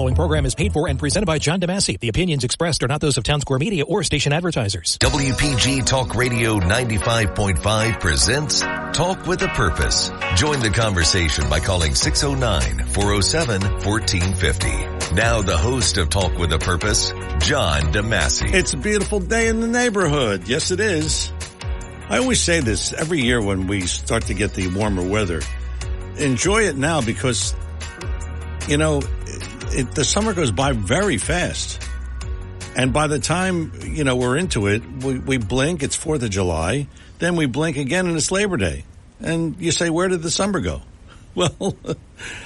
following program is paid for and presented by John DeMasi. The opinions expressed are not those of Town Square Media or station advertisers. WPG Talk Radio 95.5 presents Talk with a Purpose. Join the conversation by calling 609-407-1450. Now the host of Talk with a Purpose, John DeMasi. It's a beautiful day in the neighborhood. Yes, it is. I always say this every year when we start to get the warmer weather. Enjoy it now because, you know, the summer goes by very fast. And by the time, you know, we're into it, we blink, it's 4th of July. Then we blink again and it's Labor Day. And you say, where did the summer go? Well,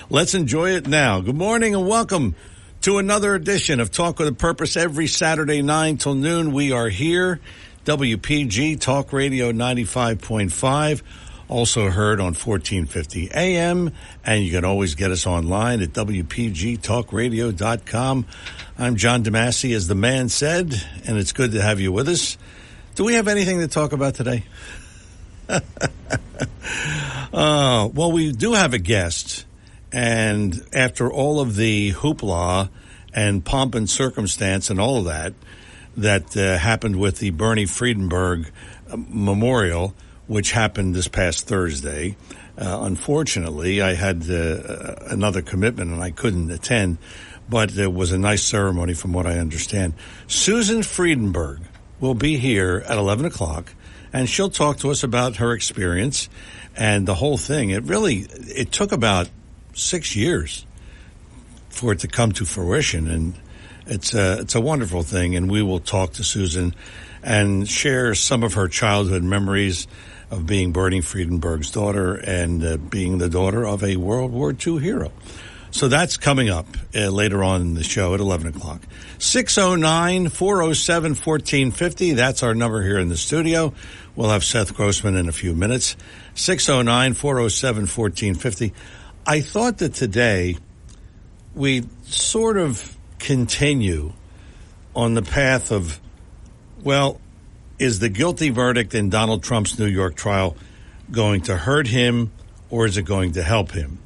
let's enjoy it now. Good morning and welcome to another edition of Talk with a Purpose. Every Saturday 9 till noon we are here. WPG Talk Radio 95.5. Also heard on 1450 AM, and you can always get us online at WPGTalkRadio.com. I'm John DeMasi, as the man said, and it's good to have you with us. Do we have anything to talk about today? Well, we do have a guest, and after all of the hoopla and pomp and circumstance and all of that happened with the Bernie Friedenberg Memorial, which happened this past Thursday. Unfortunately, I had another commitment and I couldn't attend, but it was a nice ceremony from what I understand. Susan Friedenberg will be here at 11 o'clock, and she'll talk to us about her experience and the whole thing. It took about 6 years for it to come to fruition, and it's a wonderful thing, and we will talk to Susan and share some of her childhood memories of being Bernie Friedenberg's daughter and being the daughter of a World War II hero. So that's coming up later on in the show at 11 o'clock. 609-407-1450. That's our number here in the studio. We'll have Seth Grossman in a few minutes. 609-407-1450. I thought that today we sort of continue on the path of, well, is the guilty verdict in Donald Trump's New York trial going to hurt him or is it going to help him?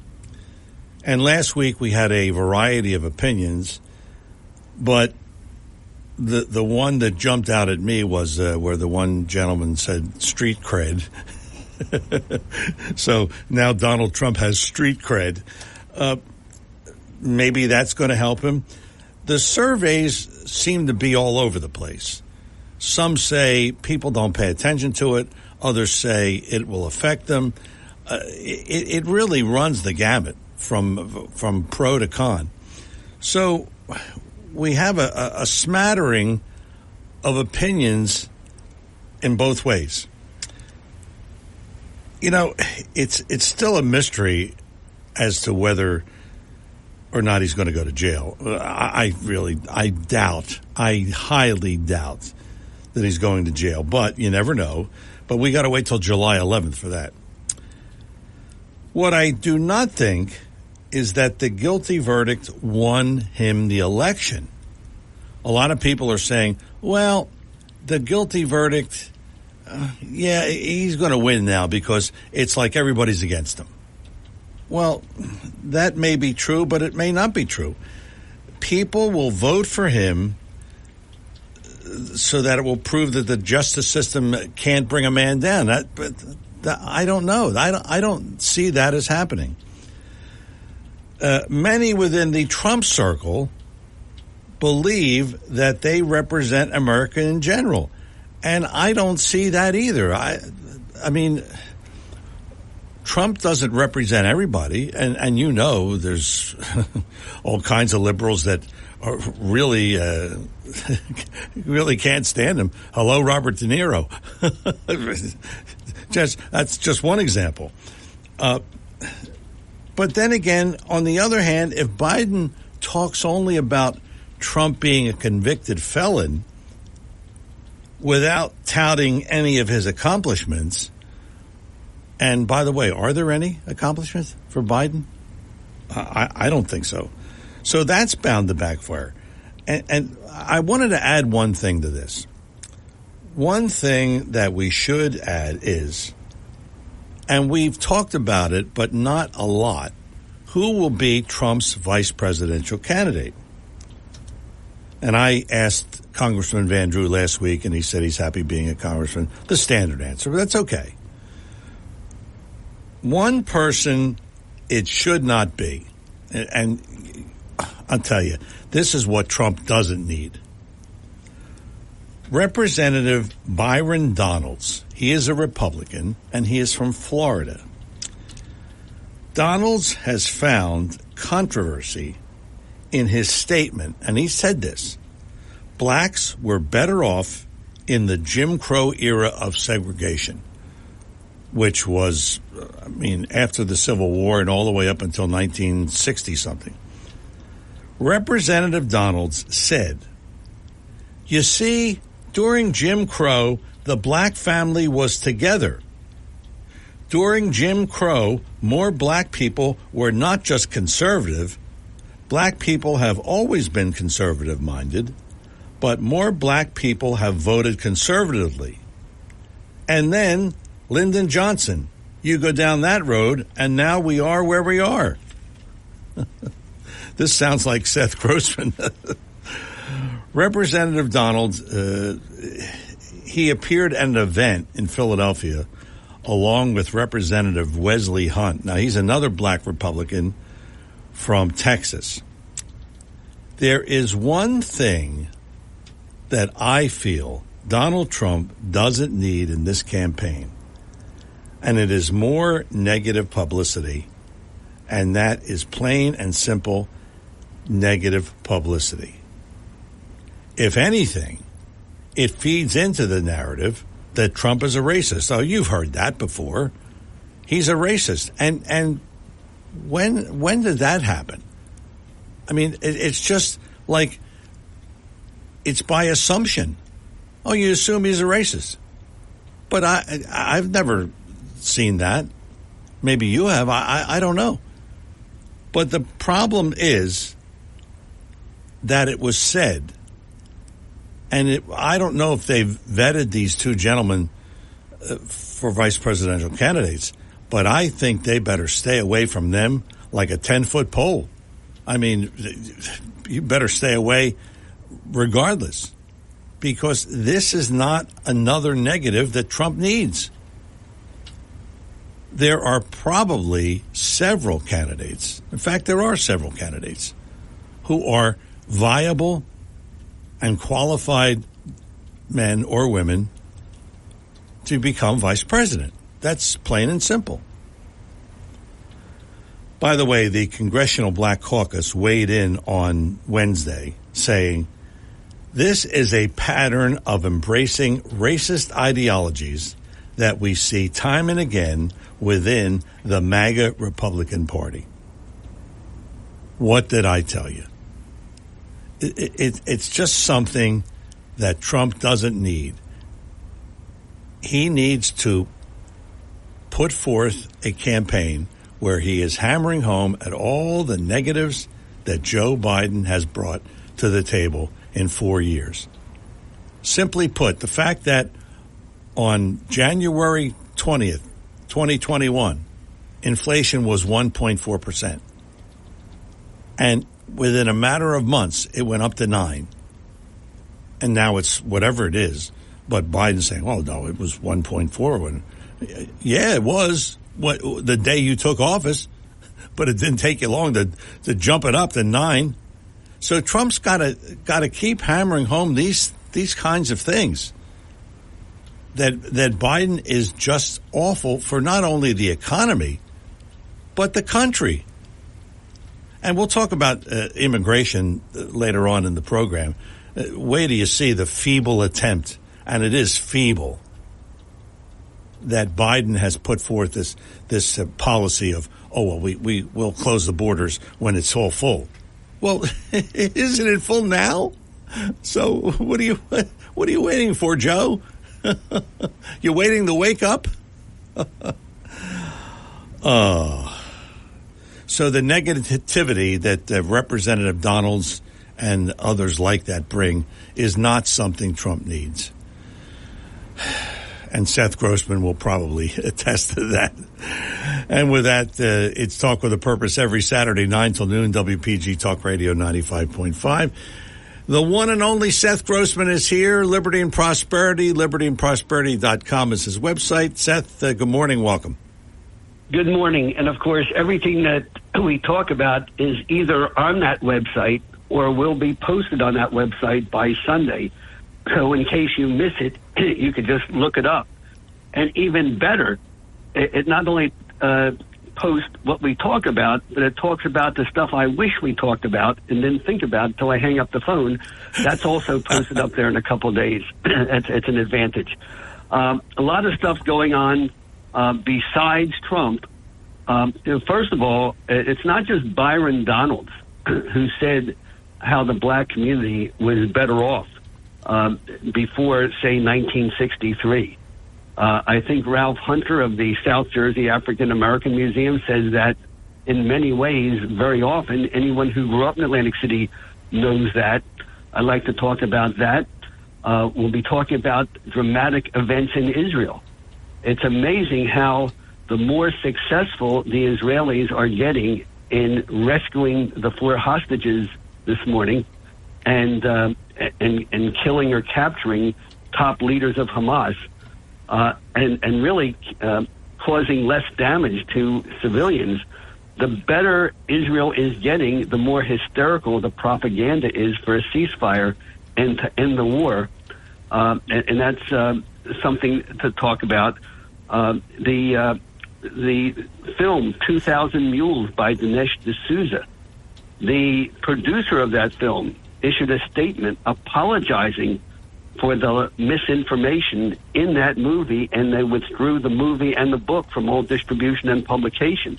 And last week we had a variety of opinions, but the one that jumped out at me was where the one gentleman said street cred. So now Donald Trump has street cred. Maybe that's going to help him. The surveys seem to be all over the place. Some say people don't pay attention to it. Others say it will affect them. It really runs the gamut from pro to con. So we have a smattering of opinions in both ways. You know, it's still a mystery as to whether or not he's going to go to jail. I highly doubt that he's going to jail, but you never know. But we got to wait till July 11th for that. What I do not think is that the guilty verdict won him the election. A lot of people are saying, well, the guilty verdict, he's going to win now because it's like everybody's against him. Well, that may be true, but it may not be true. People will vote for him so that it will prove that the justice system can't bring a man down. I don't know. I don't see that as happening. Many within the Trump circle believe that they represent America in general, and I don't see that either. I mean, Trump doesn't represent everybody, and you know there's all kinds of liberals that are really can't stand him. Hello, Robert De Niro. That's just one example. But then again, on the other hand, if Biden talks only about Trump being a convicted felon without touting any of his accomplishments, and by the way, are there any accomplishments for Biden? I don't think so. So that's bound to backfire. And I wanted to add one thing to this. One thing that we should add is, and we've talked about it, but not a lot, who will be Trump's vice presidential candidate? And I asked Congressman Van Drew last week, and he said he's happy being a congressman. The standard answer, but that's okay. One person it should not be, and I'll tell you, this is what Trump doesn't need. Representative Byron Donalds. He is a Republican, and he is from Florida. Donalds has found controversy in his statement, and he said this: blacks were better off in the Jim Crow era of segregation, which was, after the Civil War and all the way up until 1960-something. Representative Donalds said, you see, during Jim Crow, the black family was together. During Jim Crow, more black people were not just conservative. Black people have always been conservative-minded, but more black people have voted conservatively. And then Lyndon Johnson, you go down that road, and now we are where we are. This sounds like Seth Grossman. Representative Donald, he appeared at an event in Philadelphia along with Representative Wesley Hunt. Now, he's another black Republican from Texas. There is one thing that I feel Donald Trump doesn't need in this campaign, and it is more negative publicity, and that is plain and simple negative publicity. If anything, it feeds into the narrative that Trump is a racist. Oh, you've heard that before. He's a racist. And when did that happen? It's just like, it's by assumption. Oh, you assume he's a racist. But I've never seen that. Maybe you have. I don't know. But the problem is that it was said, and I don't know if they've vetted these two gentlemen for vice presidential candidates, but I think they better stay away from them like a 10-foot pole. You better stay away regardless, because this is not another negative that Trump needs. There are probably several candidates. In fact, there are several candidates who are viable and qualified men or women to become vice president. That's plain and simple. By the way, the Congressional Black Caucus weighed in on Wednesday saying, this is a pattern of embracing racist ideologies that we see time and again within the MAGA Republican Party. What did I tell you? It's just something that Trump doesn't need. He needs to put forth a campaign where he is hammering home at all the negatives that Joe Biden has brought to the table in 4 years. Simply put, the fact that on January 20th, 2021, inflation was 1.4%. And within a matter of months, it went up to 9%. And now it's whatever it is. But Biden's saying, oh, no, it was 1.4. Yeah, it was the day you took office, but it didn't take you long to jump it up to 9%. So Trump's got to keep hammering home these kinds of things. That Biden is just awful for not only the economy, but the country. And we'll talk about immigration later on in the program. Wait till you see the feeble attempt, and it is feeble, that Biden has put forth this policy of, we will close the borders when it's all full. Well, isn't it full now? So what are you waiting for, Joe? You're waiting to wake up? So the negativity that Representative Donalds and others like that bring is not something Trump needs. And Seth Grossman will probably attest to that. And with that, it's Talk with a Purpose every Saturday, 9 till noon, WPG Talk Radio 95.5. The one and only Seth Grossman is here. Liberty and Prosperity, libertyandprosperity.com is his website. Seth, good morning. Welcome. Good morning. And, of course, everything that we talk about is either on that website or will be posted on that website by Sunday. So in case you miss it, you could just look it up. And even better, it not only posts what we talk about, but it talks about the stuff I wish we talked about and didn't think about until I hang up the phone. That's also posted up there in a couple of days. It's an advantage. A lot of stuff going on besides Trump. First of all, it's not just Byron Donalds who said how the black community was better off before, say, 1963. I think Ralph Hunter of the South Jersey African American Museum says that in many ways, very often, anyone who grew up in Atlantic City knows that. I'd like to talk about that. We'll be talking about dramatic events in Israel. It's amazing how the more successful the Israelis are getting in rescuing the 4 hostages this morning and killing or capturing top leaders of Hamas, and really causing less damage to civilians, the better Israel is getting, the more hysterical the propaganda is for a ceasefire and to end the war. And that's something to talk about. The film 2,000 Mules by Dinesh D'Souza, the producer of that film, issued a statement apologizing for the misinformation in that movie, and they withdrew the movie and the book from all distribution and publication.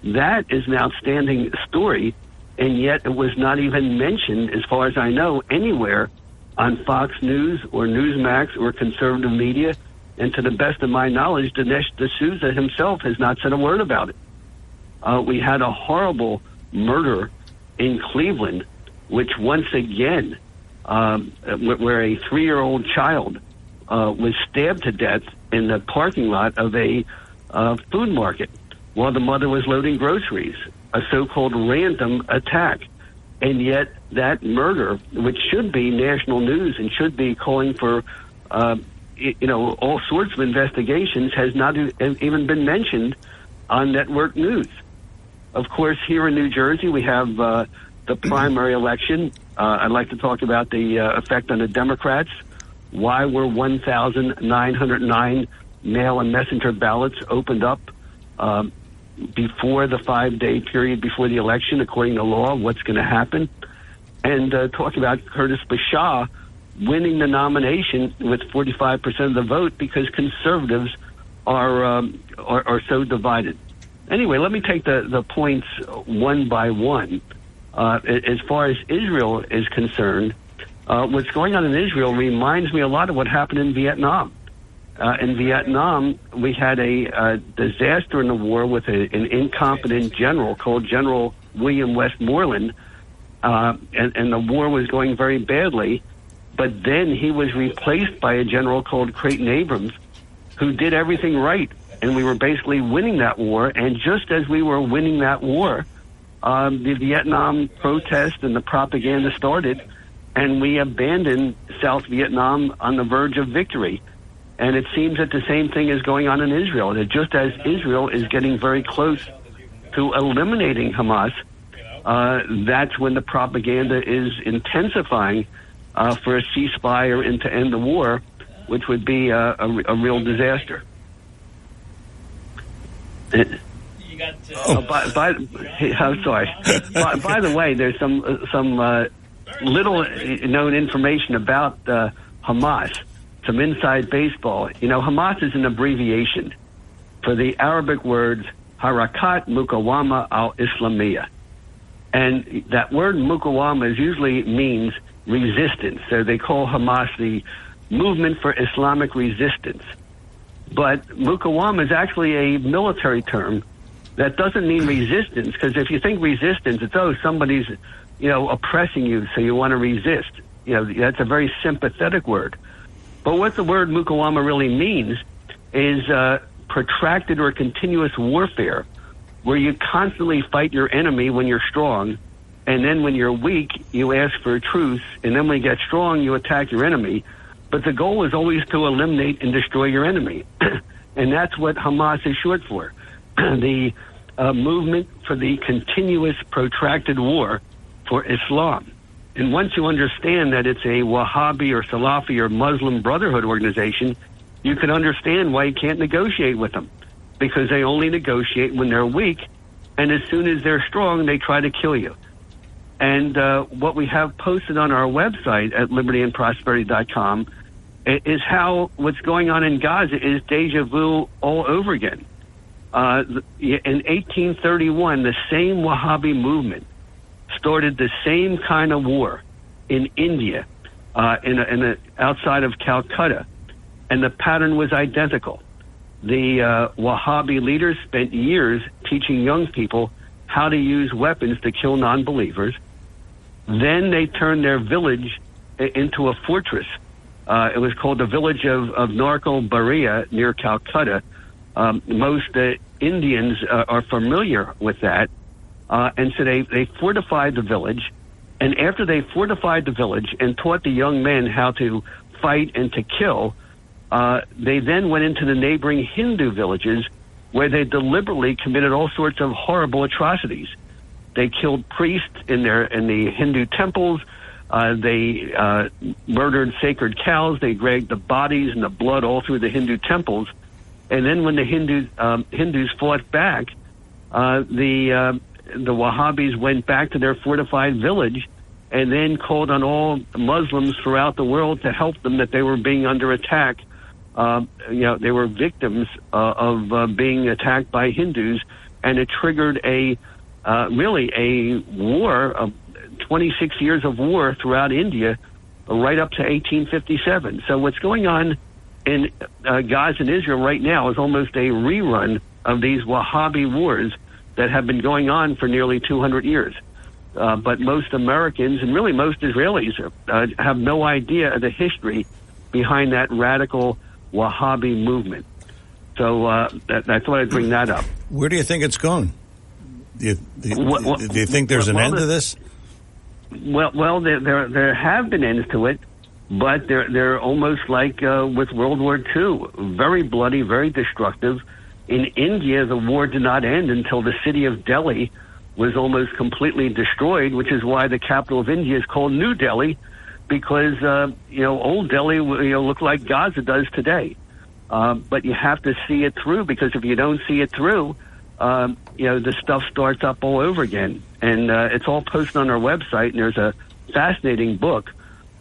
That is an outstanding story, and yet it was not even mentioned, as far as I know, anywhere on Fox News or Newsmax or conservative media. And to the best of my knowledge, Dinesh D'Souza himself has not said a word about it. We had a horrible murder in Cleveland, which once again, where a 3-year-old child was stabbed to death in the parking lot of a food market while the mother was loading groceries, a so-called random attack. And yet that murder, which should be national news and should be calling for all sorts of investigations, has not even been mentioned on network news. Of course, here in New Jersey, we have the primary election. I'd like to talk about the effect on the Democrats. Why were 1,909 mail and messenger ballots opened up before the 5-day period before the election, according to law? What's going to happen? And talk about Curtis Bashar winning the nomination with 45% of the vote because conservatives are so divided. Anyway, let me take the points one by one. As far as Israel is concerned, what's going on in Israel reminds me a lot of what happened in Vietnam. In Vietnam, we had a disaster in the war with an incompetent general called General William Westmoreland, and the war was going very badly. But then he was replaced by a general called Creighton Abrams, who did everything right. And we were basically winning that war. And just as we were winning that war, the Vietnam protest and the propaganda started, and we abandoned South Vietnam on the verge of victory. And it seems that the same thing is going on in Israel. That just as Israel is getting very close to eliminating Hamas, that's when the propaganda is intensifying for a ceasefire and to end the war, which would be a real disaster. I'm sorry. By the way, there's some little known information about Hamas, some inside baseball. Hamas is an abbreviation for the Arabic words Harakat Muqawama al-Islamiyah. And that word Muqawama usually means resistance. So they call Hamas the Movement for Islamic Resistance. But Muqawama is actually a military term that doesn't mean resistance, because if you think resistance, it's, somebody's, oppressing you, so you want to resist. That's a very sympathetic word. But what the word mukawama really means is protracted or continuous warfare, where you constantly fight your enemy when you're strong, and then when you're weak, you ask for a truce, and then when you get strong, you attack your enemy. But the goal is always to eliminate and destroy your enemy. And that's what Hamas is short for. The movement for the continuous protracted war for Islam. And once you understand that it's a Wahhabi or Salafi or Muslim Brotherhood organization, you can understand why you can't negotiate with them. Because they only negotiate when they're weak, and as soon as they're strong, they try to kill you. And what we have posted on our website at libertyandprosperity.com is how what's going on in Gaza is deja vu all over again. In 1831, the same Wahhabi movement started the same kind of war in India, outside of Calcutta, and the pattern was identical. The Wahhabi leaders spent years teaching young people how to use weapons to kill non-believers. Then they turned their village into a fortress. It was called the village of Narkal Baria near Calcutta. Most Indians are familiar with that. And so they fortified the village. And after they fortified the village and taught the young men how to fight and to kill, they then went into the neighboring Hindu villages where they deliberately committed all sorts of horrible atrocities. They killed priests in the Hindu temples. They murdered sacred cows. They dragged the bodies and the blood all through the Hindu temples. And then when the Hindus fought back, the Wahhabis went back to their fortified village and then called on all Muslims throughout the world to help them, that they were being under attack. They were victims of being attacked by Hindus, and it triggered a war, 26 years of war throughout India, right up to 1857. So what's going on in Gaza and Israel right now is almost a rerun of these Wahhabi wars that have been going on for nearly 200 years. But most Americans, and really most Israelis, have no idea of the history behind that radical Wahhabi movement. So I thought I'd bring that up. Where do you think it's going? Do you think there's an end to this? Well, there have been ends to it, but they're almost like with World War II, very bloody, very destructive. In India, the war did not end until the city of Delhi was almost completely destroyed, which is why the capital of India is called New Delhi, because old Delhi looked like Gaza does today. But you have to see it through, because if you don't see it through, the stuff starts up all over again. And it's all posted on our website, and there's a fascinating book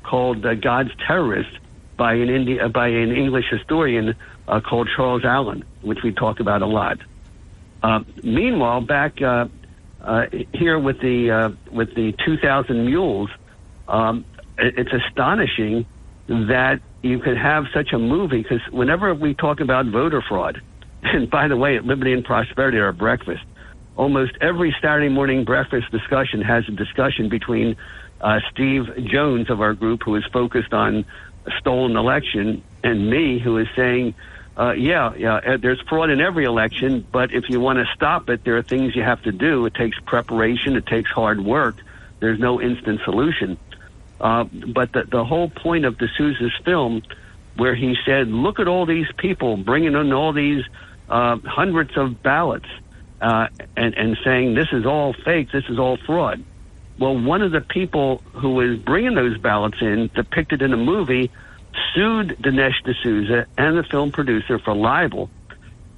called God's Terrorist by an English historian called Charles Allen, which we talk about a lot. Meanwhile, back here with the 2,000 Mules, it's astonishing that you could have such a movie, because whenever we talk about voter fraud, and by the way, at Liberty and Prosperity, our breakfast, almost every Saturday morning breakfast discussion has a discussion between Steve Jones of our group, who is focused on a stolen election, and me, who is saying, there's fraud in every election, but if you want to stop it, there are things you have to do. It takes preparation. It takes hard work. There's no instant solution. But the whole point of D'Souza's film, where he said, look at all these people bringing in all these hundreds of ballots and saying this is all fake, this is all fraud. Well, one of the people who was bringing those ballots in, depicted in the movie, sued Dinesh D'Souza and the film producer for libel,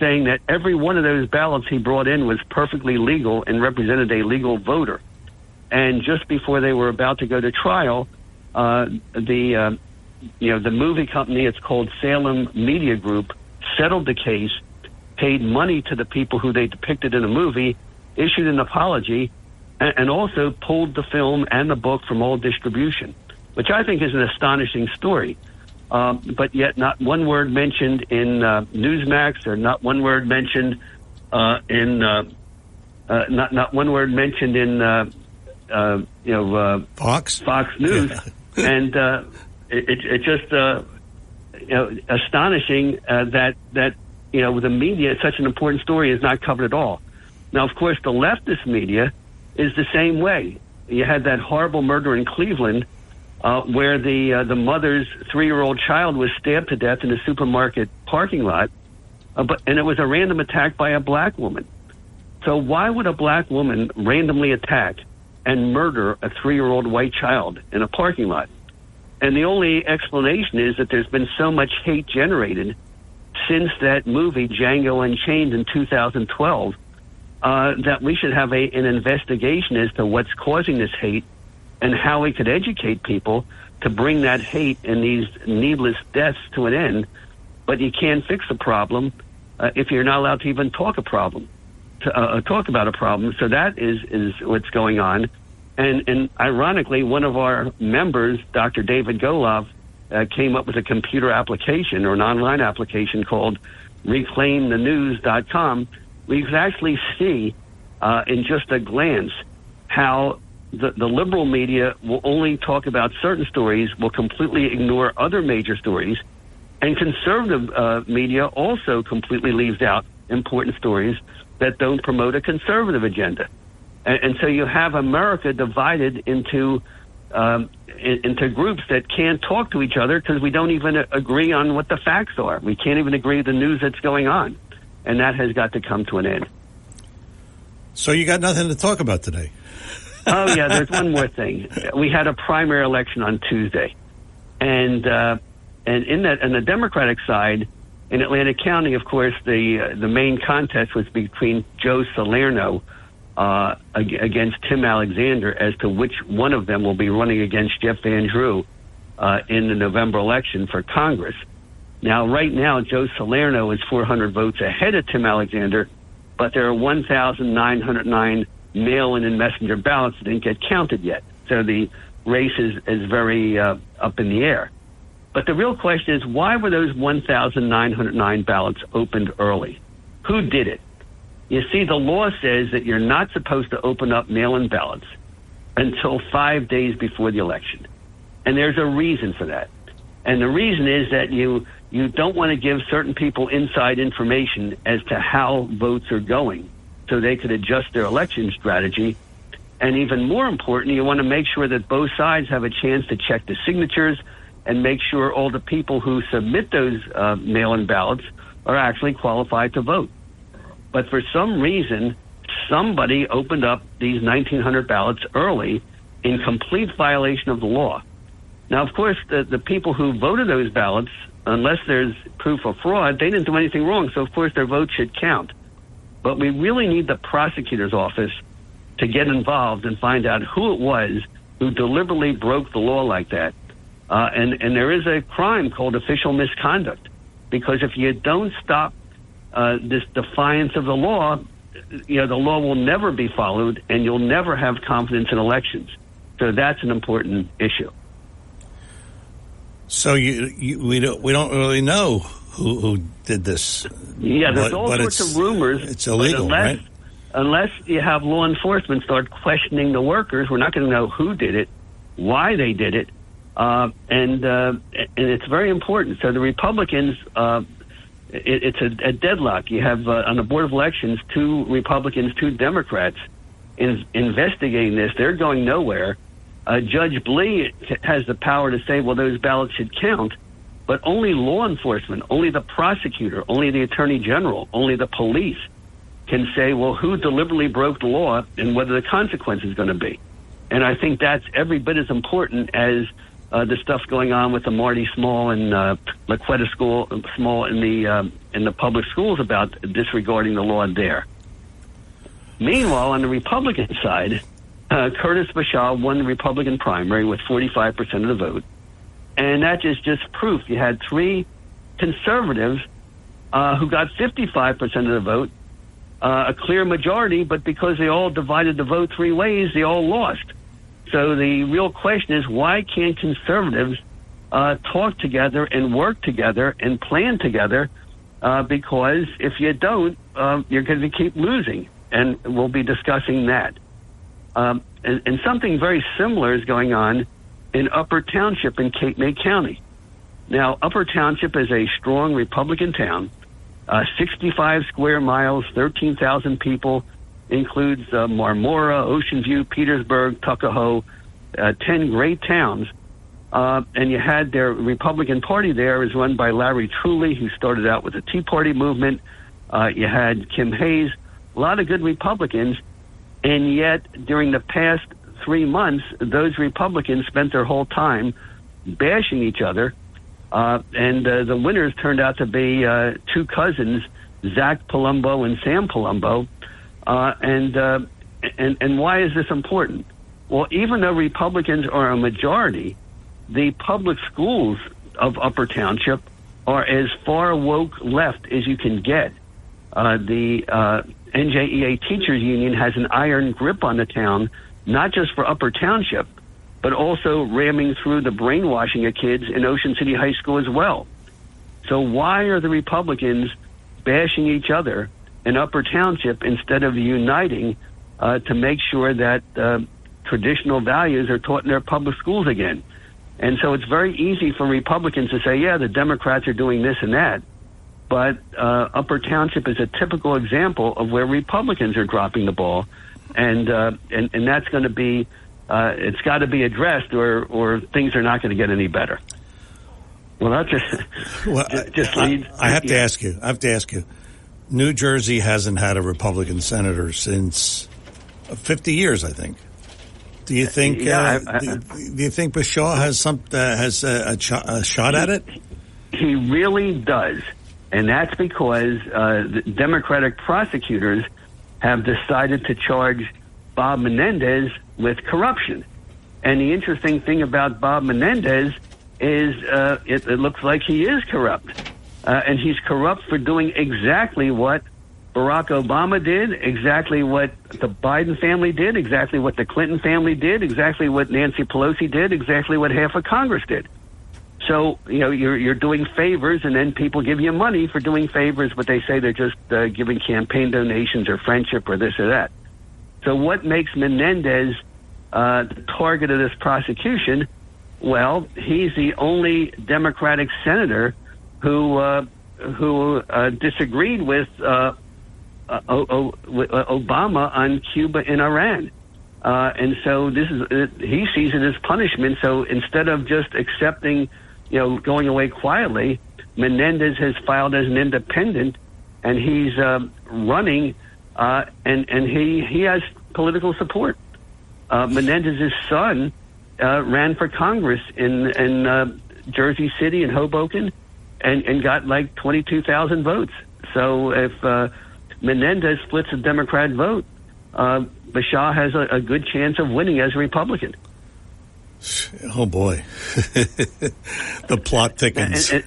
saying that every one of those ballots he brought in was perfectly legal and represented a legal voter. And just before they were about to go to trial, the movie company, it's called Salem Media Group, settled the case, paid money to the people who they depicted in the movie, issued an apology, and also pulled the film and the book from all distribution, which I think is an astonishing story. But yet not one word mentioned in Newsmax, or not one word mentioned not one word mentioned in Fox News. Yeah. And it just astonishing that the media, such an important story, is not covered at all. Now, of course, the leftist media is the same way. You had that horrible murder in Cleveland where the mother's 3-year-old child was stabbed to death in a supermarket parking lot, and it was a random attack by a black woman. So why would a black woman randomly attack and murder a 3-year-old white child in a parking lot? And the only explanation is that there's been so much hate generated since that movie Django Unchained in 2012 that we should have an investigation as to what's causing this hate and how we could educate people to bring that hate and these needless deaths to an end. But you can't fix a problem if you're not allowed to even talk about a problem. So that is what's going on. And ironically, one of our members, Dr. David Golov, came up with a computer application or an online application called ReclaimTheNews.com. We can actually see in just a glance how the liberal media will only talk about certain stories, will completely ignore other major stories, and conservative media also completely leaves out important stories that don't promote a conservative agenda. And so you have America divided into groups that can't talk to each other because we don't even agree on what the facts are. We can't even agree with the news that's going on. And that has got to come to an end. So you got nothing to talk about today? Oh, yeah, there's one more thing. We had a primary election on Tuesday. And in the Democratic side, in Atlantic County, of course, the main contest was between Joe Salerno against Tim Alexander as to which one of them will be running against Jeff Van Drew in the November election for Congress. Now, right now, Joe Salerno is 400 votes ahead of Tim Alexander, but there are 1,909 mail-in and messenger ballots that didn't get counted yet. So the race is very up in the air. But the real question is, why were those 1,909 ballots opened early? Who did it? You see, the law says that you're not supposed to open up mail-in ballots until 5 days before the election. And there's a reason for that. And the reason is that you don't want to give certain people inside information as to how votes are going so they could adjust their election strategy. And even more important, you want to make sure that both sides have a chance to check the signatures and make sure all the people who submit those mail-in ballots are actually qualified to vote. But for some reason, somebody opened up these 1,900 ballots early in complete violation of the law. Now, of course, the people who voted those ballots, unless there's proof of fraud, they didn't do anything wrong, so of course their vote should count. But we really need the prosecutor's office to get involved and find out who it was who deliberately broke the law like that. And there is a crime called official misconduct, because if you don't stop this defiance of the law, the law will never be followed, and you'll never have confidence in elections. So that's an important issue. So we don't really know who did this. Yeah, there's all sorts of rumors. It's illegal, right? Unless you have law enforcement start questioning the workers, we're not going to know who did it, why they did it, and it's very important. So the Republicans, it's a deadlock. You have on the Board of Elections 2 Republicans, 2 Democrats investigating this. They're going nowhere. Judge Blee has the power to say, well, those ballots should count, but only law enforcement, only the prosecutor, only the attorney general, only the police can say, well, who deliberately broke the law and what are the consequences going to be. And I think that's every bit as important as the stuff going on with the Marty Small and Laquetta Small in the public schools about disregarding the law there. Meanwhile, on the Republican side, Curtis Bashar won the Republican primary with 45% of the vote. And that is just proof. You had 3 conservatives who got 55% of the vote, a clear majority, but because they all divided the vote 3 ways, they all lost. So the real question is, why can't conservatives talk together and work together and plan together? Because if you don't, you're going to keep losing. And we'll be discussing that. And something very similar is going on in Upper Township in Cape May County. Now, Upper Township is a strong Republican town, 65 square miles, 13,000 people, includes Marmora, Ocean View, Petersburg, Tuckahoe, 10 great towns. And you had their Republican Party there is run by Larry Trulley, who started out with the Tea Party movement. You had Kim Hayes, a lot of good Republicans. And yet, during the past 3 months, those Republicans spent their whole time bashing each other. And the winners turned out to be two cousins, Zach Palumbo and Sam Palumbo. And why is this important? Well, even though Republicans are a majority, the public schools of Upper Township are as far woke left as you can get. The NJEA Teachers Union has an iron grip on the town, not just for Upper Township, but also ramming through the brainwashing of kids in Ocean City High School as well. So why are the Republicans bashing each other in Upper Township instead of uniting to make sure that traditional values are taught in their public schools again? And so it's very easy for Republicans to say, yeah, the Democrats are doing this and that. But Upper Township is a typical example of where Republicans are dropping the ball. And that's going to be, it's got to be addressed or things are not going to get any better. Well, that just leads. I have to ask you. New Jersey hasn't had a Republican senator since 50 years, I think. Do you think? Do you think Bashaw has a shot at it? He really does, and that's because the Democratic prosecutors have decided to charge Bob Menendez with corruption. And the interesting thing about Bob Menendez is it looks like he is corrupt, and he's corrupt for doing exactly what Barack Obama did, exactly what the Biden family did, exactly what the Clinton family did, exactly what Nancy Pelosi did, exactly what half of Congress did. So, you know, you're doing favors, and then people give you money for doing favors, but they say they're just giving campaign donations or friendship or this or that. So what makes Menendez the target of this prosecution? Well, he's the only Democratic senator who disagreed with Obama on Cuba and Iran. And so he sees it as punishment. So instead of just accepting, going away quietly, Menendez has filed as an independent, and he's running, and he has political support. Menendez's son ran for Congress in Jersey City and Hoboken, and got like 22,000 votes. So if Menendez splits the Democrat vote, Bashaw has a good chance of winning as a Republican. Oh boy, the plot thickens. And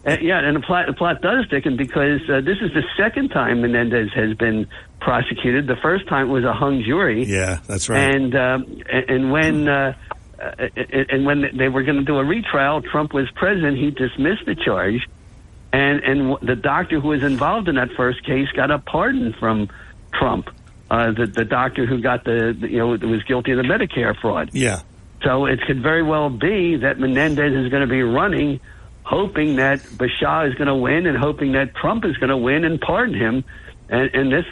the plot does thicken because this is the second time Menendez has been prosecuted. The first time was a hung jury. Yeah, that's right. And when they were going to do a retrial, Trump was president. He dismissed the charge. And the doctor who was involved in that first case got a pardon from Trump. The doctor who got was guilty of the Medicare fraud. Yeah. So it could very well be that Menendez is going to be running, hoping that Bashaw is going to win and hoping that Trump is going to win and pardon him. And this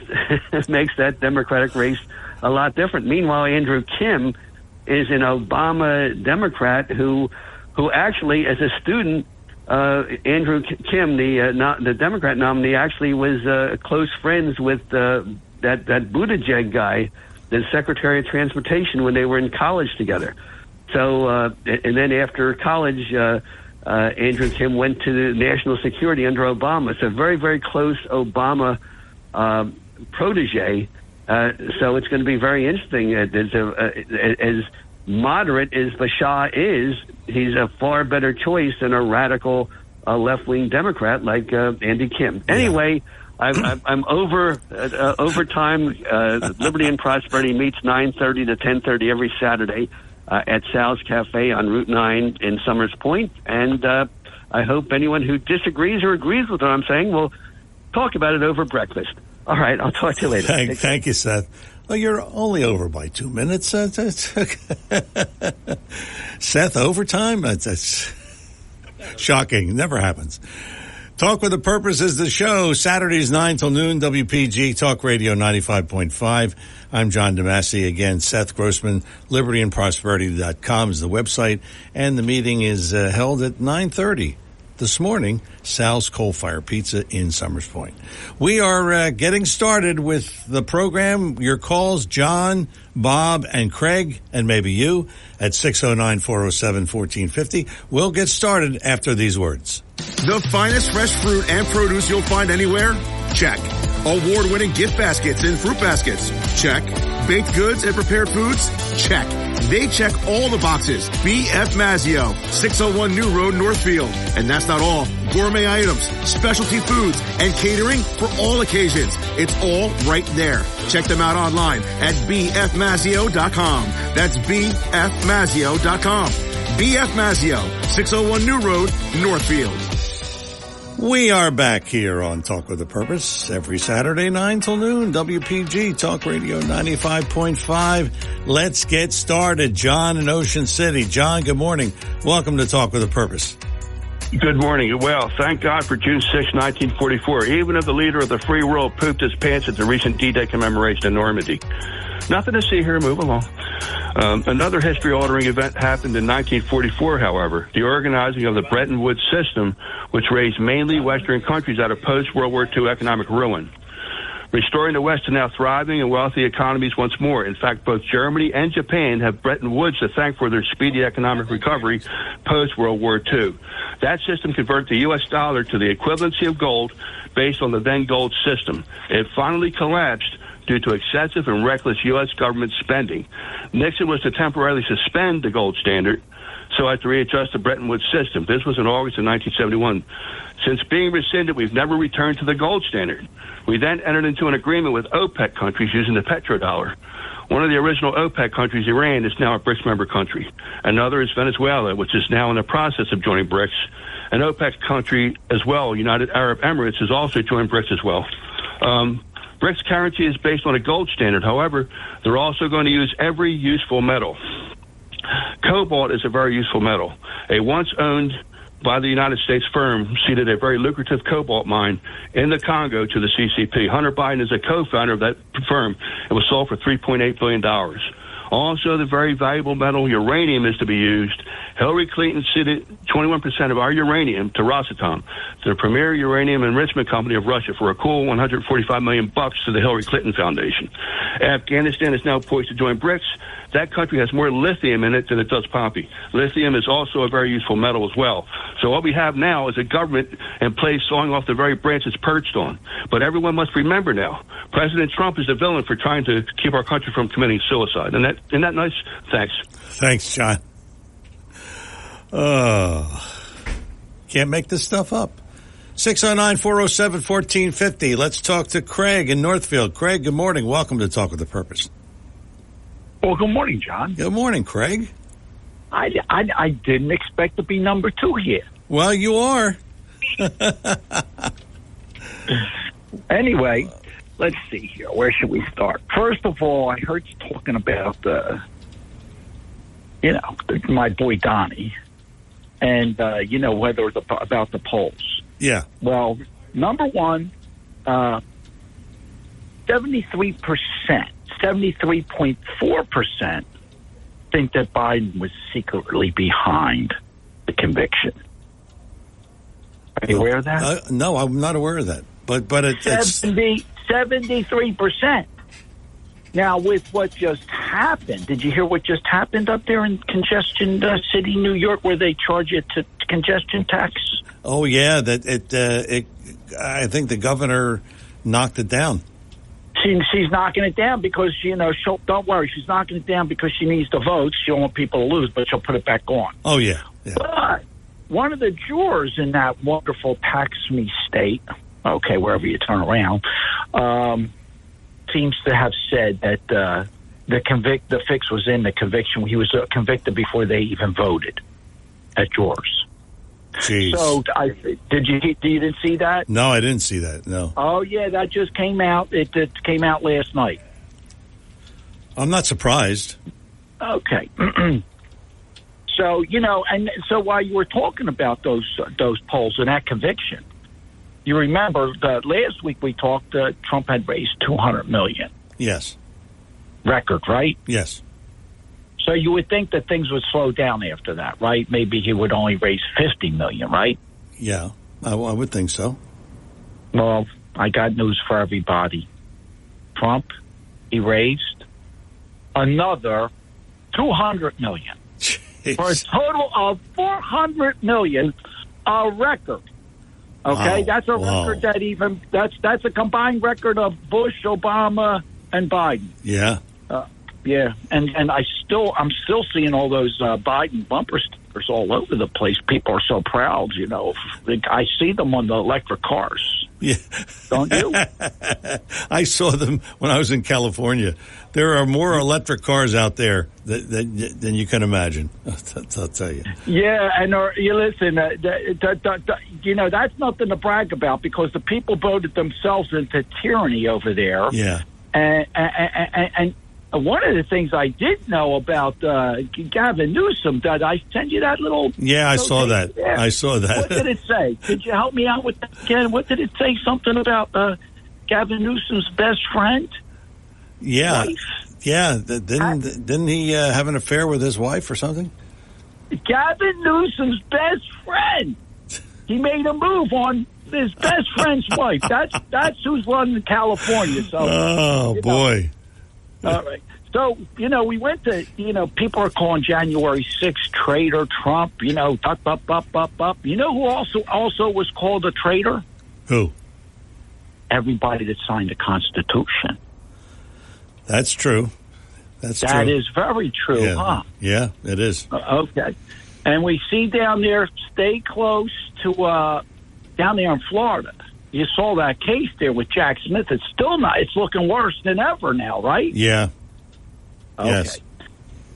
makes that Democratic race a lot different. Meanwhile, Andrew Kim is an Obama Democrat who actually, as a student, Andrew Kim, the Democrat nominee, actually was close friends with that Buttigieg guy, the Secretary of Transportation, when they were in college together. So, and then after college, Andrew Kim went to the National Security under Obama. So very, very close Obama protege. So it's going to be very interesting. As moderate as Bashaw is, he's a far better choice than a radical left-wing Democrat like Andy Kim. Anyway, I'm over time. Liberty and Prosperity meets 9:30 to 10:30 every Saturday at Sal's Cafe on Route 9 in Summers Point. And I hope anyone who disagrees or agrees with what I'm saying will talk about it over breakfast. All right, I'll talk to you later. Thank you, Seth. Well, you're only over by 2 minutes. Seth, overtime? Shocking. Never happens. Talk with a Purpose is the show. Saturdays 9 till noon, WPG Talk Radio 95.5. I'm John DeMasi. Again, Seth Grossman, libertyandprosperity.com is the website. And the meeting is held at 9:30 this morning, Sal's Coal Fire Pizza in Summers Point. We are getting started with the program. Your calls, John, Bob, and Craig, and maybe you, at 609-407-1450. We'll get started after these words. The finest fresh fruit and produce you'll find anywhere? Check. Award-winning gift baskets and fruit baskets? Check. Baked goods and prepared foods? Check. They check all the boxes. B.F. Mazzio, 601 New Road, Northfield. And that's not all. Gourmet items, specialty foods, and catering for all occasions. It's all right there. Check them out online at bfmazzio.com. That's bfmazzio.com. B.F. Mazzio, 601 New Road, Northfield. We are back here on Talk with a Purpose every Saturday, 9 till noon, WPG Talk Radio 95.5. Let's get started. John in Ocean City. John, good morning. Welcome to Talk with a Purpose. Good morning. Well, thank God for June 6, 1944. Even if the leader of the free world pooped his pants at the recent D-Day commemoration in Normandy. Nothing to see here. Move along. Another history-altering event happened in 1944, however, the organizing of the Bretton Woods system, which raised mainly Western countries out of post-World War II economic ruin. Restoring the West to now thriving and wealthy economies once more. In fact, both Germany and Japan have Bretton Woods to thank for their speedy economic recovery post-World War II. That system converted the U.S. dollar to the equivalency of gold based on the then gold system. It finally collapsed due to excessive and reckless U.S. government spending. Nixon was to temporarily suspend the gold standard so as to readjust the Bretton Woods system. This was in August of 1971. Since being rescinded, we've never returned to the gold standard. We then entered into an agreement with OPEC countries using the petrodollar. One of the original OPEC countries, Iran, is now a BRICS member country. Another is Venezuela, which is now in the process of joining BRICS. An OPEC country as well, United Arab Emirates, has also joined BRICS as well. BRICS currency is based on a gold standard. However, they're also going to use every useful metal. Cobalt is a very useful metal. A once owned by the United States firm seeded a very lucrative cobalt mine in the Congo to the CCP. Hunter Biden is a co-founder of that firm. It was sold for $3.8 billion. Also, the very valuable metal uranium is to be used. Hillary Clinton ceded 21% of our uranium to Rosatom, the premier uranium enrichment company of Russia, for a cool $145 million to the Hillary Clinton Foundation. Afghanistan is now poised to join BRICS. That country has more lithium in it than it does poppy. Lithium is also a very useful metal as well. So what we have now is a government in place sawing off the very branch it's perched on. But everyone must remember now, President Trump is the villain for trying to keep our country from committing suicide. Isn't that nice? Thanks. Thanks, John. Can't make this stuff up. 609-407-1450. Let's talk to Craig in Northfield. Craig, good morning. Welcome to Talk with a Purpose. Well, good morning, John. Good morning, Craig. I didn't expect to be number two here. Well, you are. Anyway, let's see here. Where should we start? First of all, I heard you talking about, my boy Donnie, and, whether about the polls. Yeah. Well, number one, 73.4% think that Biden was secretly behind the conviction. Are you aware of that? No, I'm not aware of that. But it's 73%. Now, with what just happened, did you hear what just happened up there in Congestion City, New York, where they charge it to congestion tax? Oh yeah, I think the governor knocked it down. She's knocking it down because, don't worry, she's knocking it down because she needs the votes. She don't want people to lose, but she'll put it back on. Oh, yeah. But one of the jurors in that wonderful tax-me state, okay, wherever you turn around, seems to have said that the fix was in the conviction. He was convicted before they even voted at jurors. Jeez. So, you didn't see that? No, I didn't see that, no. Oh, yeah, that just came out. It came out last night. I'm not surprised. Okay. So, and so while you were talking about those polls and that conviction, you remember that last week we talked, Trump had raised $200 million. Yes. Record, right? Yes. So you would think that things would slow down after that, right? Maybe he would only raise $50 million, right? Yeah, I would think so. Well, I got news for everybody. Trump, he raised another $200 million. Jeez. For a total of $400 million, a record. Okay, wow. That's a record that that's a combined record of Bush, Obama, and Biden. Yeah. Yeah, and I'm still seeing all those Biden bumper stickers all over the place. People are so proud, I see them on the electric cars. Yeah. Don't you? I saw them when I was in California. There are more electric cars out there than you can imagine. I'll tell you. Yeah, and you listen, that's nothing to brag about because the people voted themselves into tyranny over there. Yeah. And one of the things I did know about Gavin Newsom, did I send you that little... Yeah, I saw that. Yeah. I saw that. What did it say? Could you help me out with that again? What did it say? Something about Gavin Newsom's best friend? Yeah. Wife? Yeah. Didn't he have an affair with his wife or something? Gavin Newsom's best friend. He made a move on his best friend's wife. That's who's running California. So, boy. All right. So, we went to, people are calling January 6th traitor Trump, up. You know who also was called a traitor? Who? Everybody that signed the Constitution. That's true. That is very true, yeah. huh? Yeah, it is. Okay. And we see down there, stay close to, down there in Florida. You saw that case there with Jack Smith. It's still not. It's looking worse than ever now, right? Yeah. Okay. Yes.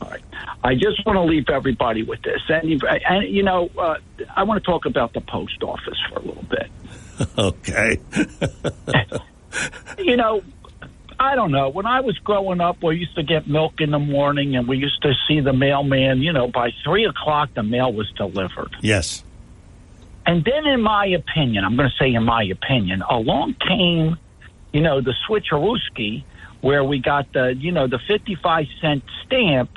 All right. I just want to leave everybody with this, and I want to talk about the post office for a little bit. Okay. I don't know. When I was growing up, we used to get milk in the morning, and we used to see the mailman. By 3:00, the mail was delivered. Yes. And then, in my opinion, I'm going to say in my opinion, along came, the switcherooski, where we got the 55-cent stamp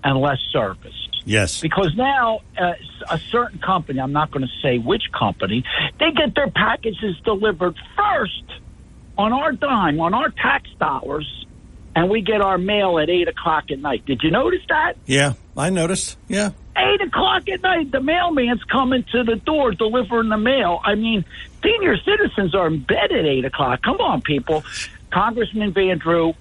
and less service. Yes. Because now a certain company, I'm not going to say which company, they get their packages delivered first on our dime, on our tax dollars, and we get our mail at 8:00 at night. Did you notice that? Yeah, I noticed. Yeah. 8:00 at night, the mailman's coming to the door delivering the mail. I mean, senior citizens are in bed at 8:00. Come on, people. Congressman Van Drew,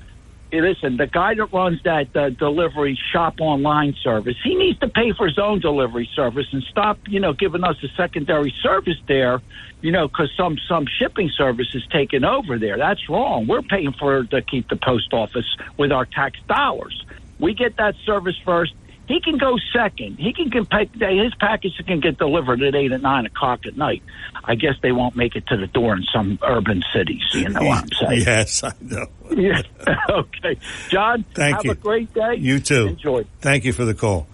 listen, the guy that runs that delivery shop online service, he needs to pay for his own delivery service and stop, giving us a secondary service there, because some shipping service is taking over there. That's wrong. We're paying to keep the post office with our tax dollars. We get that service first. He can go second. His package can get delivered at 8 and 9 o'clock at night. I guess they won't make it to the door in some urban cities. You know what I'm saying? Yes, I know. Yeah. Okay. John, Thank you. Have a great day. You too. Enjoy. Thank you for the call.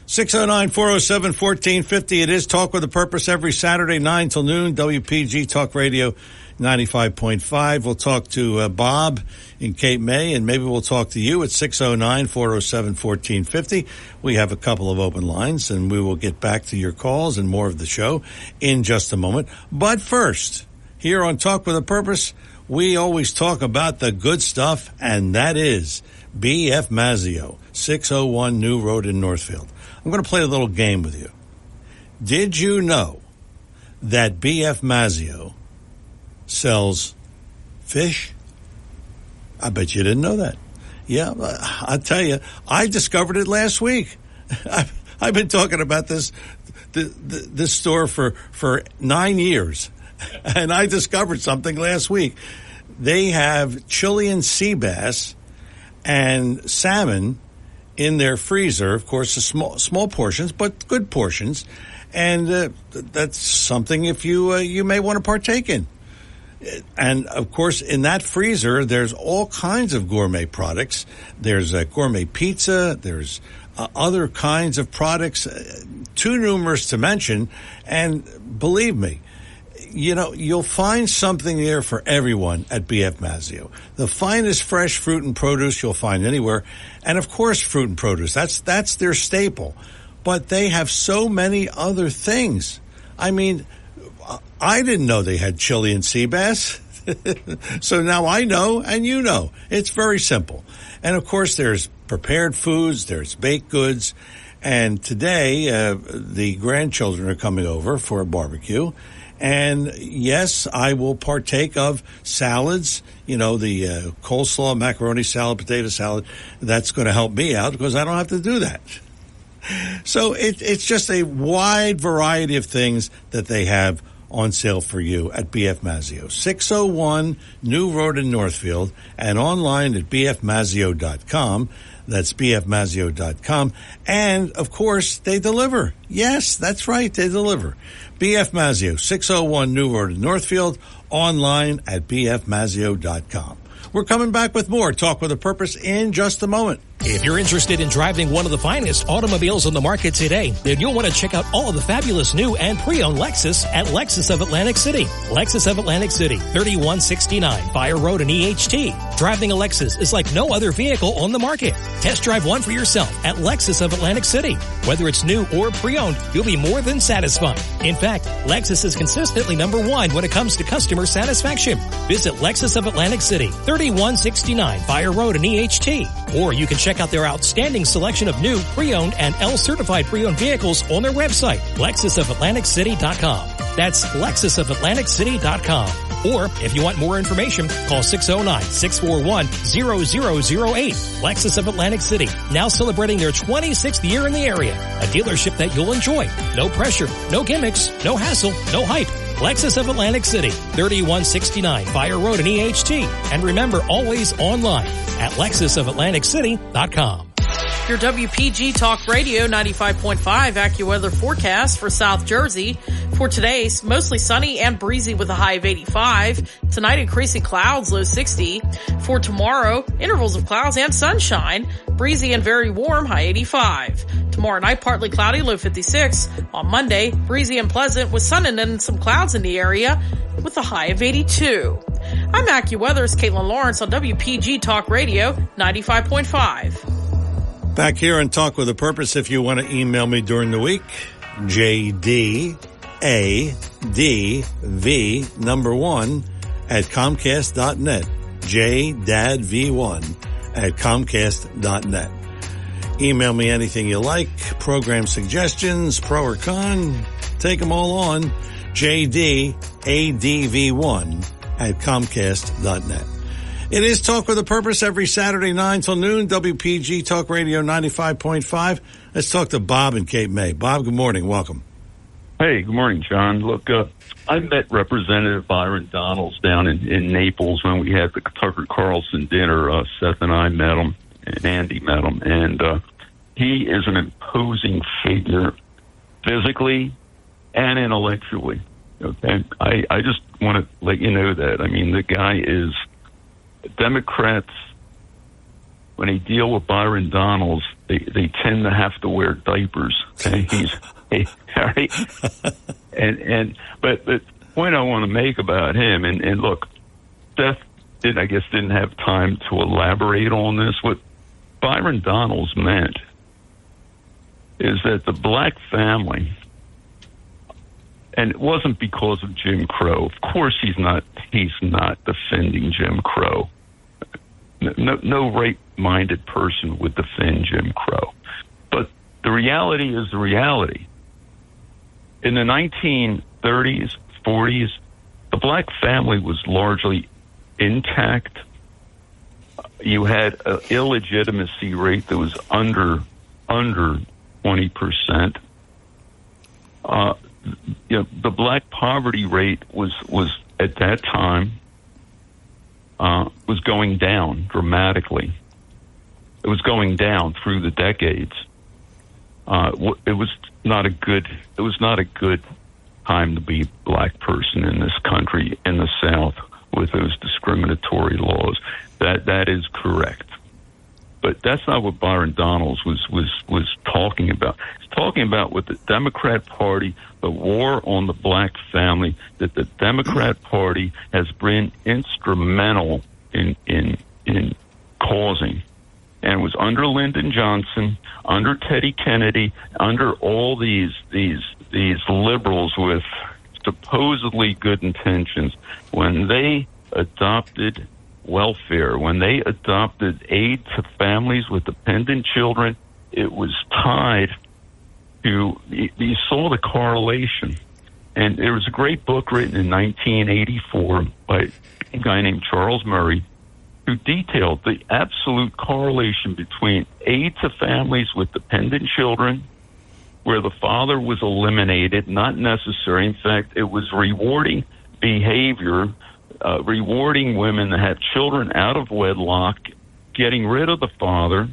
609-407-1450. It is Talk with a Purpose every Saturday, 9 till noon. WPG Talk Radio 95.5. We'll talk to Bob in Cape May, and maybe we'll talk to you at 609-407-1450. We have a couple of open lines, and we will get back to your calls and more of the show in just a moment. But first, here on Talk with a Purpose, we always talk about the good stuff, and that is B.F. Mazzio, 601 New Road in Northfield. I'm going to play a little game with you. Did you know that B.F. Mazzio sells fish? I bet you didn't know that. Yeah, I'll tell you, I discovered it last week. I've been talking about this store for 9 years, and I discovered something last week. They have Chilean sea bass and salmon in their freezer, of course, small portions, but good portions, and that's something if you may want to partake in. And of course, in that freezer, there's all kinds of gourmet products. There's a gourmet pizza. There's other kinds of products, too numerous to mention. And believe me, you'll find something there for everyone at BF Mazzio. The finest fresh fruit and produce you'll find anywhere. And of course, fruit and produce, that's their staple. But they have so many other things. I mean, I didn't know they had chili and sea bass. So now I know, and you know. It's very simple. And of course, there's prepared foods, there's baked goods. And today, the grandchildren are coming over for a barbecue. And yes, I will partake of salads, the coleslaw, macaroni salad, potato salad. That's going to help me out because I don't have to do that. So it's just a wide variety of things that they have on sale for you at BF Mazzio. 601 New Road in Northfield and online at bfmazzio.com. That's bfmazzio.com. And, of course, they deliver. Yes, that's right, they deliver. BF Mazzio, 601 New Road in Northfield, online at bfmazzio.com. We're coming back with more Talk with a Purpose in just a moment. If you're interested in driving one of the finest automobiles on the market today, then you'll want to check out all of the fabulous new and pre-owned Lexus at Lexus of Atlantic City. Lexus of Atlantic City, 3169 Fire Road in EHT. Driving a Lexus is like no other vehicle on the market. Test drive one for yourself at Lexus of Atlantic City. Whether it's new or pre-owned, you'll be more than satisfied. In fact, Lexus is consistently #1 when it comes to customer satisfaction. Visit Lexus of Atlantic City, 3169 Fire Road in EHT. Or you can check out their outstanding selection of new, pre-owned, and L-certified pre-owned vehicles on their website, LexusOfAtlanticCity.com. That's LexusOfAtlanticCity.com. Or, if you want more information, call 609-641-0008. Lexus of Atlantic City, now celebrating their 26th year in the area. A dealership that you'll enjoy. No pressure, no gimmicks, no hassle, no hype. Lexus of Atlantic City, 3169 Fire Road in EHT. And remember, always online at LexusOfAtlanticCity.com. Your WPG Talk Radio 95.5 AccuWeather forecast for South Jersey. For today, mostly sunny and breezy with a high of 85. Tonight, increasing clouds, low 60. For tomorrow, intervals of clouds and sunshine. Breezy and very warm, high 85. Tomorrow night, partly cloudy, low 56. On Monday, breezy and pleasant with sun and then some clouds in the area with a high of 82. I'm AccuWeather's Caitlin Lawrence on WPG Talk Radio 95.5. Back here on Talk with a Purpose, if you want to email me during the week, JDADV1 at Comcast.net. JDADV1 at Comcast.net. Email me anything you like, program suggestions, pro or con, take them all on. JDADV1 at Comcast.net. It is Talk with a Purpose every Saturday, 9 till noon, WPG Talk Radio 95.5. Let's talk to Bob in Cape May. Bob, good morning. Welcome. Hey, good morning, John. Look, I met Representative Byron Donalds down in Naples when we had the Tucker Carlson dinner. Seth and I met him, and Andy met him. And he is an imposing figure physically and intellectually. Okay, I just want to let you know that. I mean, the guy is... Democrats, when they deal with Byron Donalds, they tend to have to wear diapers. Okay? Right? But the point I want to make about him, and look, Seth didn't have time to elaborate on this. What Byron Donalds meant is that the black family, and it wasn't because of Jim Crow. Of course, he's not defending Jim Crow. No right-minded person would defend Jim Crow. But the reality is the reality. In the 1930s, 40s, the black family was largely intact. You had an illegitimacy rate that was under 20%. The black poverty rate was at that time was going down dramatically. It was going down through the decades. It was not a good time to be a black person in this country, in the South, with those discriminatory laws. That is correct. But that's not what Byron Donalds was talking about. He's talking about with the Democrat Party, the war on the black family, that the Democrat Party has been instrumental in causing. And it was under Lyndon Johnson, under Teddy Kennedy, under all these liberals with supposedly good intentions, when they adopted welfare, when they adopted aid to families with dependent children, it was tied to, you saw the correlation. And there was a great book written in 1984 by a guy named Charles Murray, who detailed the absolute correlation between aid to families with dependent children, where the father was eliminated, not necessary. In fact, it was rewarding behavior, rewarding women that had children out of wedlock, getting rid of the father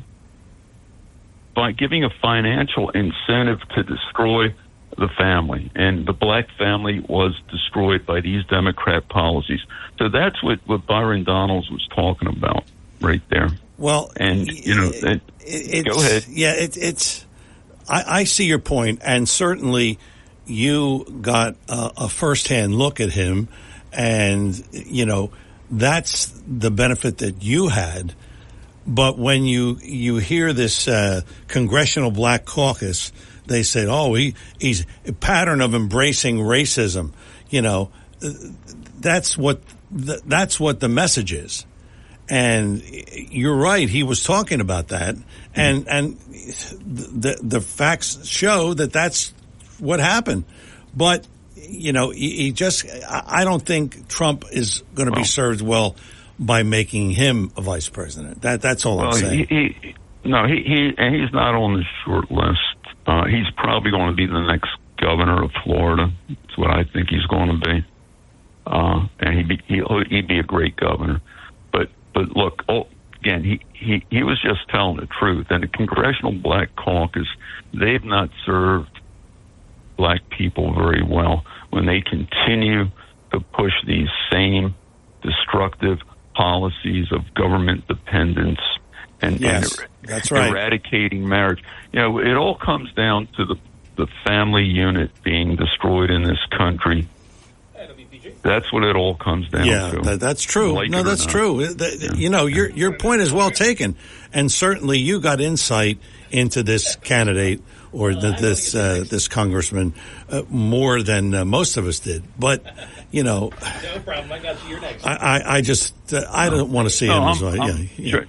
by giving a financial incentive to destroy the family. And the black family was destroyed by these Democrat policies. So that's what Byron Donalds was talking about right there. Well, and go ahead. Yeah, I see your point, and certainly you got a firsthand look at him, and that's the benefit that you had. But when you hear this Congressional Black Caucus, they said, "Oh, he's a pattern of embracing racism." That's what the message is. And you're right. He was talking about that, and the facts show that that's what happened. But I don't think Trump is going to be served well by making him a vice president. That's all I'm saying. He's not on the short list. He's probably going to be the next governor of Florida. That's what I think he's going to be. And he'd be a great governor. But look, again, he was just telling the truth. And the Congressional Black Caucus, they've not served black people very well when they continue to push these same destructive policies of government dependence and that's right, eradicating marriage. It all comes down to the family unit being destroyed in this country. That's what it all comes down to. Yeah, that's true. No, that's true. Your point is well taken, and certainly you got insight into this candidate or this congressman more than most of us did. But no problem. I got you. You're next. I don't want to see him as well.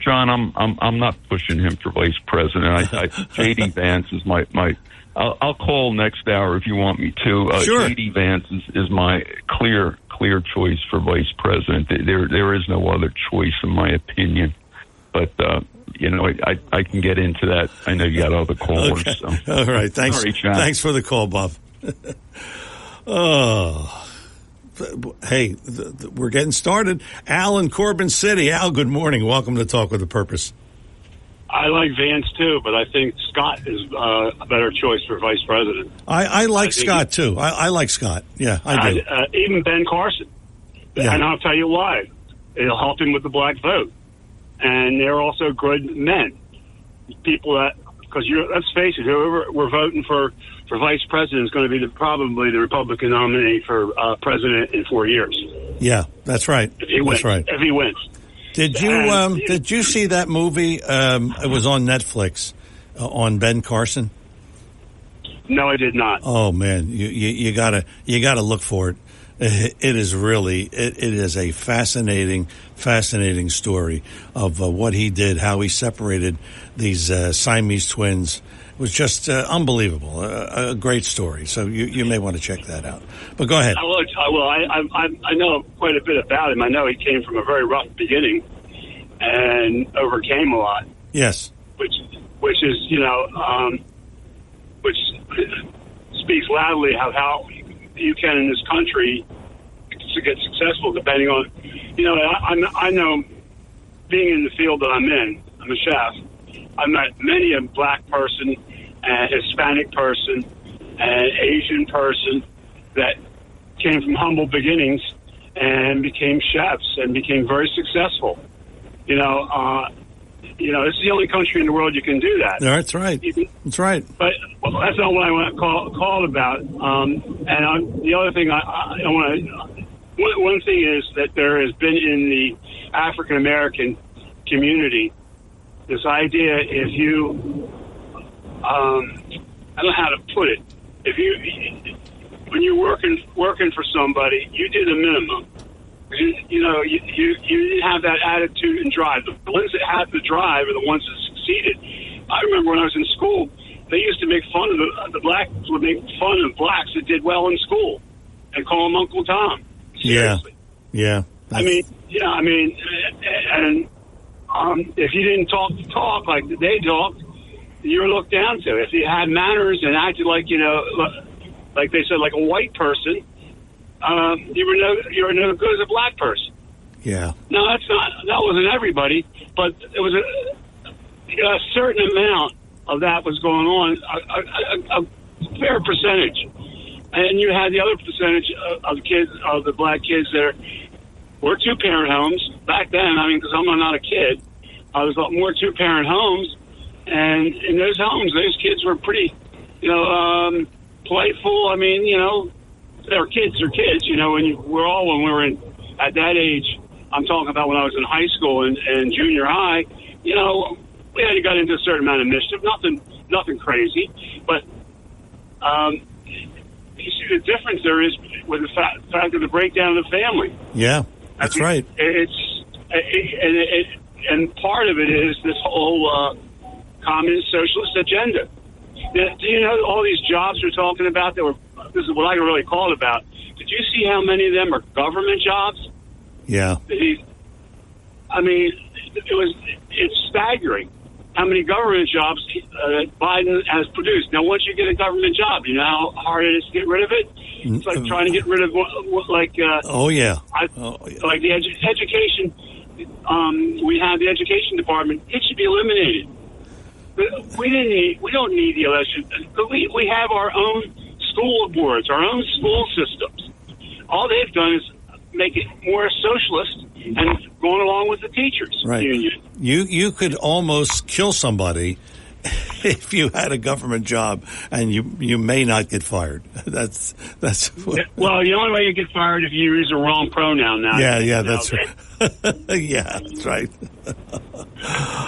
John, I'm not pushing him for vice president. J.D. Vance is my. I'll call next hour if you want me to. Sure. J.D. Vance is my clear choice for vice president. There is no other choice in my opinion. But I can get into that. I know you got other callers. Okay. So. All right. Thanks. Sorry, John. Thanks for the call, Bob. Hey, we're getting started. Al in Corbin City. Al, good morning. Welcome to Talk with a Purpose. I like Vance, too, but I think Scott is a better choice for vice president. I like Scott, too. I like Scott. Yeah, I do. Even Ben Carson. Yeah. And I'll tell you why. It'll help him with the black vote. And they're also good men. People that, because let's face it, whoever we're voting for vice president is going to be probably the Republican nominee for president in 4 years. Yeah, that's right. If he wins. That's right. If he wins. Did you see that movie? It was on Netflix on Ben Carson. No, I did not. Oh man, you gotta look for it. It is really it is a fascinating story of what he did, how he separated these Siamese twins. It was just unbelievable, a great story. So you may want to check that out. But go ahead. I will. I know quite a bit about him. I know he came from a very rough beginning and overcame a lot. Yes. Which is which speaks loudly of how you can in this country to get successful, depending on I know being in the field that I'm in. I'm a chef. I've met many a black person, a Hispanic person, an Asian person that came from humble beginnings and became chefs and became very successful. this is the only country in the world you can do that. That's right. That's right. But that's not what I want to call about. The other thing I want to. One thing is that there has been in the African American community this idea: if you, I don't know how to put it. When you're working for somebody, you do the minimum. You didn't have that attitude and drive. The ones that have the drive are the ones that succeeded. I remember when I was in school, they used to make fun of the blacks would make fun of blacks that did well in school and call them Uncle Tom. Seriously. Yeah. And if you didn't talk the talk like they talked, you were looked down to. If you had manners and acted like like they said, like a white person, you were no good as a black person. Yeah. No, that wasn't everybody, but it was a certain amount of that was going on, a fair percentage. And you had the other percentage of the black kids that were two-parent homes back then. I mean, because I'm not a kid, I was more two-parent homes, and in those homes, those kids were pretty, playful. I mean, they're kids. When we were at that age, I'm talking about when I was in high school and junior high. We had got into a certain amount of mischief. Nothing crazy, but you see the difference there is with the fact of the breakdown of the family. Yeah, that's right. And part of it is this whole communist socialist agenda. Now, do you know all these jobs we're talking about this is what I can really call it about. Did you see how many of them are government jobs? Yeah. I mean, it's staggering how many government jobs Biden has produced. Now, once you get a government job, you know how hard it is to get rid of it? It's like trying to get rid of, like the education. We have the education department. It should be eliminated. We don't need the election. We have our own school boards, our own school systems. All they've done is make it more socialist and going along with the teachers union. You could almost kill somebody if you had a government job, and you may not get fired. That's well, the only way you get fired if you use the wrong pronoun now. Yeah, that's right. Yeah, that's right. All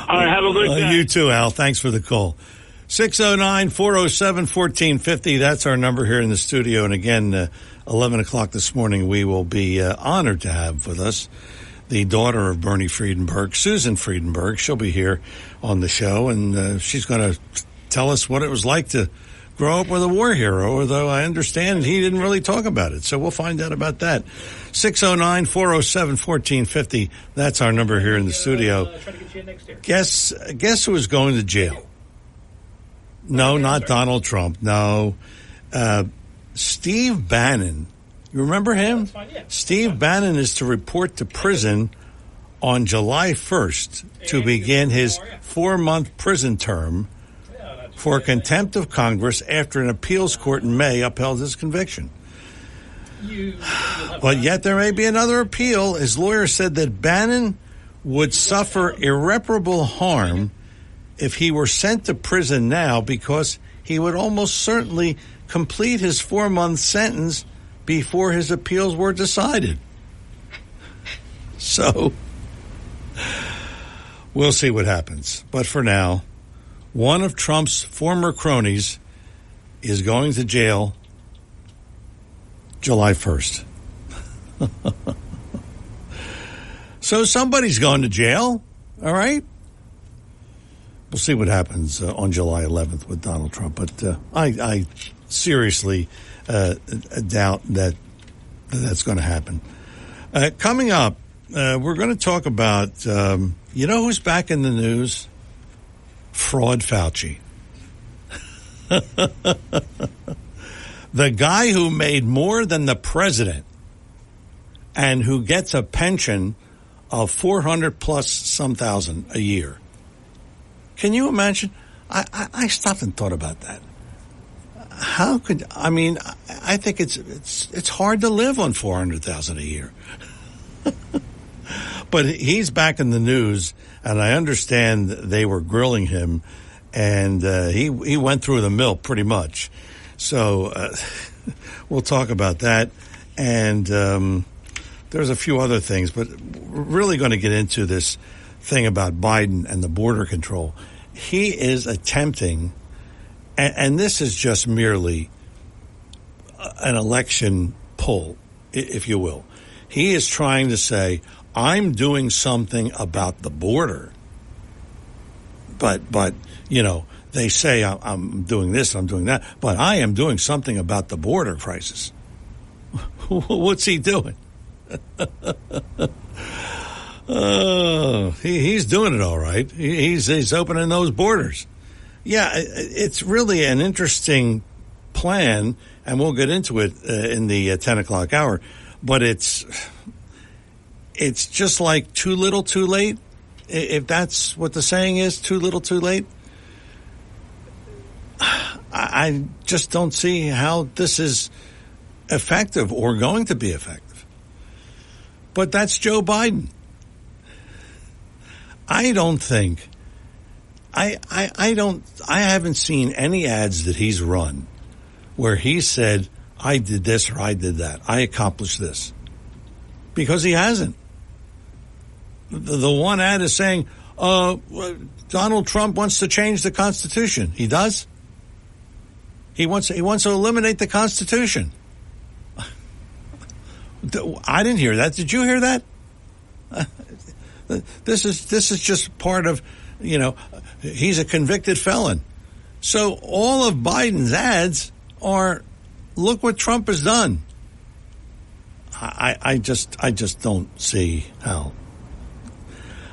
right, have a good day. You too, Al. Thanks for the call. 609-407-1450. That's our number here in the studio. And again, 11 o'clock this morning, we will be honored to have with us the daughter of Bernie Friedenberg, Susan Friedenberg. She'll be here on the show, and she's going to tell us what it was like to grow up with a war hero, although I understand he didn't really talk about it. So we'll find out about that. 609-407-1450. That's our number here in the studio. Try to get you in next year. Guess who is going to jail? No, not Donald Trump. No. Steve Bannon. You remember him? Fine, yeah. Steve Bannon is to report to prison on July 1st to begin his 4-month prison term for contempt of Congress after an appeals court in May upheld his conviction. But yet there may be another appeal. His lawyer said that Bannon would suffer irreparable harm if he were sent to prison now, because he would almost certainly complete his 4-month sentence before his appeals were decided. So we'll see what happens. But for now, one of Trump's former cronies is going to jail July 1st. So somebody's going to jail, all right? We'll see what happens on July 11th with Donald Trump. But I seriously doubt that that's going to happen. Coming up, we're going to talk about, you know who's back in the news? Fraud Fauci. The guy who made more than the president and who gets a pension of 400 plus some thousand a year. Can you imagine? I stopped and thought about that. How could, I mean, I think it's hard to live on $400,000 a year. But he's back in the news, and I understand they were grilling him, and he went through the mill pretty much. So we'll talk about that. And there's a few other things, but we're really going to get into this thing about Biden and the border control. He is attempting, and this is just merely an election pull, if you will. He is trying to say, I'm doing something about the border. But you know, they say I'm doing this, I'm doing that, but I am doing something about the border crisis. What's he doing? He's doing it all right. He's opening those borders. Yeah, it's really an interesting plan, and we'll get into it in the 10 o'clock hour. But it's just like too little, too late. If that's what the saying is, too little, too late. I just don't see how this is effective or going to be effective. But that's Joe Biden. I don't think, I haven't seen any ads that he's run where he said, I did this or I did that. I accomplished this. Because he hasn't. The one ad is saying, Donald Trump wants to change the Constitution. He does? He wants to eliminate the Constitution. I didn't hear that. Did you hear that? This is just part of, you know, he's a convicted felon. So all of Biden's ads are, look what Trump has done. I just don't see how.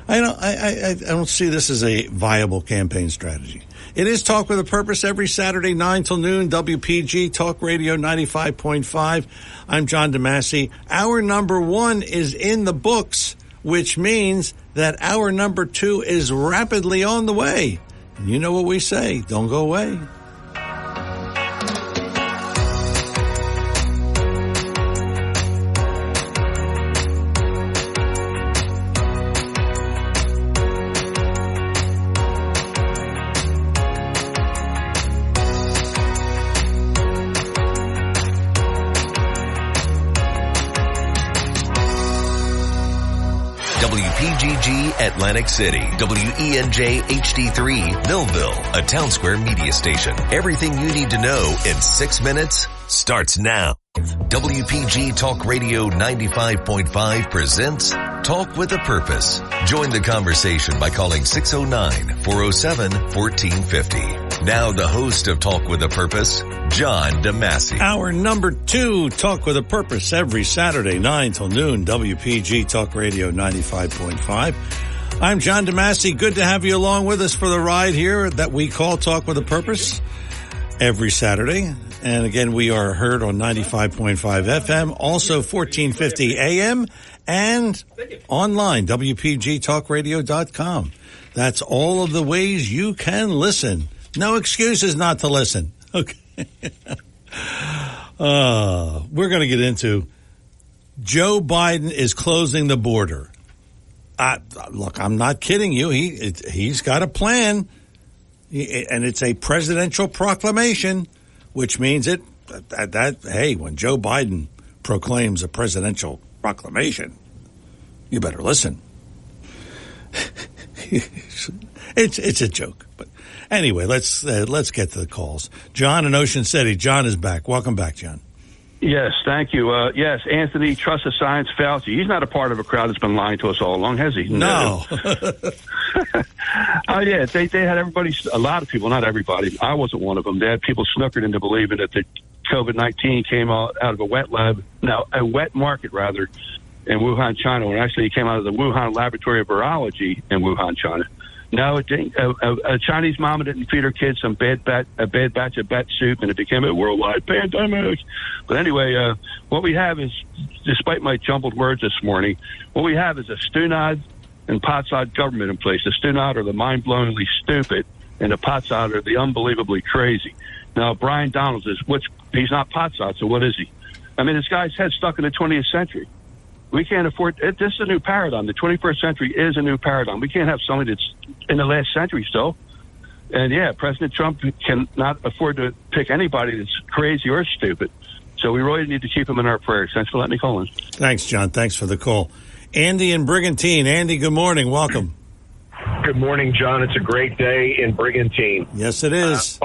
I don't see this as a viable campaign strategy. It is Talk with a Purpose every Saturday, 9 till noon, WPG, Talk Radio 95.5. I'm John DeMasi. Hour number 1 is in the books, which means that hour number 2 is rapidly on the way. And you know what we say, don't go away. WPGG Atlantic City, WENJ HD3 Millville, a Town Square media station. Everything you need to know in 6 minutes starts now. WPG Talk Radio 95.5 presents Talk with a Purpose. Join the conversation by calling 609-407-1450. Now the host of Talk with a Purpose, John DeMasi. Hour number 2, Talk with a Purpose, every Saturday, 9 till noon, WPG Talk Radio 95.5. I'm John DeMasi. Good to have you along with us for the ride here that we call Talk with a Purpose every Saturday. And again, we are heard on 95.5 FM, also 1450 AM, and online, WPGTalkRadio.com. That's all of the ways you can listen. No excuses not to listen. Okay. We're going to get into Joe Biden is closing the border. Look, I'm not kidding you. He's got a plan, and it's a presidential proclamation, which means hey, when Joe Biden proclaims a presidential proclamation, you better listen. It's a joke, but anyway, let's get to the calls. John in Ocean City. John is back. Welcome back, John. Yes, thank you. Yes, Anthony, trust the science, Fauci. He's not a part of a crowd that's been lying to us all along, has he? No. Oh, yeah, they had everybody, a lot of people, not everybody. I wasn't one of them. They had people snookered into believing that the COVID-19 came out of a wet market, rather, in Wuhan, China, when actually it came out of the Wuhan Laboratory of Virology in Wuhan, China. No, it didn't. A Chinese mama didn't feed her kids a bad batch of bat soup, and it became a worldwide pandemic. But anyway, what we have is, despite my jumbled words this morning, what we have is a Stunad and Potsod government in place. The Stunad are the mind-blowingly stupid, and the Potsod are the unbelievably crazy. Now, Brian Donalds he's not Potsod, so what is he? I mean, this guy's head stuck in the 20th century. We can't afford it. This is a new paradigm. The 21st century is a new paradigm. We can't have somebody that's in the last century still. And yeah, President Trump cannot afford to pick anybody that's crazy or stupid. So we really need to keep him in our prayers. Thanks for letting me call in. Thanks, John. Thanks for the call. Andy in Brigantine. Andy, good morning. Welcome. Good morning, John. It's a great day in Brigantine. Yes, it is.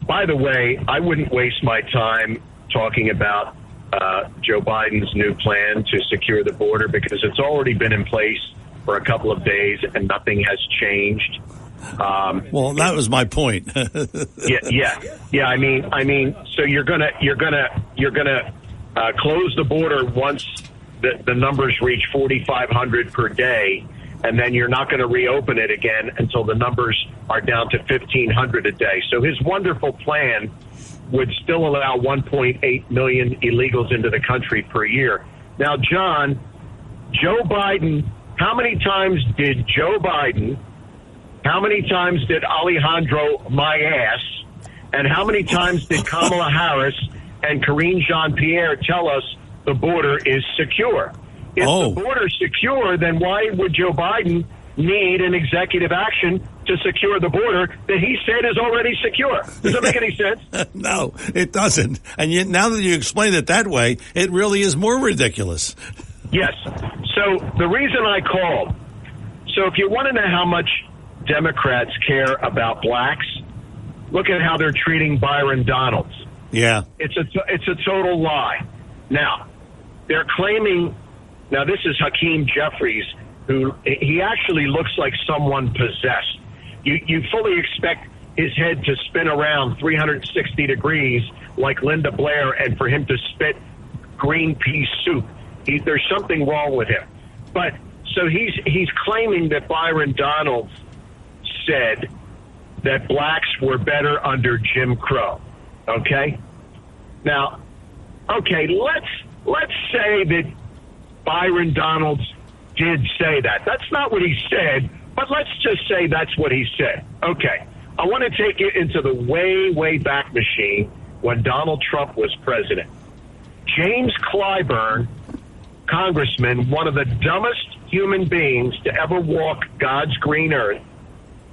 By the way, I wouldn't waste my time talking about Joe Biden's new plan to secure the border because it's already been in place for a couple of days and nothing has changed. Well, that was my point. Yeah. I mean, so you're gonna close the border once the numbers reach 4,500 per day, and then you're not going to reopen it again until the numbers are down to 1,500 a day. So his wonderful plan would still allow 1.8 million illegals into the country per year. Now, John, Joe Biden, how many times did Alejandro my ass, and how many times did Kamala Harris and Karine Jean-Pierre tell us the border is secure? If the border is secure, then why would Joe Biden need an executive action to secure the border that he said is already secure? Does that make any sense? No, it doesn't. And yet, now that you explain it that way, it really is more ridiculous. Yes. So the reason I called, so if you want to know how much Democrats care about blacks, look at how they're treating Byron Donalds. Yeah. It's a total lie. Now, they're claiming, now this is Hakeem Jeffries, who he actually looks like someone possessed. You fully expect his head to spin around 360 degrees like Linda Blair and for him to spit green pea soup. There's something wrong with him. But so he's claiming that Byron Donalds said that blacks were better under Jim Crow. Okay? Now, okay, let's say that Byron Donalds did say that. That's not what he said, but let's just say that's what he said. Okay. I want to take it into the way, way back machine when Donald Trump was president. James Clyburn, congressman, one of the dumbest human beings to ever walk God's green earth,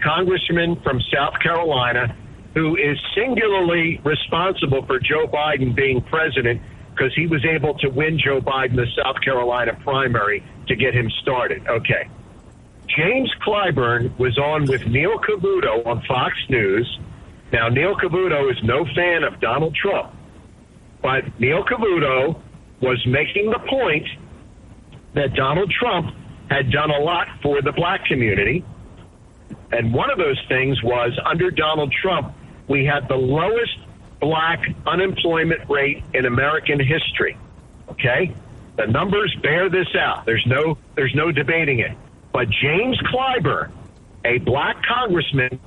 congressman from South Carolina, who is singularly responsible for Joe Biden being president because he was able to win Joe Biden the South Carolina primary to get him started. Okay. James Clyburn was on with Neil Cavuto on Fox News. Now, Neil Cavuto is no fan of Donald Trump, but Neil Cavuto was making the point that Donald Trump had done a lot for the black community. And one of those things was under Donald Trump, we had the lowest black unemployment rate in American history. Okay? The numbers bear this out. There's no debating it. But James Clyburn, a black congressman,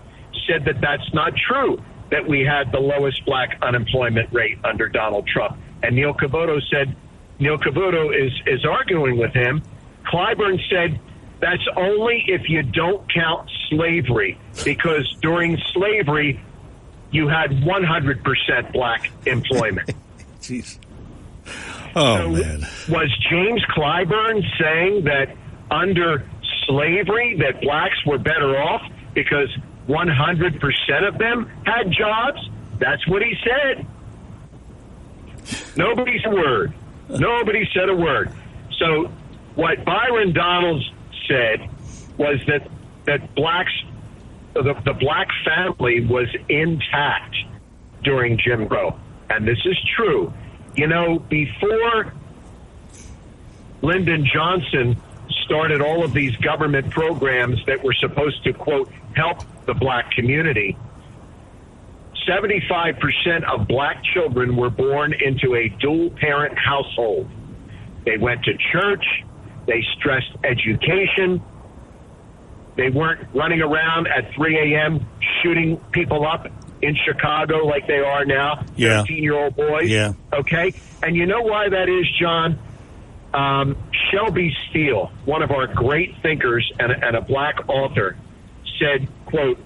said that that's not true, that we had the lowest black unemployment rate under Donald Trump. And Neil Cavuto is arguing with him. Clyburn said that's only if you don't count slavery, because during slavery, you had 100% black employment. Jeez. Oh, so man. Was James Clyburn saying that under slavery that blacks were better off because 100% of them had jobs? That's what he said. Nobody said a word. Nobody said a word. So what Byron Donalds said was that blacks, the black family was intact during Jim Crow. And this is true. You know, before Lyndon Johnson started all of these government programs that were supposed to, quote, help the black community, 75% of black children were born into a dual-parent household. They went to church. They stressed education. They weren't running around at 3 a.m. shooting people up in Chicago like they are now, 13-year-old boys. Yeah. Okay? And you know why that is, John? Shelby Steele, one of our great thinkers and a black author, said, quote,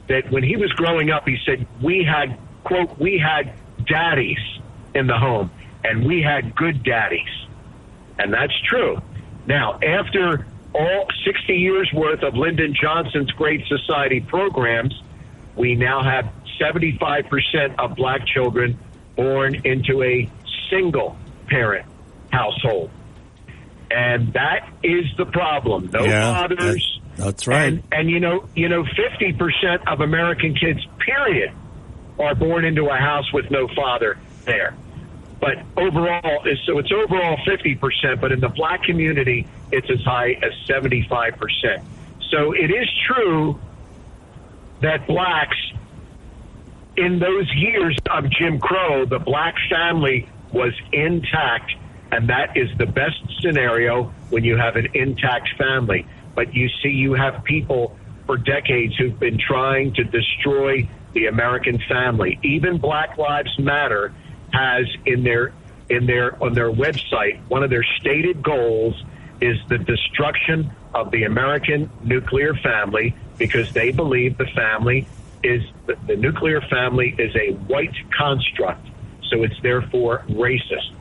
that when he was growing up, he said, we had, quote, we had daddies in the home, and we had good daddies. And that's true. Now, after all 60 years worth of Lyndon Johnson's Great Society programs, we now have 75% of black children born into a single parent household. And that is the problem. No fathers. That's right. And you know, 50% of American kids, period, are born into a house with no father there. But overall, it's overall 50%, but in the black community, it's as high as 75%. So it is true that blacks, in those years of Jim Crow, the black family was intact, and that is the best scenario when you have an intact family. But you see, you have people for decades who've been trying to destroy the American family. Even Black Lives Matter has on their website, one of their stated goals is the destruction of the American nuclear family, because they believe the nuclear family is a white construct, so it's therefore racist.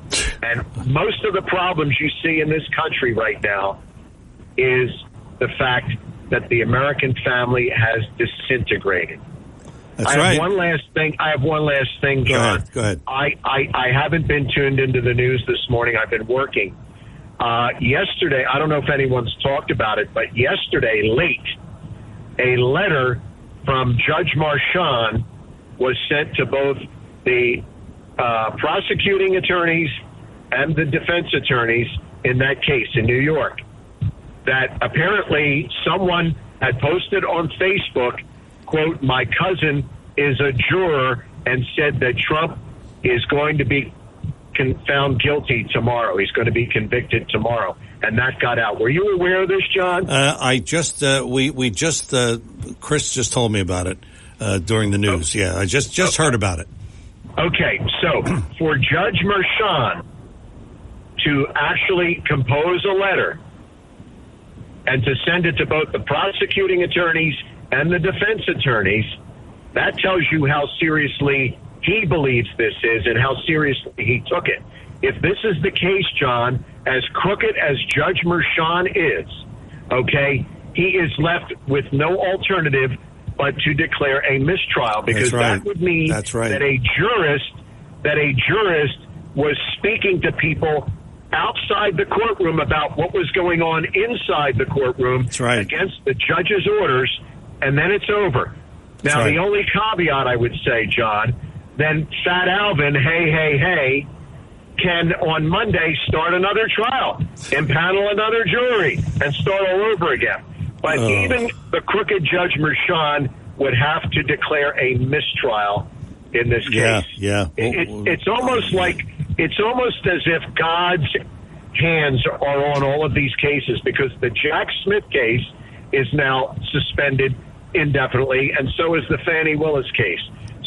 And most of the problems you see in this country right now is the fact that the American family has disintegrated. That's right. I have one last thing, John. Go ahead. I haven't been tuned into the news this morning. I've been working. Yesterday, I don't know if anyone's talked about it, but yesterday late, a letter from Judge Marchand was sent to both the prosecuting attorneys and the defense attorneys in that case in New York, that apparently someone had posted on Facebook, quote, "My cousin is a juror," and said that Trump is going to be found guilty tomorrow. He's going to be convicted tomorrow. And that got out. Were you aware of this, John? Chris just told me about it during the news. Yeah, I just heard about it. Okay, so for Judge Marchand to actually compose a letter and to send it to both the prosecuting attorneys and the defense attorneys, that tells you how seriously he believes this is and how seriously he took it. If this is the case, John, as crooked as Judge Marchand is, okay, he is left with no alternative but to declare a mistrial, because that would mean that a jurist was speaking to people outside the courtroom about what was going on inside the courtroom against the judge's orders, and then it's over. Now, the only caveat I would say, John, then Fat Alvin, hey, can on Monday start another trial, impanel another jury, and start all over again. But even the crooked Judge Marchand would have to declare a mistrial in this case. It's almost as if God's hands are on all of these cases, because the Jack Smith case is now suspended indefinitely, and so is the Fani Willis case.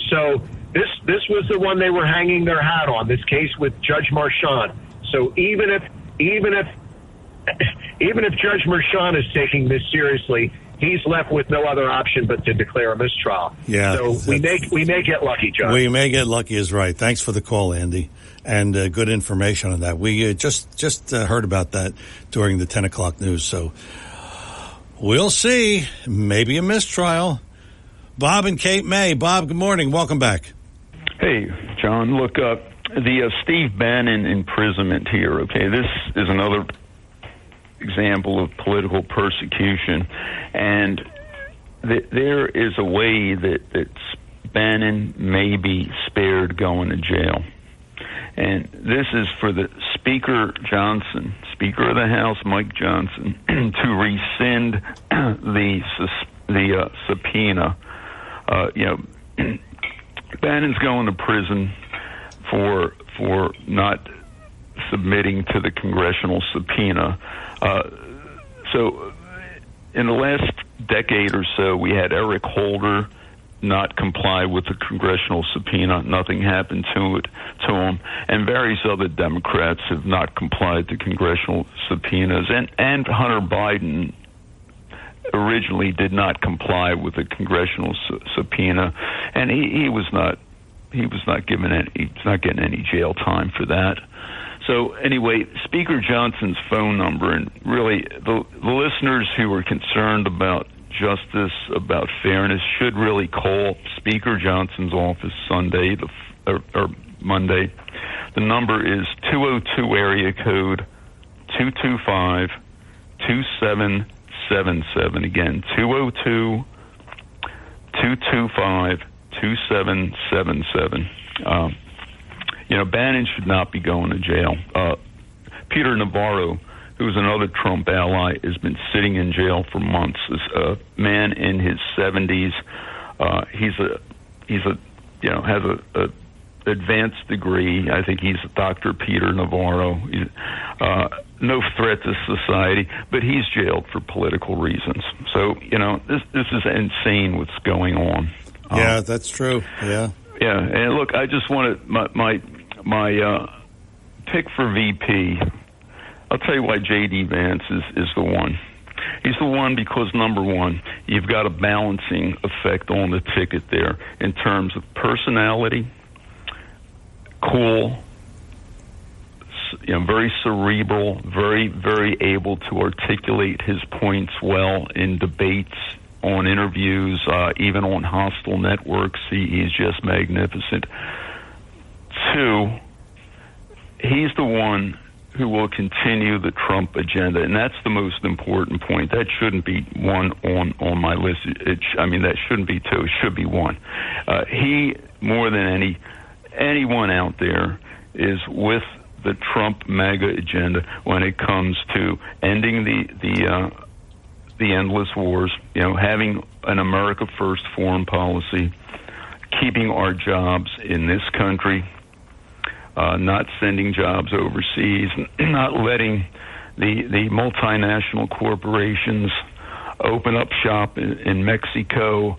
So this was the one they were hanging their hat on, this case with Judge Marchand. So even if Judge Marchand is taking this seriously, he's left with no other option but to declare a mistrial. Yeah. So we may get lucky, John. We may get lucky is right. Thanks for the call, Andy, and good information on that. We just heard about that during the 10 o'clock news. So we'll see. Maybe a mistrial. Bob and Cape May. Bob, good morning. Welcome back. Hey, John. Look, the Steve Bannon imprisonment here. Okay, this is another example of political persecution, and there is a way that Bannon may be spared going to jail, and this is for the Speaker Johnson, Speaker of the House Mike Johnson, to rescind the subpoena. Bannon's going to prison for not submitting to the congressional subpoena. So in the last decade or so, we had Eric Holder not comply with the congressional subpoena. Nothing happened to him. And various other Democrats have not complied to congressional subpoenas. And Hunter Biden originally did not comply with the congressional subpoena, and he's not getting any jail time for that. So anyway, Speaker Johnson's phone number, and really the listeners who are concerned about justice, about fairness, should really call Speaker Johnson's office Sunday or Monday. The number is 202 area code 225-2777. Again, 202-225-2777. Bannon should not be going to jail. Peter Navarro, who's another Trump ally, has been sitting in jail for months. This man in his 70s. Has a advanced degree. I think he's Dr. Peter Navarro. No threat to society, but he's jailed for political reasons. So, this is insane what's going on. Yeah, that's true. Yeah. Yeah, and look, I just wanted my pick for VP. I'll tell you why J.D. Vance is the one. He's the one because, number one, you've got a balancing effect on the ticket there in terms of personality, cool, very cerebral, very, very able to articulate his points well in debates, on interviews, even on hostile networks. He's just magnificent. Two, he's the one who will continue the Trump agenda, and that's the most important point. That shouldn't be one on my list. That shouldn't be two. It should be one. He, more than anyone out there, is with the Trump MAGA agenda when it comes to ending the endless wars, having an America First foreign policy, keeping our jobs in this country, not sending jobs overseas, not letting the multinational corporations open up shop in Mexico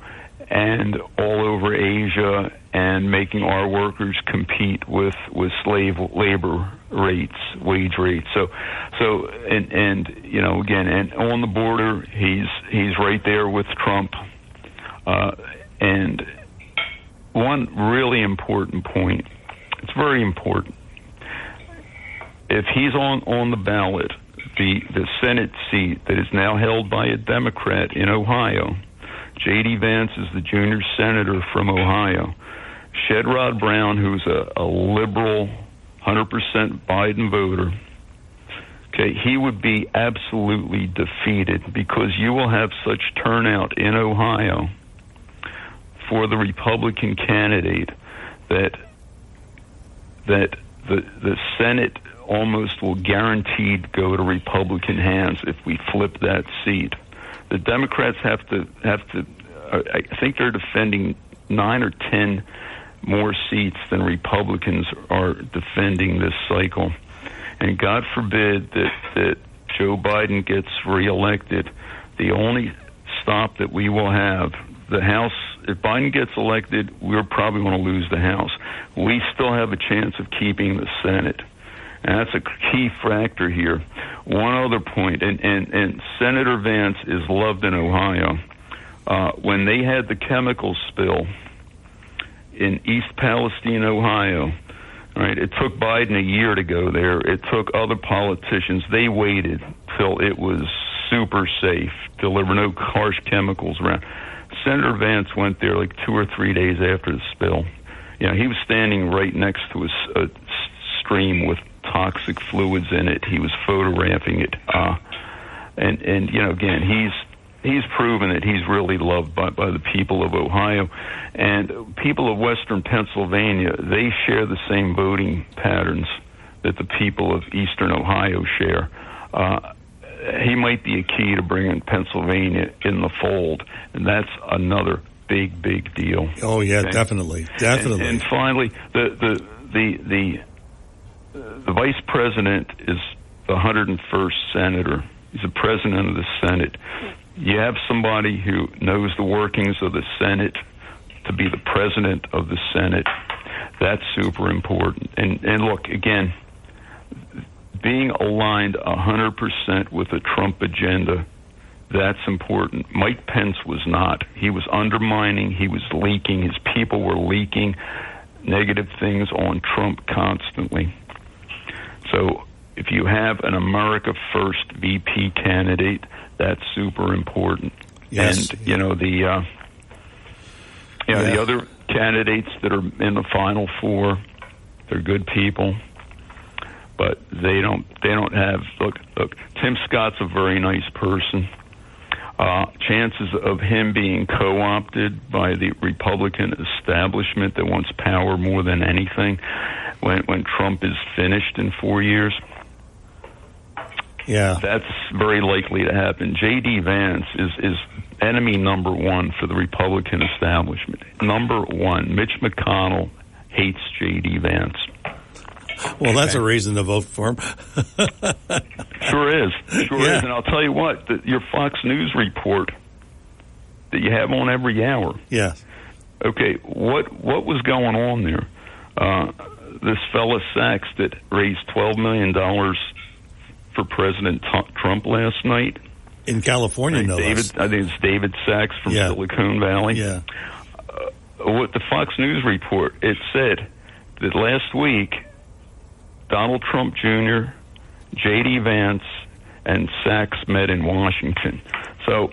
and all over Asia, and making our workers compete with slave labor rates, wage rates. So and again, and on the border, he's right there with Trump. And one really important point, it's very important. If he's on the ballot, the Senate seat that is now held by a Democrat in Ohio, J.D. Vance is the junior senator from Ohio. Sherrod Brown, who's a liberal, 100% Biden voter, okay, he would be absolutely defeated because you will have such turnout in Ohio for the Republican candidate that the Senate almost will guaranteed go to Republican hands if we flip that seat. The Democrats have to. I think they're defending 9 or 10 more seats than Republicans are defending this cycle. And God forbid that Joe Biden gets reelected. The only stop that we will have, the House, if Biden gets elected, we're probably going to lose the House. We still have a chance of keeping the Senate. And that's a key factor here. One other point, and Senator Vance is loved in Ohio. When they had the chemical spill in East Palestine, Ohio, right, it took Biden a year to go there. It took other politicians. They waited till it was super safe, till there were no harsh chemicals around. Senator Vance went there like 2 or 3 days after the spill. He was standing right next to a stream with toxic fluids in it. He was photographing it. And again, he's proven that he's really loved by the people of Ohio. And people of Western Pennsylvania, they share the same voting patterns that the people of Eastern Ohio share. He might be a key to bringing Pennsylvania in the fold, and that's another big, big deal. Oh, yeah, okay? Definitely. And finally, the vice president is the 101st senator. He's the president of the Senate. You have somebody who knows the workings of the Senate to be the president of the Senate. That's super important. And look, again, being aligned 100% with the Trump agenda, that's important. Mike Pence was not. He was undermining. He was leaking. His people were leaking negative things on Trump constantly. So if you have an America First VP candidate, that's super important. Yes. And, the other candidates that are in the Final Four, they're good people, but they don't have, look, Tim Scott's a very nice person. Chances of him being co-opted by the Republican establishment that wants power more than anything when Trump is finished in 4 years, that's very likely to happen. J.D. Vance is enemy number one for the Republican establishment. Number one. Mitch McConnell hates J.D. Vance. Well, that's a reason to vote for him. Sure is. And I'll tell you what, your Fox News report that you have on every hour. Yeah. Okay, what was going on there? This fella Sachs that raised $12 million for President Trump last night. In California, no less. I think it's David Sachs from Silicon Valley. Yeah. What the Fox News report, it said that last week, Donald Trump Jr., J.D. Vance, and Sachs met in Washington. So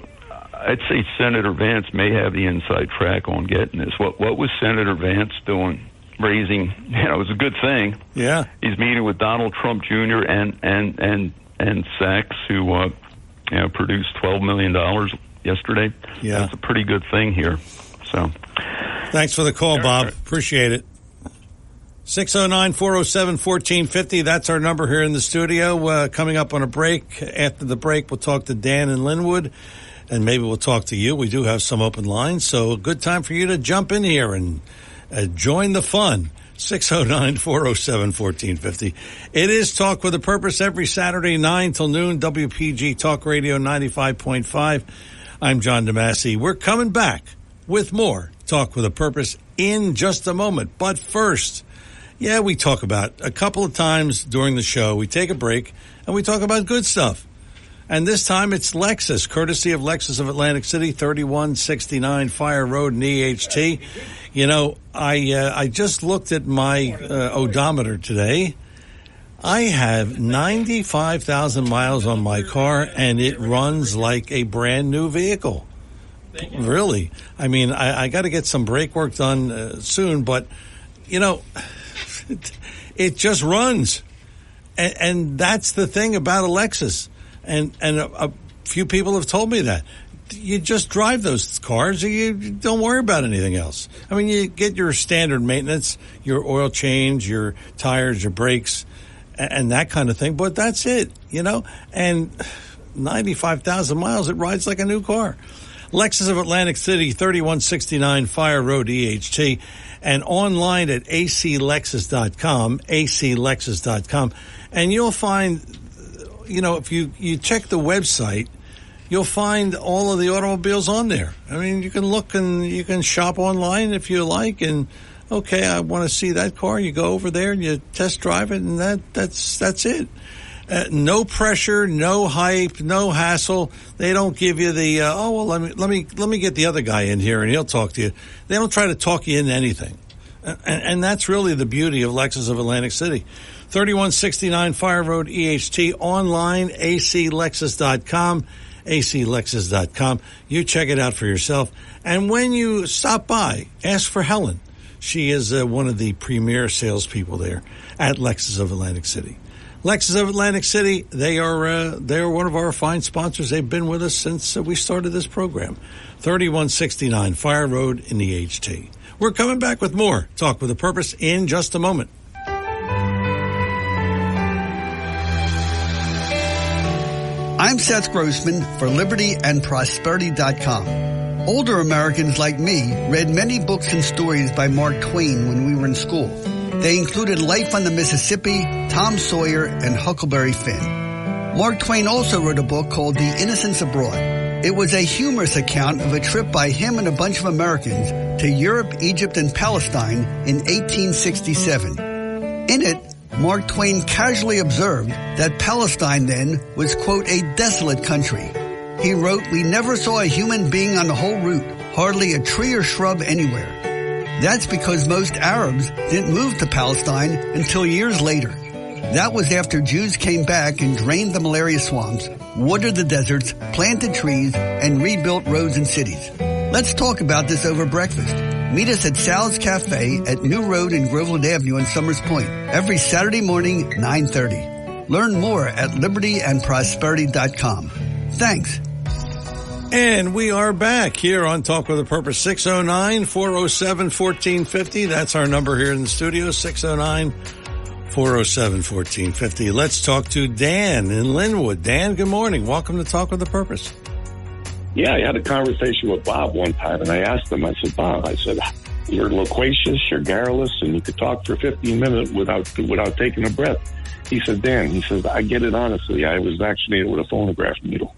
I'd say Senator Vance may have the inside track on getting this. What was Senator Vance doing? Raising, it was a good thing. Yeah. He's meeting with Donald Trump Jr. and Sachs, who produced $12 million yesterday. Yeah. That's a pretty good thing here. So, thanks for the call, Bob. Appreciate it. 609-407-1450. That's our number here in the studio. Coming up on a break. After the break, we'll talk to Dan in Linwood, and maybe we'll talk to you. We do have some open lines, so a good time for you to jump in here and join the fun. 609-407-1450. It is Talk with a Purpose every Saturday, 9 till noon, WPG Talk Radio 95.5. I'm John DeMasi. We're coming back with more Talk with a Purpose in just a moment. But first, we talk about a couple of times during the show. We take a break and we talk about good stuff. And this time it's Lexus, courtesy of Lexus of Atlantic City, 3169 Fire Road in EHT. I just looked at my odometer today. I have 95,000 miles on my car, and it runs like a brand new vehicle. Really. I mean, I got to get some brake work done soon, but, it just runs. And that's the thing about a Lexus. And a few people have told me that. You just drive those cars. You don't worry about anything else. I mean, you get your standard maintenance, your oil change, your tires, your brakes, and that kind of thing. But that's it, And 95,000 miles, it rides like a new car. Lexus of Atlantic City, 3169 Fire Road, EHT, and online at aclexus.com, aclexus.com. And you'll find, if you check the website, you'll find all of the automobiles on there. I mean, you can look and you can shop online if you like, and okay, I want to see that car. You go over there and you test drive it, and that's it. No pressure, no hype, no hassle. They don't give you the let me get the other guy in here and he'll talk to you. They don't try to talk you into anything, and that's really the beauty of Lexus of Atlantic City. 3169 Fire Road, EHT, online, aclexus.com, aclexus.com. You check it out for yourself. And when you stop by, ask for Helen. She is one of the premier salespeople there at Lexus of Atlantic City. Lexus of Atlantic City, they are one of our fine sponsors. They've been with us since we started this program. 3169 Fire Road in the EHT. We're coming back with more Talk with a Purpose in just a moment. I'm Seth Grossman for LibertyAndProsperity.com. Older Americans like me read many books and stories by Mark Twain when we were in school. They included Life on the Mississippi, Tom Sawyer, and Huckleberry Finn. Mark Twain also wrote a book called The Innocents Abroad. It was a humorous account of a trip by him and a bunch of Americans to Europe, Egypt, and Palestine in 1867. In it, Mark Twain casually observed that Palestine then was, quote, a desolate country. He wrote, "We never saw a human being on the whole route, hardly a tree or shrub anywhere." That's because most Arabs didn't move to Palestine until years later. That was after Jews came back and drained the malaria swamps, watered the deserts, planted trees, and rebuilt roads and cities. Let's talk about this over breakfast. Meet us at Sal's Cafe at New Road and Groveland Avenue in Summers Point every Saturday morning, 9:30. Learn more at libertyandprosperity.com. Thanks. And we are back here on Talk with a Purpose, 609-407-1450. That's our number here in the studio, 609-407-1450. Let's talk to Dan in Linwood. Dan, good morning. Welcome to Talk with a Purpose. Yeah, I had a conversation with Bob one time, and I asked him, I said, Bob, you're loquacious, you're garrulous, and you could talk for 15 minutes without taking a breath. He said, Dan, he says, I get it honestly. I was vaccinated with a phonograph needle.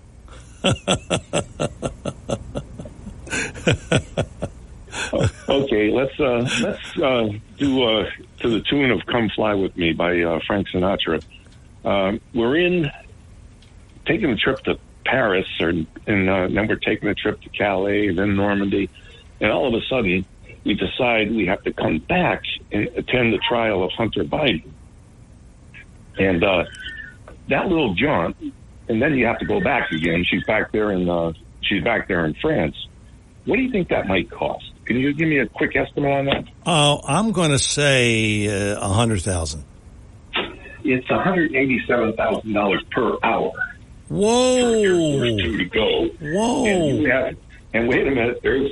Okay, let's do To the Tune of Come Fly With Me by Frank Sinatra. We're taking a trip to Paris, and then we're taking a trip to Calais, then Normandy, and all of a sudden we decide we have to come back and attend the trial of Hunter Biden. And that little jaunt, and then you have to go back again. She's back there in France. What do you think that might cost? Can you give me a quick estimate on that? Oh, I'm going to say $100,000. It's $187,000 per hour. Whoa! To go. Whoa! And wait a minute, there's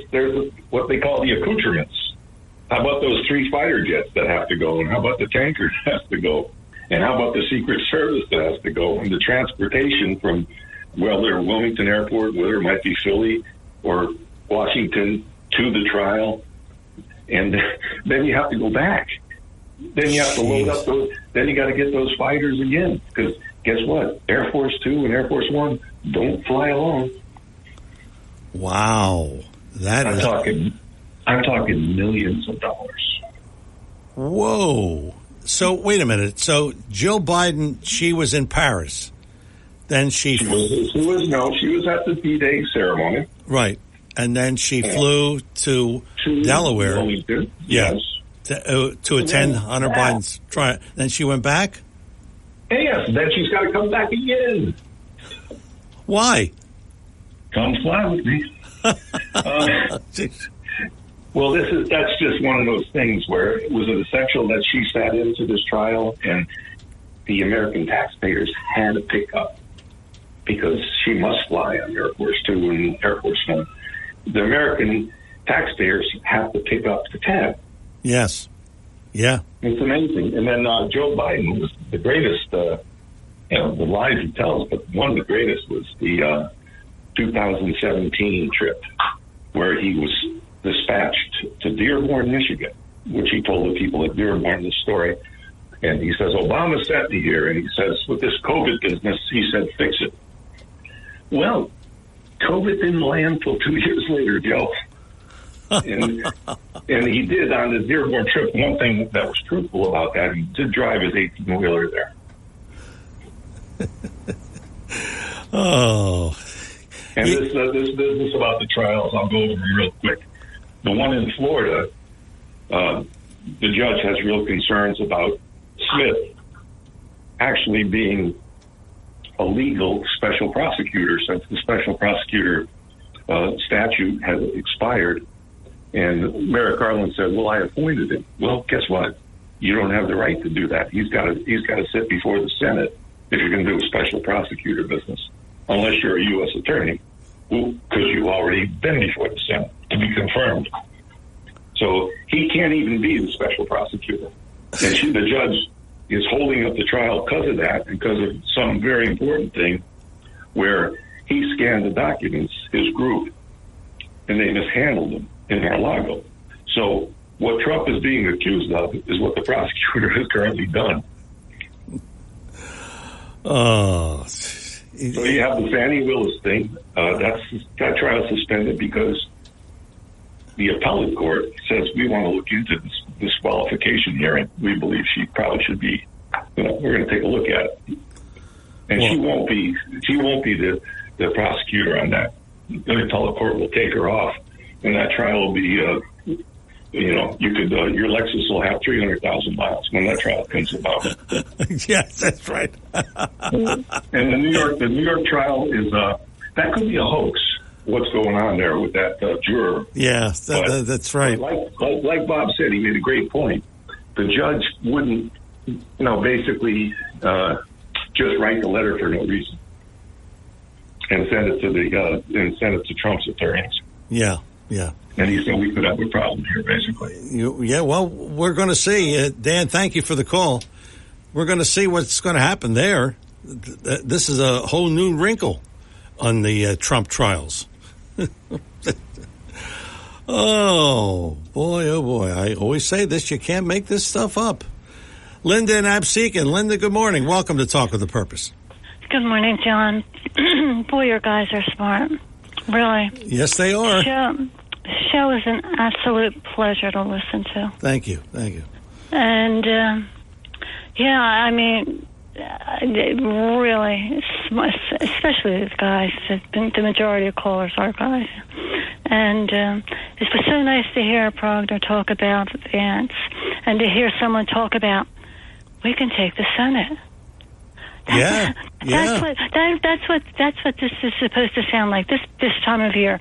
what they call the accoutrements. How about those 3 fighter jets that have to go? And how about the tankers that have to go? And how about the Secret Service that has to go? And the transportation from whether Wilmington Airport, whether it might be Philly or Washington to the trial. And then you have to go back. Then you have to load up those. Then you got to get those fighters again. Because guess what? Air Force 2 and Air Force 1 don't fly alone. Wow. I'm talking millions of dollars. Whoa. So wait a minute. So Jill Biden, she was in Paris. Then she was at the D-Day ceremony. Right. And then she flew to Delaware. Wilmington. Yes. To attend Hunter Biden's trial. Then she went back? Yes. Then she's got to come back again. Why? Come fly with me. Well, that's just one of those things where it was essential that she sat into this trial, and the American taxpayers had to pick up because she must fly on Air Force 2 and Air Force 1. The American taxpayers have to pick up the tab. Yes. Yeah. It's amazing. And then Joe Biden was the greatest, the lies he tells, but one of the greatest was the 2017 trip where he was dispatched to Dearborn, Michigan, which he told the people at Dearborn this story. And he says, Obama sent me here. And he says, with this COVID business, he said, fix it. Well, COVID didn't land till 2 years later, Joe. And he did on the Dearborn trip. One thing that was truthful about that, he did drive his 18-wheeler there. Oh. And this business about the trials, I'll go over them real quick. The one in Florida, the judge has real concerns about Smith actually being a legal special prosecutor since the special prosecutor statute has expired. And Merrick Garland said, well, I appointed him. Well, guess what? You don't have the right to do that. He's got to sit before the Senate if you're going to do a special prosecutor business, unless you're a U.S. attorney, because you've already been before the Senate to be confirmed. So he can't even be the special prosecutor. And the judge is holding up the trial because of that, and because of some very important thing where he scanned the documents, his group, and they mishandled them in Mar-a-Lago. So what Trump is being accused of is what the prosecutor has currently done. Oh. So you have the Fannie Willis thing. That trial suspended because the appellate court says we want to look into this disqualification hearing. We believe she probably should be. We're going to take a look at it, and she won't be the prosecutor on that. The appellate court will take her off, and that trial will be you could your Lexus will have 300,000 miles when that trial comes about. Yes, that's right. And the New York trial is that could be a hoax. What's going on there with that juror? Yeah, that's right. Like Bob said, he made a great point. The judge wouldn't, basically just write the letter for no reason and send it to Trump's attorneys. Yeah. And he said we could have a problem here, basically. Well, we're going to see. Dan, thank you for the call. We're going to see what's going to happen there. This is a whole new wrinkle on the Trump trials. Oh, boy. I always say this. You can't make this stuff up. Linda and Absecon. Linda, good morning. Welcome to Talk with a Purpose. Good morning, John. Boy, your guys are smart. Really. Yes, they are. Show is an absolute pleasure to listen to. Thank you. And, really, especially these guys, the majority of callers are guys. And it was so nice to hear Progner talk about Vance and to hear someone talk about, we can take the Senate. That's what this is supposed to sound like this time of year.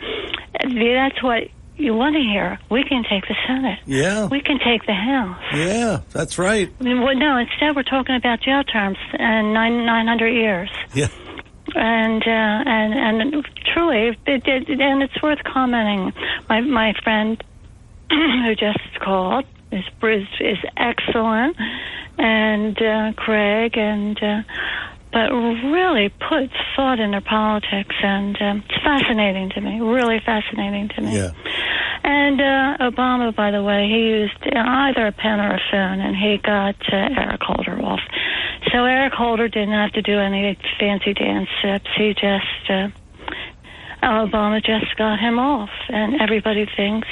That's what you want to hear. We can take the Senate. Yeah. We can take the House. Yeah, that's right. No, instead we're talking about jail terms and 900 years. Yeah. And truly, and it's worth commenting. My friend who just called is excellent, and Craig, but really puts thought into politics, and it's fascinating to me, really fascinating to me. Yeah. And Obama, by the way, he used either a pen or a phone, and he got Eric Holder off. So Eric Holder didn't have to do any fancy dance steps. He just, Obama just got him off. And everybody thinks,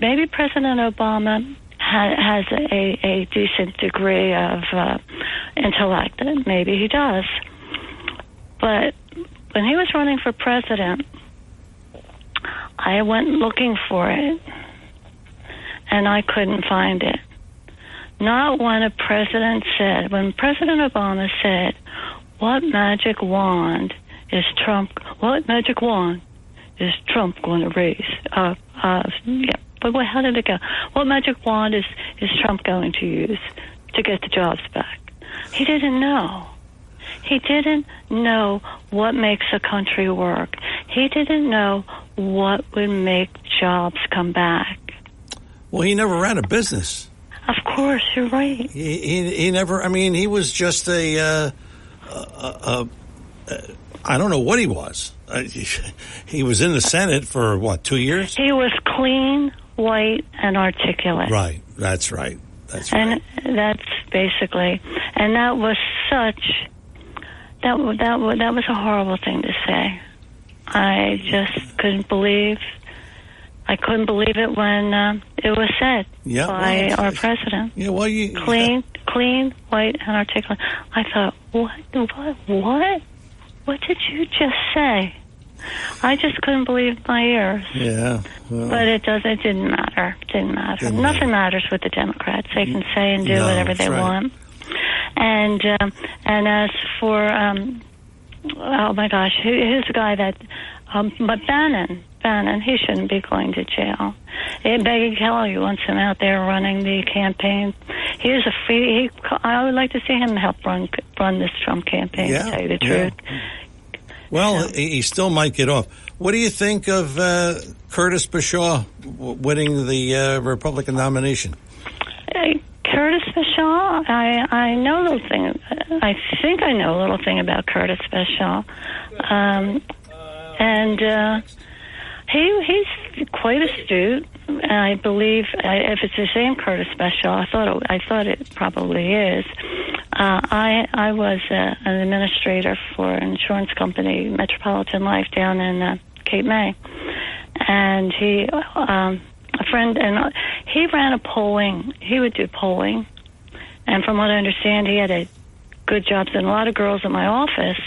maybe President Obama has a decent degree of intellect. Maybe he does. But when he was running for president, I went looking for it, and I couldn't find it. Not when President Obama said, what magic wand is Trump going to raise? But how did it go? What magic wand is Trump going to use to get the jobs back? He didn't know. He didn't know what makes a country work. He didn't know what would make jobs come back. Well, he never ran a business. Of course, you're right. He never. I mean, he was just I don't know what he was. He was in the Senate for 2 years. He was clean, white, and articulate. Right. That's right. And that's basically, and that was that was a horrible thing to say. I just couldn't believe it when it was said by our president. Yeah, well, clean, white, and articulate. I thought, what did you just say? I just couldn't believe my ears. Yeah. Well, but it didn't matter. Nothing matters with the Democrats. They can say and do whatever they want. And as for oh my gosh, who's the guy that but Bannon, he shouldn't be going to jail. Becky Kelly wants him out there running the campaign. I would like to see him help run this Trump campaign, to tell you the truth. Well, he still might get off. What do you think of Curtis Bashaw winning the Republican nomination? Curtis Bashaw, I know a little thing. I think I know a little thing about Curtis Bashaw, and he's quite astute. I believe if it's the same Curtis Bashaw, I thought it probably is. I was an administrator for an insurance company, Metropolitan Life, down in Cape May, and a friend, and he ran a polling. He would do polling, and from what I understand, he had good jobs, and a lot of girls in my office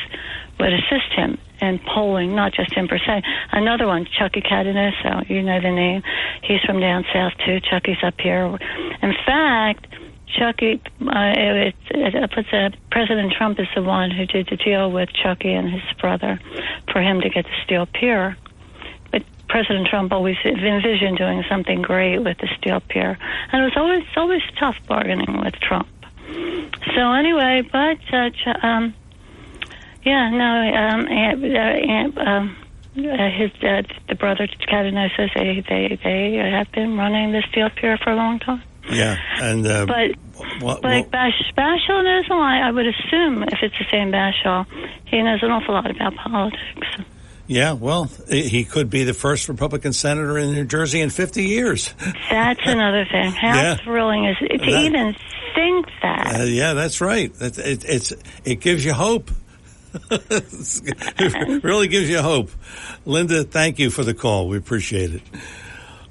would assist him. in polling, not just in percent. Another one, Chucky Catanoso, you know the name. He's from down south too. Chucky's up here. In fact, Chucky, President Trump is the one who did the deal with Chucky and his brother for him to get the steel pier. But President Trump always envisioned doing something great with the steel pier, and it was always tough bargaining with Trump. So anyway, but the brother Catanoso, they have been running the steel pier for a long time. Yeah, and Bashal knows a lot. I would assume if it's the same Bashal, he knows an awful lot about politics. Yeah, well, he could be the first Republican senator in New Jersey in 50 years. That's another thing. How thrilling is it to even think that? Yeah, that's right. It gives you hope. It really gives you hope. Linda, thank you for the call. We appreciate it.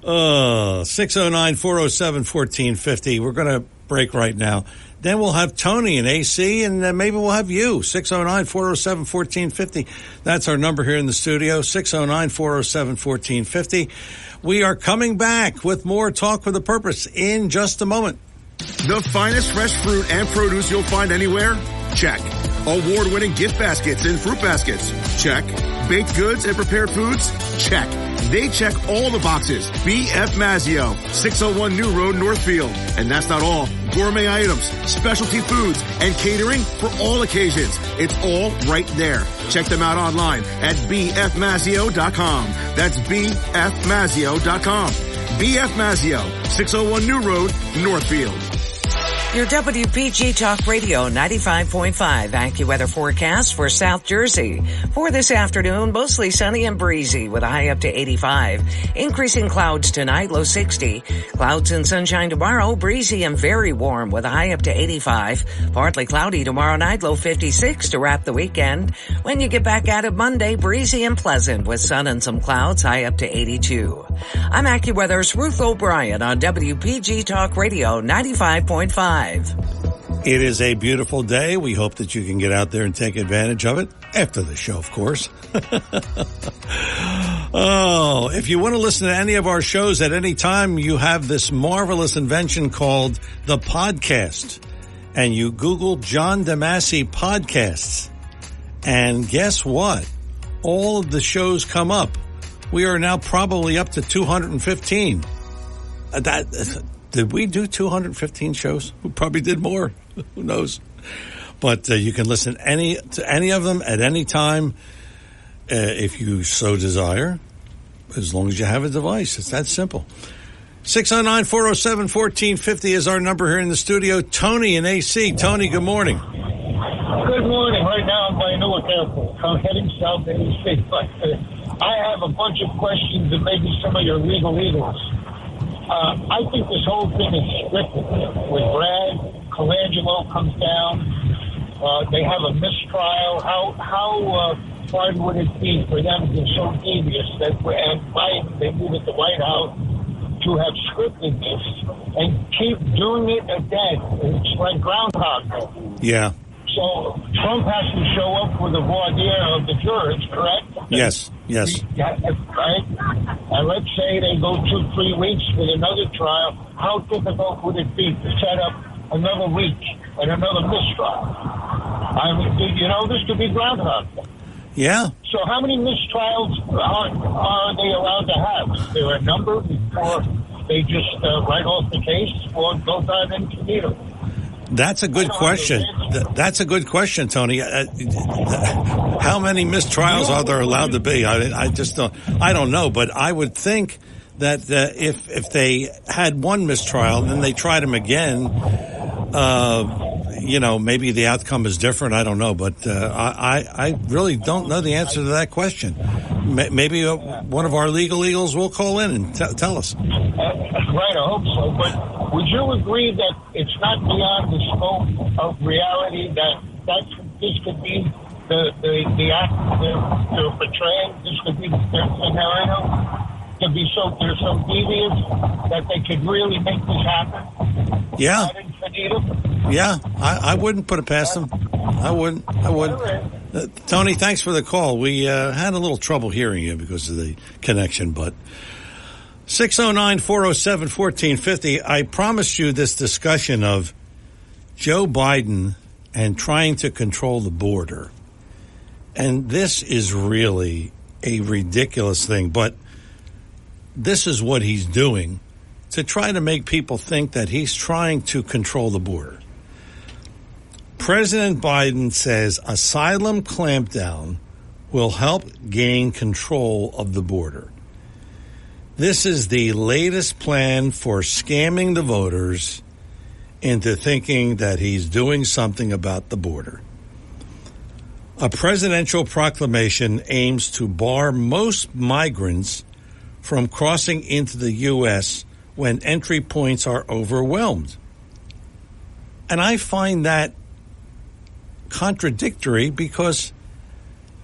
609-407-1450. We're going to break right now. Then we'll have Tony in AC, and maybe we'll have you. 609-407-1450. That's our number here in the studio, 609-407-1450. We are coming back with more Talk with a Purpose in just a moment. The finest fresh fruit and produce you'll find anywhere? Check. Award-winning gift baskets and fruit baskets? Check. Baked goods and prepared foods? Check. They check all the boxes. B.F. Mazzio, 601 New Road, Northfield. And that's not all. Gourmet items, specialty foods, and catering for all occasions. It's all right there. Check them out online at bfmazzio.com. That's bfmazzio.com. B.F. Mazzio, 601 New Road, Northfield. Your WPG Talk Radio 95.5 AccuWeather forecast for South Jersey. For this afternoon, mostly sunny and breezy with a high up to 85. Increasing clouds tonight, low 60. Clouds and sunshine tomorrow, breezy and very warm with a high up to 85. Partly cloudy tomorrow night, low 56 to wrap the weekend. When you get back at it Monday, breezy and pleasant with sun and some clouds, high up to 82. I'm AccuWeather's Ruth O'Brien on WPG Talk Radio 95.5. It is a beautiful day. We hope that you can get out there and take advantage of it after the show, of course. Oh, if you want to listen to any of our shows at any time, you have this marvelous invention called the podcast. And you Google John DeMasi podcasts. And guess what? All of the shows come up. We are now probably up to 215. Did we do 215 shows? We probably did more. Who knows? But you can listen to any of them at any time if you so desire, as long as you have a device. It's that simple. 609-407-1450 is our number here in the studio. Tony in AC. Tony, good morning. Good morning. Right now I'm by Newark Airport. I'm heading south to AC. But I have a bunch of questions and maybe some of your legal eagles. I think this whole thing is scripted. With Brad, Colangelo comes down. They have a mistrial. How hard would it be for them to be so devious that and Biden, they move at the White House to have scripted this and keep doing it again? It's like Groundhog Day. Yeah. So Trump has to show up with a voir dire of the jurors, correct? Yes. Right? And let's say they go 2-3 weeks with another trial. How difficult would it be to set up another week and another mistrial? I mean, this could be Groundhog Day. Yeah. So how many mistrials are they allowed to have? Is there a number before they just write off the case or go down into neither? That's a good question. That's a good question, Tony. How many mistrials are there allowed to be? I just don't. I don't know, but I would think that if they had one mistrial, then they tried them again. Maybe the outcome is different. I don't know, but I really don't know the answer to that question. Maybe one of our legal eagles will call in and tell us. Right, I hope so. But would you agree that it's not beyond the scope of reality that this could be the act they're portraying? This could be their scenario? They're so devious that they could really make this happen? Yeah. Yeah, I wouldn't put it past them. I wouldn't. Tony, thanks for the call. We had a little trouble hearing you because of the connection, but 609-407-1450. I promised you this discussion of Joe Biden and trying to control the border. And this is really a ridiculous thing, but this is what he's doing to try to make people think that he's trying to control the border. President Biden says asylum clampdown will help gain control of the border. This is the latest plan for scamming the voters into thinking that he's doing something about the border. A presidential proclamation aims to bar most migrants from crossing into the U.S. when entry points are overwhelmed. And I find that contradictory because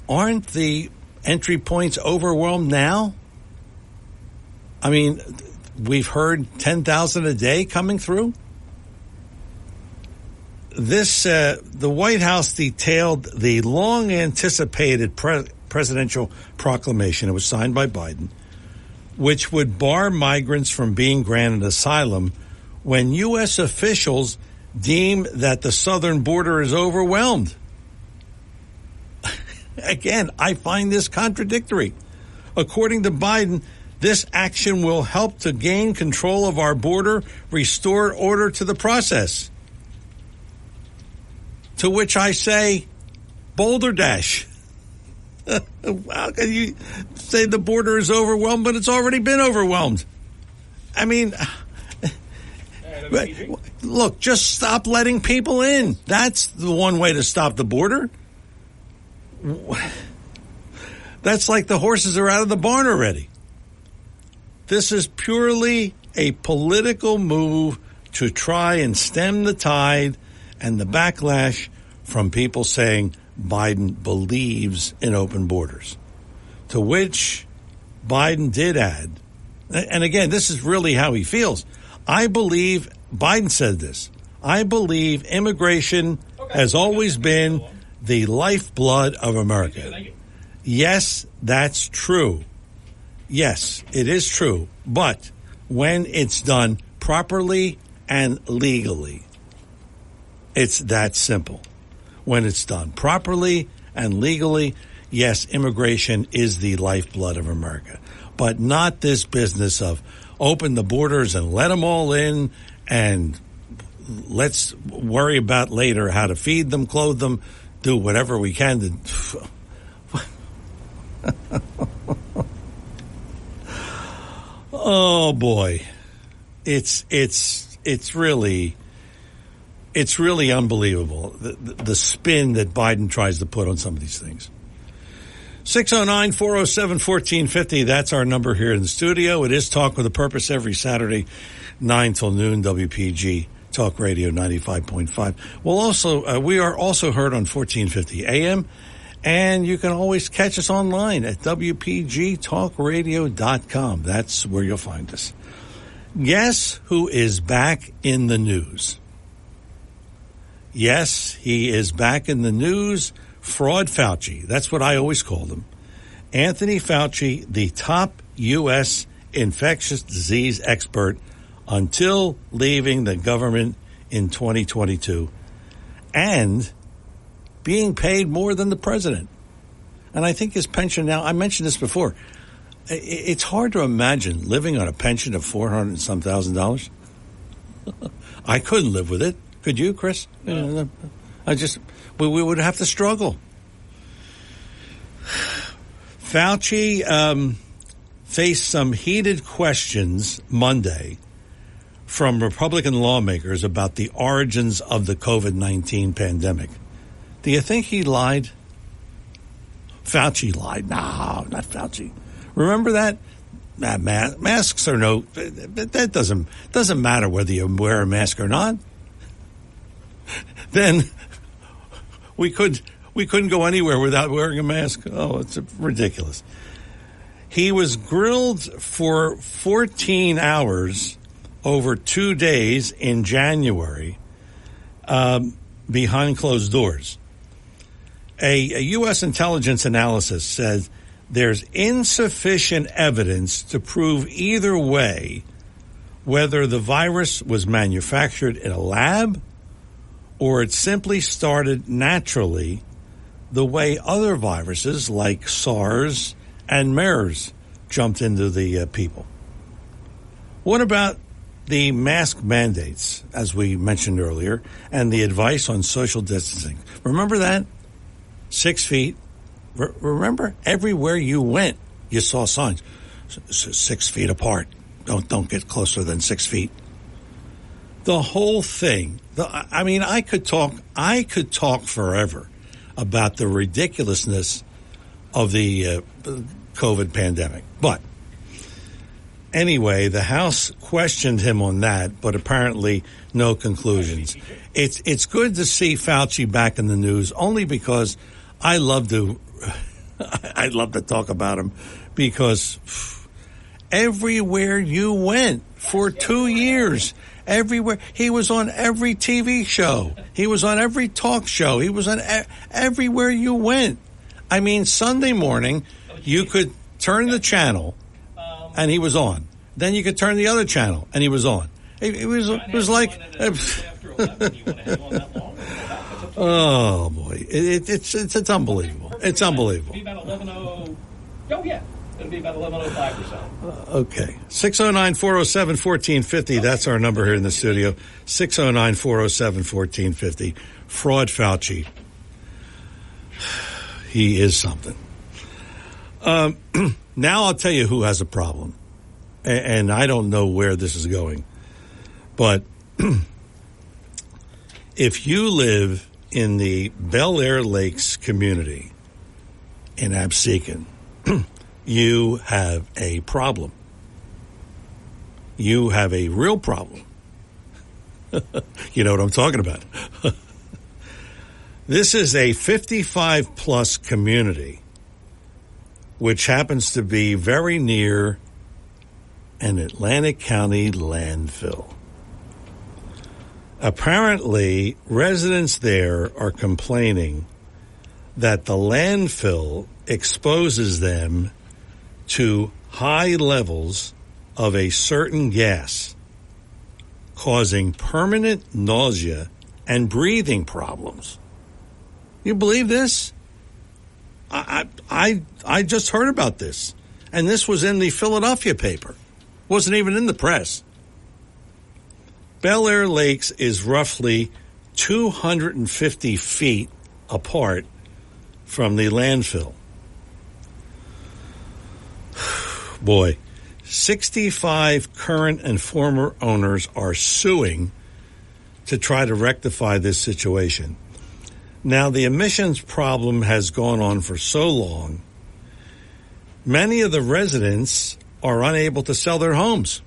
aren't the entry points overwhelmed now? I mean, we've heard 10,000 a day coming through. This, the White House detailed the long-anticipated presidential proclamation. It was signed by Biden, which would bar migrants from being granted asylum when U.S. officials deem that the southern border is overwhelmed. Again, I find this contradictory. According to Biden, this action will help to gain control of our border, restore order to the process. To which I say, Boulder Dash. How can you say the border is overwhelmed, but it's already been overwhelmed? I mean, look, just stop letting people in. That's the one way to stop the border. That's like the horses are out of the barn already. This is purely a political move to try and stem the tide and the backlash from people saying Biden believes in open borders. To which Biden did add, and again, this is really how he feels. I believe, Biden said this, I believe immigration has always been the lifeblood of America. Yes, that's true. Yes, it is true. But when it's done properly and legally, it's that simple. When it's done properly and legally, yes, immigration is the lifeblood of America. But not this business of open the borders and let them all in and let's worry about later how to feed them, clothe them, do whatever we can to... Oh boy, it's really unbelievable the spin that Biden tries to put on some of these things. 609-407-1450. That's our number here in the studio. It is Talk with a Purpose every Saturday, 9 till noon. WPG Talk Radio 95.5. We are also heard on 1450 AM. And you can always catch us online at WPGTalkRadio.com. That's where you'll find us. Guess who is back in the news? Yes, he is back in the news. Fraud Fauci. That's what I always called him. Anthony Fauci, the top U.S. infectious disease expert until leaving the government in 2022. And being paid more than the president. And I think his pension now, I mentioned this before, it's hard to imagine living on a pension of $400 and some $1,000. I couldn't live with it. Could you, Chris? No. We would have to struggle. Fauci faced some heated questions Monday from Republican lawmakers about the origins of the COVID-19 pandemic. Do you think he lied? Fauci lied. No, not Fauci. Remember that? Masks or no, that doesn't matter whether you wear a mask or not. Then we couldn't go anywhere without wearing a mask. Oh, it's ridiculous. He was grilled for 14 hours over 2 days in January behind closed doors. A U.S. intelligence analysis says there's insufficient evidence to prove either way whether the virus was manufactured in a lab or it simply started naturally the way other viruses like SARS and MERS jumped into the people. What about the mask mandates, as we mentioned earlier, and the advice on social distancing? Remember that? 6 feet. Remember, everywhere you went, you saw signs. 6 feet apart. Don't get closer than 6 feet. The whole thing. I could talk forever about the ridiculousness of the COVID pandemic. But anyway, the House questioned him on that, but apparently no conclusions. It's good to see Fauci back in the news, only because I love to talk about him, because everywhere you went for 2 years, everywhere. He was on every TV show. He was on every talk show. He was on everywhere you went. I mean, Sunday morning, you could turn the channel and he was on. Then you could turn the other channel and he was on. It was like, oh boy, it's unbelievable. It's unbelievable. Oh yeah. It'll be about 11:05 or so. Okay. 609-407-1450. That's our number here in the studio. 609-407-1450. Fraud Fauci. He is something. Now I'll tell you who has a problem. And I don't know where this is going. But if you live in the Bel Air Lakes community in Absecon, you have a problem. You have a real problem. You know what I'm talking about. This is a 55-plus community, which happens to be very near an Atlantic County landfill. Apparently, residents there are complaining that the landfill exposes them to high levels of a certain gas, causing permanent nausea and breathing problems. You believe this? I just heard about this, and this was in the Philadelphia paper. Wasn't even in the press. Bel Air Lakes is roughly 250 feet apart from the landfill. Boy, 65 current and former owners are suing to try to rectify this situation. Now, the emissions problem has gone on for so long, many of the residents are unable to sell their homes.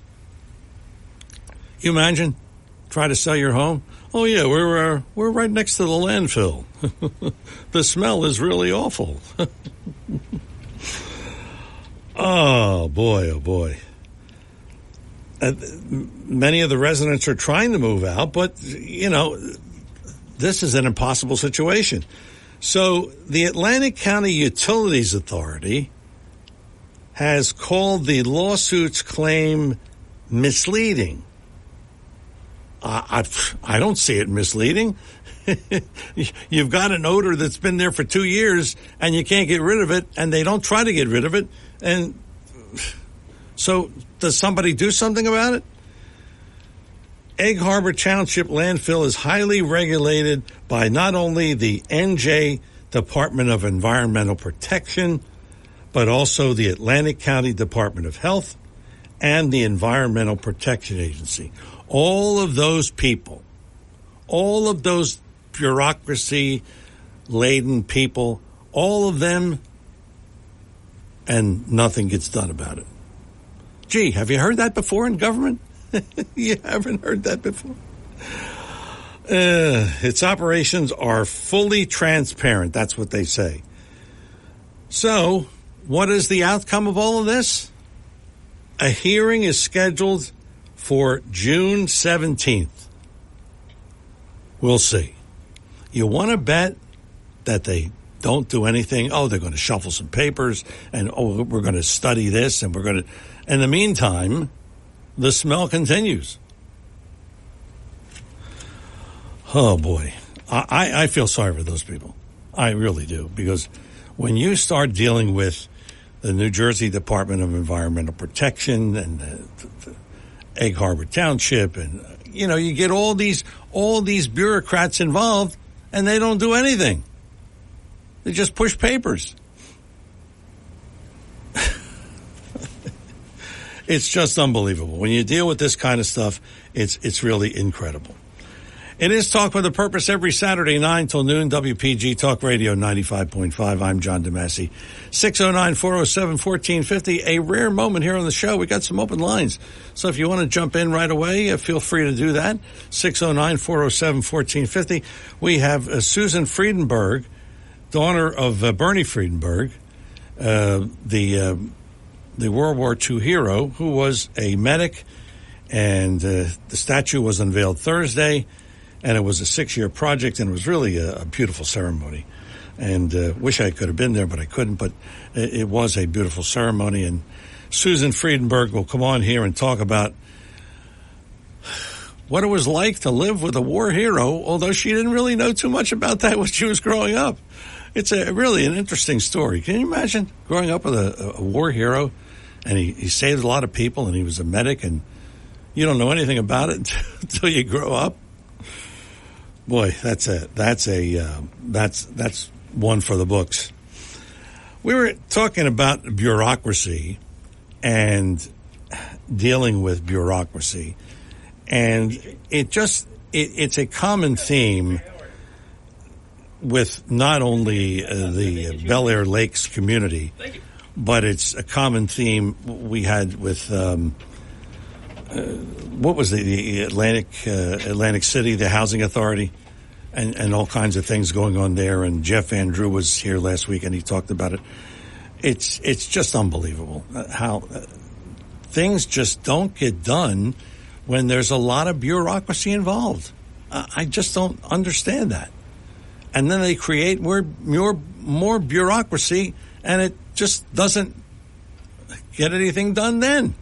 You imagine? Try to sell your home? Oh, yeah, we're right next to the landfill. The smell is really awful. Oh, boy, oh, boy. Many of the residents are trying to move out, but, you know, this is an impossible situation. So the Atlantic County Utilities Authority has called the lawsuit's claim misleading. I don't see it misleading. You've got an odor that's been there for 2 years, and you can't get rid of it, and they don't try to get rid of it. And so does somebody do something about it? Egg Harbor Township landfill is highly regulated by not only the NJ Department of Environmental Protection, but also the Atlantic County Department of Health and the Environmental Protection Agency. All of those people, all of those bureaucracy-laden people, all of them, and nothing gets done about it. Gee, have you heard that before in government? You haven't heard that before? Its operations are fully transparent. That's what they say. So, what is the outcome of all of this? A hearing is scheduled for June 17th. We'll see. You want to bet that they don't do anything. Oh, they're going to shuffle some papers, and we're going to study this, and we're going to. In the meantime, the smell continues. Oh boy, I feel sorry for those people. I really do, because when you start dealing with the New Jersey Department of Environmental Protection and the Egg Harbor Township, and you get all these bureaucrats involved, and they don't do anything. They just push papers. It's just unbelievable. When you deal with this kind of stuff, it's really incredible. It is Talk with a Purpose every Saturday, 9 till noon, WPG Talk Radio 95.5. I'm John DeMasi. 609-407-1450. A rare moment here on the show. We got some open lines. So if you want to jump in right away, feel free to do that. 609-407-1450. We have Susan Friedenberg, daughter of Bernie Friedenberg, the World War II hero, who was a medic, and the statue was unveiled Thursday. And it was a 6-year project, and it was really a beautiful ceremony. And wish I could have been there, but I couldn't. But it was a beautiful ceremony. And Susan Friedenberg will come on here and talk about what it was like to live with a war hero, although she didn't really know too much about that when she was growing up. It's really an interesting story. Can you imagine growing up with a war hero, and he saved a lot of people, and he was a medic, and you don't know anything about it until you grow up? Boy, that's one for the books. We were talking about bureaucracy and dealing with bureaucracy, and it's a common theme with not only the Bel Air Lakes community, but it's a common theme we had with what was the Atlantic City, the housing authority, and all kinds of things going on there. And Jeff Andrew was here last week, and he talked about it. It's just unbelievable how things just don't get done when there's a lot of bureaucracy involved. I just don't understand that. And then they create more bureaucracy, and it just doesn't get anything done then.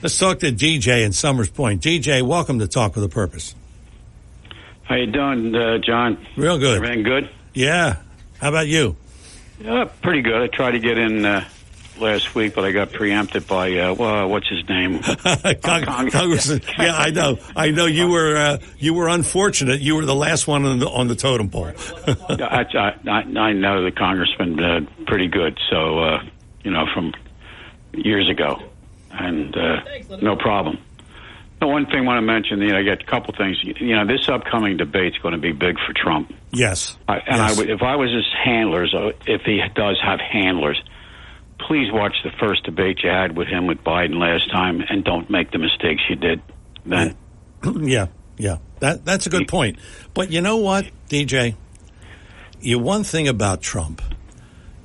Let's talk to DJ in Summers Point. DJ, welcome to Talk with a Purpose. How you doing, John? Real good. Everything good? Yeah. How about you? Pretty good. I tried to get in last week, but I got preempted by what's his name? Congressman. Yeah, I know. You were unfortunate. You were the last one on the totem pole. I know the congressman pretty good. So from years ago, and no problem. The one thing I want to mention, I got a couple things. This upcoming debate's going to be big for Trump. Yes. If I was his handlers, if he does have handlers, please watch the first debate you had with him with Biden last time, and don't make the mistakes you did then. Yeah. That's a good point. But you know what, DJ? One thing about Trump,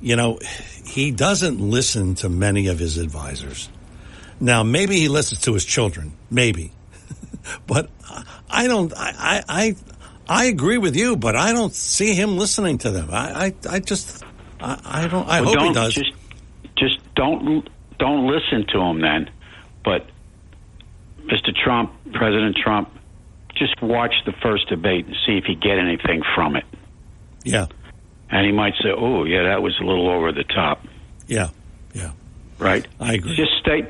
he doesn't listen to many of his advisors. Now, maybe he listens to his children, maybe. But I don't. I agree with you, but I don't see him listening to them. I don't. I hope he does. Just don't listen to him then. But Mr. Trump, President Trump, just watch the first debate and see if you get anything from it. Yeah. And he might say, "Oh, yeah, that was a little over the top." Yeah. Right. I agree. Just stay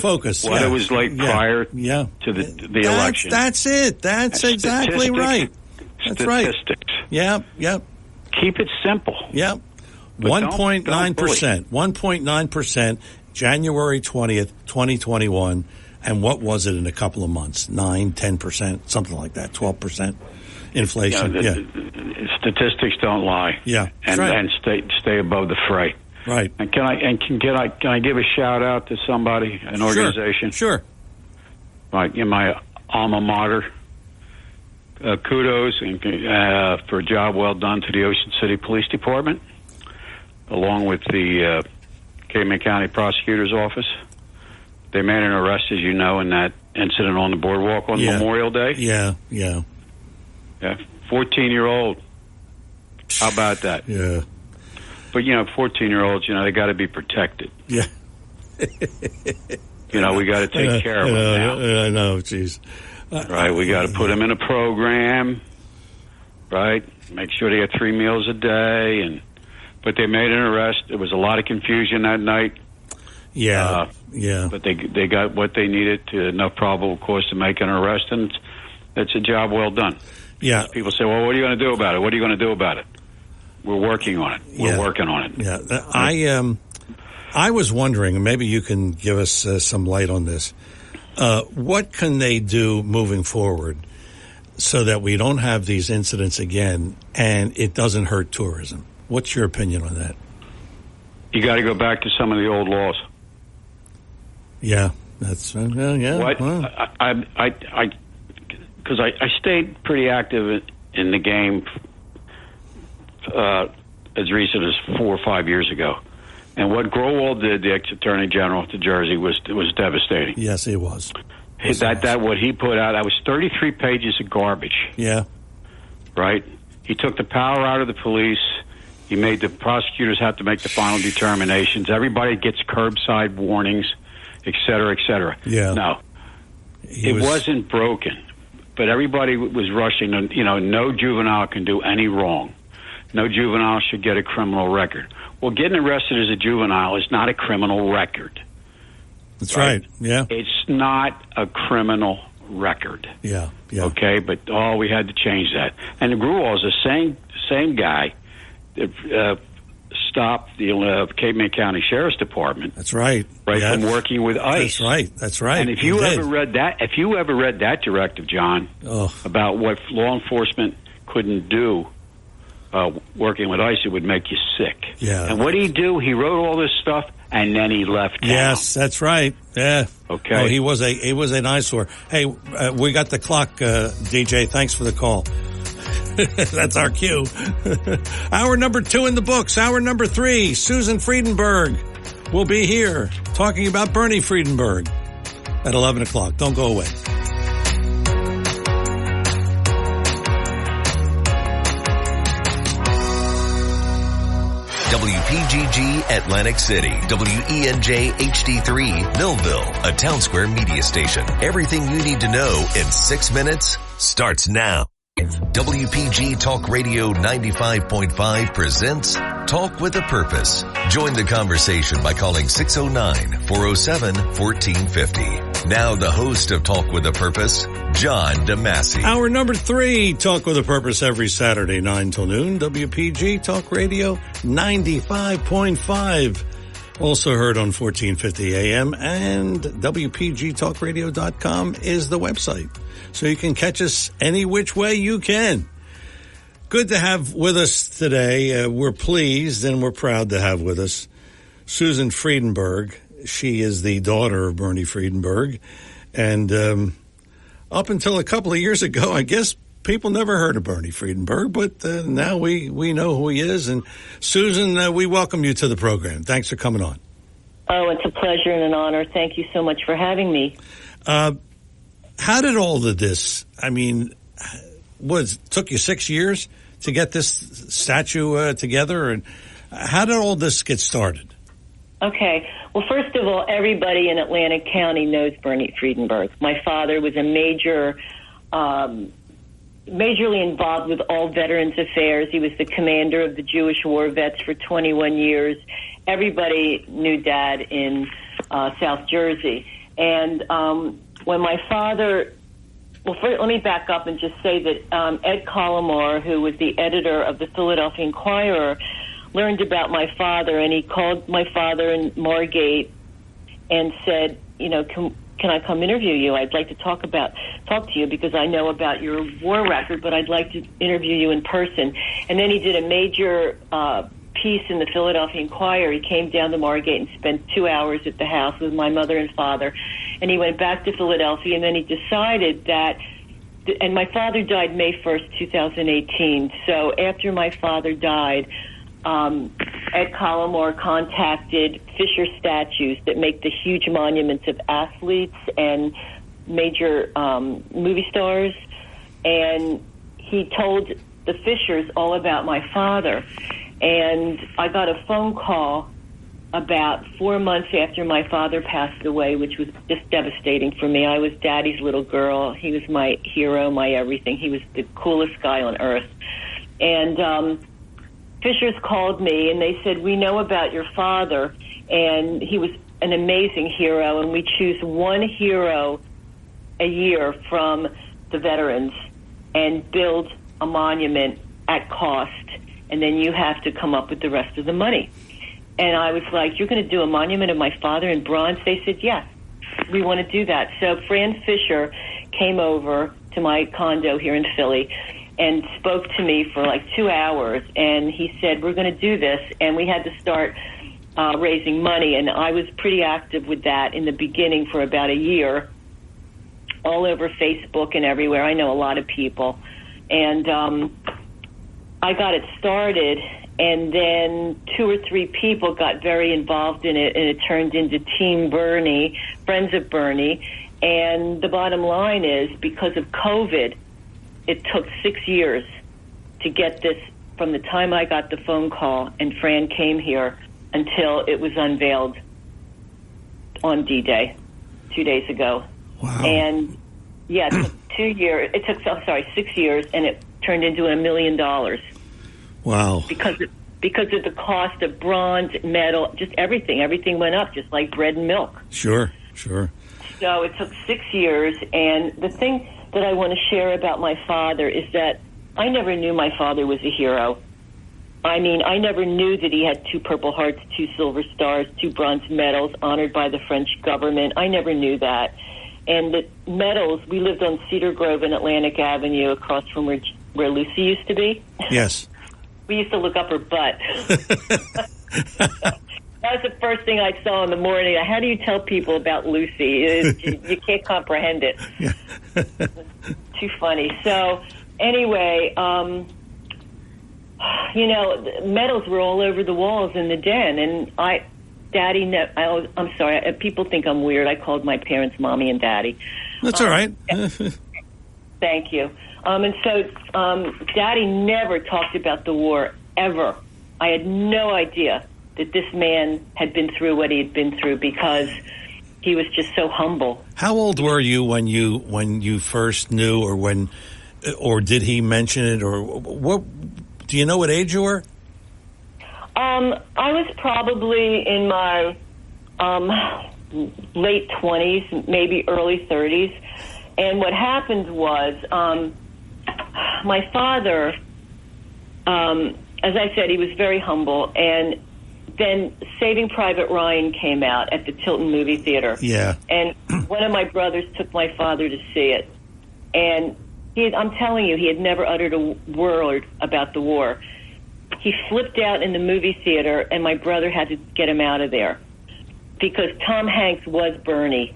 focused. What it was like prior to the election. That's it. That's exactly right. That's right. Statistics. Yep. Keep it simple. Yep. 1.9%. 1.9%. January 20th, 2021. And what was it in a couple of months? 9, 10%, something like that. 12% inflation. Statistics don't lie. Yeah. And stay above the fray. Right. And can I give a shout out to somebody, an organization? Sure. My alma mater. Kudos for a job well done to the Ocean City Police Department, along with the Cayman County Prosecutor's Office. They made an arrest, as you know, in that incident on the boardwalk on Memorial Day. Yeah. Yeah, 14-year-old. How about that? Yeah. But, 14-year-olds, they got to be protected. Yeah. We got to take care of them now. I know, jeez. Right, we got to put them in a program, right? Make sure they get 3 meals a day. But they made an arrest. There was a lot of confusion that night. Yeah, yeah. But they got what they needed, enough probable cause to make an arrest, and it's a job well done. Yeah. People say, well, what are you going to do about it? What are you going to do about it? We're working on it. We're working on it. Yeah. I was wondering, and maybe you can give us some light on this. What can they do moving forward so that we don't have these incidents again and it doesn't hurt tourism? What's your opinion on that? You got to go back to some of the old laws. Yeah, that's yeah. What Wow. because I stayed pretty active in the game as recent as 4 or 5 years ago, and what Growald did, the ex-attorney general of Jersey, was devastating. Yes, it was. That what he put out, that was 33 pages of garbage. Yeah. Right? He took the power out of the police. He made the prosecutors have to make the final determinations. Everybody gets curbside warnings, et cetera, et cetera. Yeah. No, it wasn't broken, but everybody was rushing. No juvenile can do any wrong. No juvenile should get a criminal record. Well, getting arrested as a juvenile is not a criminal record. That's right. Yeah. It's not a criminal record. Yeah. Yeah. Okay, but we had to change that. And Grewal is the same guy that stopped the Cape May County Sheriff's Department. That's right. Yeah. From working with ICE. That's right. And if you ever read that directive, John, about what law enforcement couldn't do working with ICE, it would make you sick. Yeah. And what did he do? He wrote all this stuff, and then he left town. Yes, that's right. Yeah. Okay. Oh, he was an eyesore. Hey, we got the clock, DJ. Thanks for the call. That's our cue. Hour number 2 in the books. Hour number 3, Susan Friedenberg will be here talking about Bernie Friedenberg at 11 o'clock. Don't go away. WPGG Atlantic City, WENJ HD3 Millville, a Town Square media station. Everything you need to know in 6 minutes starts now. WPG Talk Radio 95.5 presents Talk with a Purpose. Join the conversation by calling 609-407-1450. Now the host of Talk with a Purpose, John DeMasi. Hour number 3, Talk with a Purpose every Saturday, 9 till noon. WPG Talk Radio 95.5. Also heard on 1450 AM, and WPGTalkRadio.com is the website. So you can catch us any which way you can. Good to have with us today. We're pleased and we're proud to have with us Susan Friedenberg. She is the daughter of Bernie Friedenberg. And up until a couple of years ago, I guess people never heard of Bernie Friedenberg, but now we know who he is. And Susan, we welcome you to the program. Thanks for coming on. Oh, it's a pleasure and an honor. Thank you so much for having me. How did all of this, took you 6 years to get this statue together? And how did all this get started? Okay. Well, first of all, everybody in Atlantic County knows Bernie Friedenberg. My father was a majorly involved with all Veterans Affairs. He was the commander of the Jewish war vets for 21 years. Everybody knew Dad in South Jersey. And when my father, let me back up and just say that Ed Collymore, who was the editor of the Philadelphia Inquirer, learned about my father, and he called my father in Margate and said, can I come interview you? I'd like to talk to you because I know about your war record, but I'd like to interview you in person. And then he did a major piece in the Philadelphia Inquirer. He came down to Margate and spent 2 hours at the house with my mother and father. And he went back to Philadelphia, and then he decided that, and my father died May 1st, 2018. So after my father died, Ed Collymore contacted Fisher Statues that make the huge monuments of athletes and major movie stars, and he told the Fishers all about my father. And I got a phone call about 4 months after my father passed away, which was just devastating for me. I was Daddy's little girl. He was my hero, my everything. He was the coolest guy on earth. And Fishers called me, and they said, we know about your father, and he was an amazing hero, and we choose one hero a year from the veterans and build a monument at cost, and then you have to come up with the rest of the money. And I was like, you're going to do a monument of my father in bronze? They said, yes, we want to do that. So Fran Fisher came over to my condo here in Philly and spoke to me for like 2 hours. And he said, we're going to do this. And we had to start raising money. And I was pretty active with that in the beginning for about a year, all over Facebook and everywhere. I know a lot of people. And I got it started. And then 2 or 3 people got very involved in it, and it turned into Team Bernie, Friends of Bernie. And the bottom line is, because of COVID, it took 6 years to get this from the time I got the phone call and Fran came here until it was unveiled on D-Day 2 days ago. Wow. And, yeah, it took 2 years. It took, 6 years, and it turned into $1 million. Wow. Because of the cost of bronze, metal, just everything. Everything went up, just like bread and milk. Sure. So it took 6 years, and the thing that I want to share about my father is that I never knew my father was a hero. I mean, I never knew that he had 2 Purple Hearts, 2 Silver Stars, 2 bronze medals honored by the French government. I never knew that. And the medals, we lived on Cedar Grove and Atlantic Avenue across from where Lucy used to be. Yes. We used to look up her butt. That was the first thing I saw in the morning. How do you tell people about Lucy? You can't comprehend it. Yeah. Too funny. So anyway, medals were all over the walls in the den. And I'm sorry, people think I'm weird. I called my parents Mommy and Daddy. That's all right. Thank you. And so Daddy never talked about the war, ever. I had no idea that this man had been through what he had been through because he was just so humble. How old were you when you first knew, or did he mention it, or what? Do you know what age you were? I was probably in my late 20s, maybe early 30s. And what happened was my father, as I said, he was very humble. And then Saving Private Ryan came out at the Tilton Movie Theater. Yeah. And one of my brothers took my father to see it. And I'm telling you, he had never uttered a word about the war. He flipped out in the movie theater, and my brother had to get him out of there because Tom Hanks was Bernie.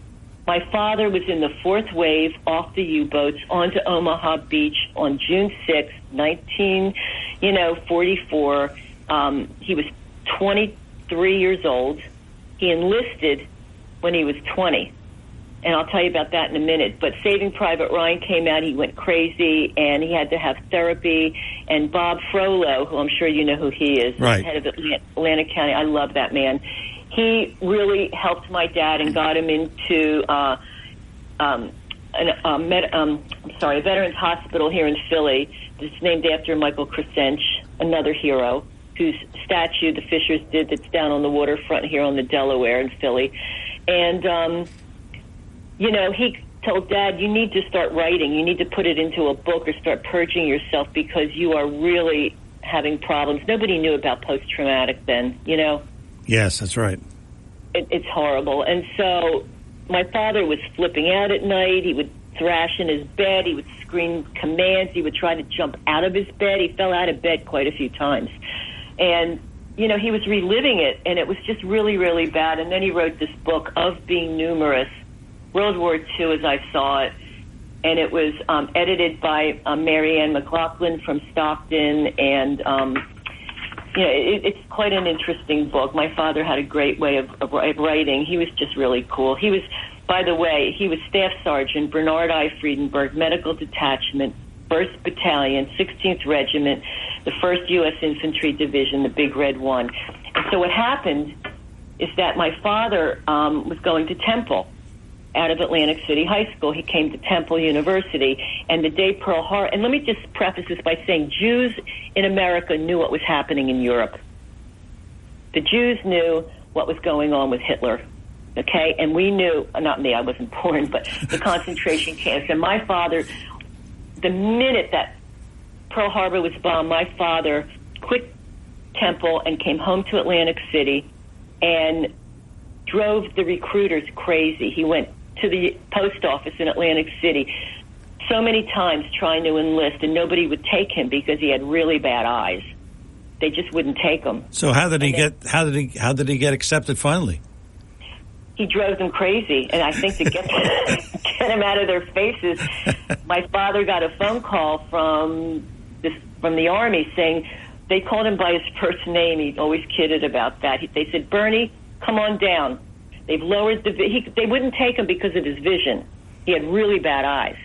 My father was in the 4th wave off the U-boats onto Omaha Beach on June 6, 1944. He was 23 years old. He enlisted when he was 20. And I'll tell you about that in a minute. But Saving Private Ryan came out. He went crazy, and he had to have therapy. And Bob Frollo, who I'm sure you know who he is, right, head of Atlantic County. I love that man. He really helped my dad and got him into a veterans hospital here in Philly. It's named after Michael Crescench, another hero, whose statue the Fishers did that's down on the waterfront here on the Delaware in Philly. And, he told Dad, you need to start writing. You need to put it into a book or start purging yourself because you are really having problems. Nobody knew about post-traumatic then, Yes, that's right. It's horrible. And so my father was flipping out at night. He would thrash in his bed. He would scream commands. He would try to jump out of his bed. He fell out of bed quite a few times. And, he was reliving it, and it was just really, really bad. And then he wrote this book, Of Being Numerous, World War II as I Saw It. And it was edited by Marianne McLaughlin from Stockton, and it's quite an interesting book. My father had a great way of writing. He was just really cool. He was, by the way, he was Staff Sergeant Bernard I. Friedenberg, Medical Detachment, 1st Battalion, 16th Regiment, the 1st U.S. Infantry Division, the Big Red One. And so what happened is that my father was going to Temple out of Atlantic City High School. He came to Temple University, and the day Pearl Harbor, and let me just preface this by saying Jews in America knew what was happening in Europe. The Jews knew what was going on with Hitler, okay? And we knew, not me, I wasn't born, but the concentration camps. And my father, the minute that Pearl Harbor was bombed, my father quit Temple and came home to Atlantic City and drove the recruiters crazy. He went to the post office in Atlantic City so many times trying to enlist, and nobody would take him because he had really bad eyes. They just wouldn't take him. So how did he get accepted finally? He drove them crazy, and I think to get him out of their faces, my father got a phone call from the Army saying they called him by his first name. He always kidded about that. They said, "Bernie, come on down. They've lowered they wouldn't take him because of his vision. He had really bad eyes,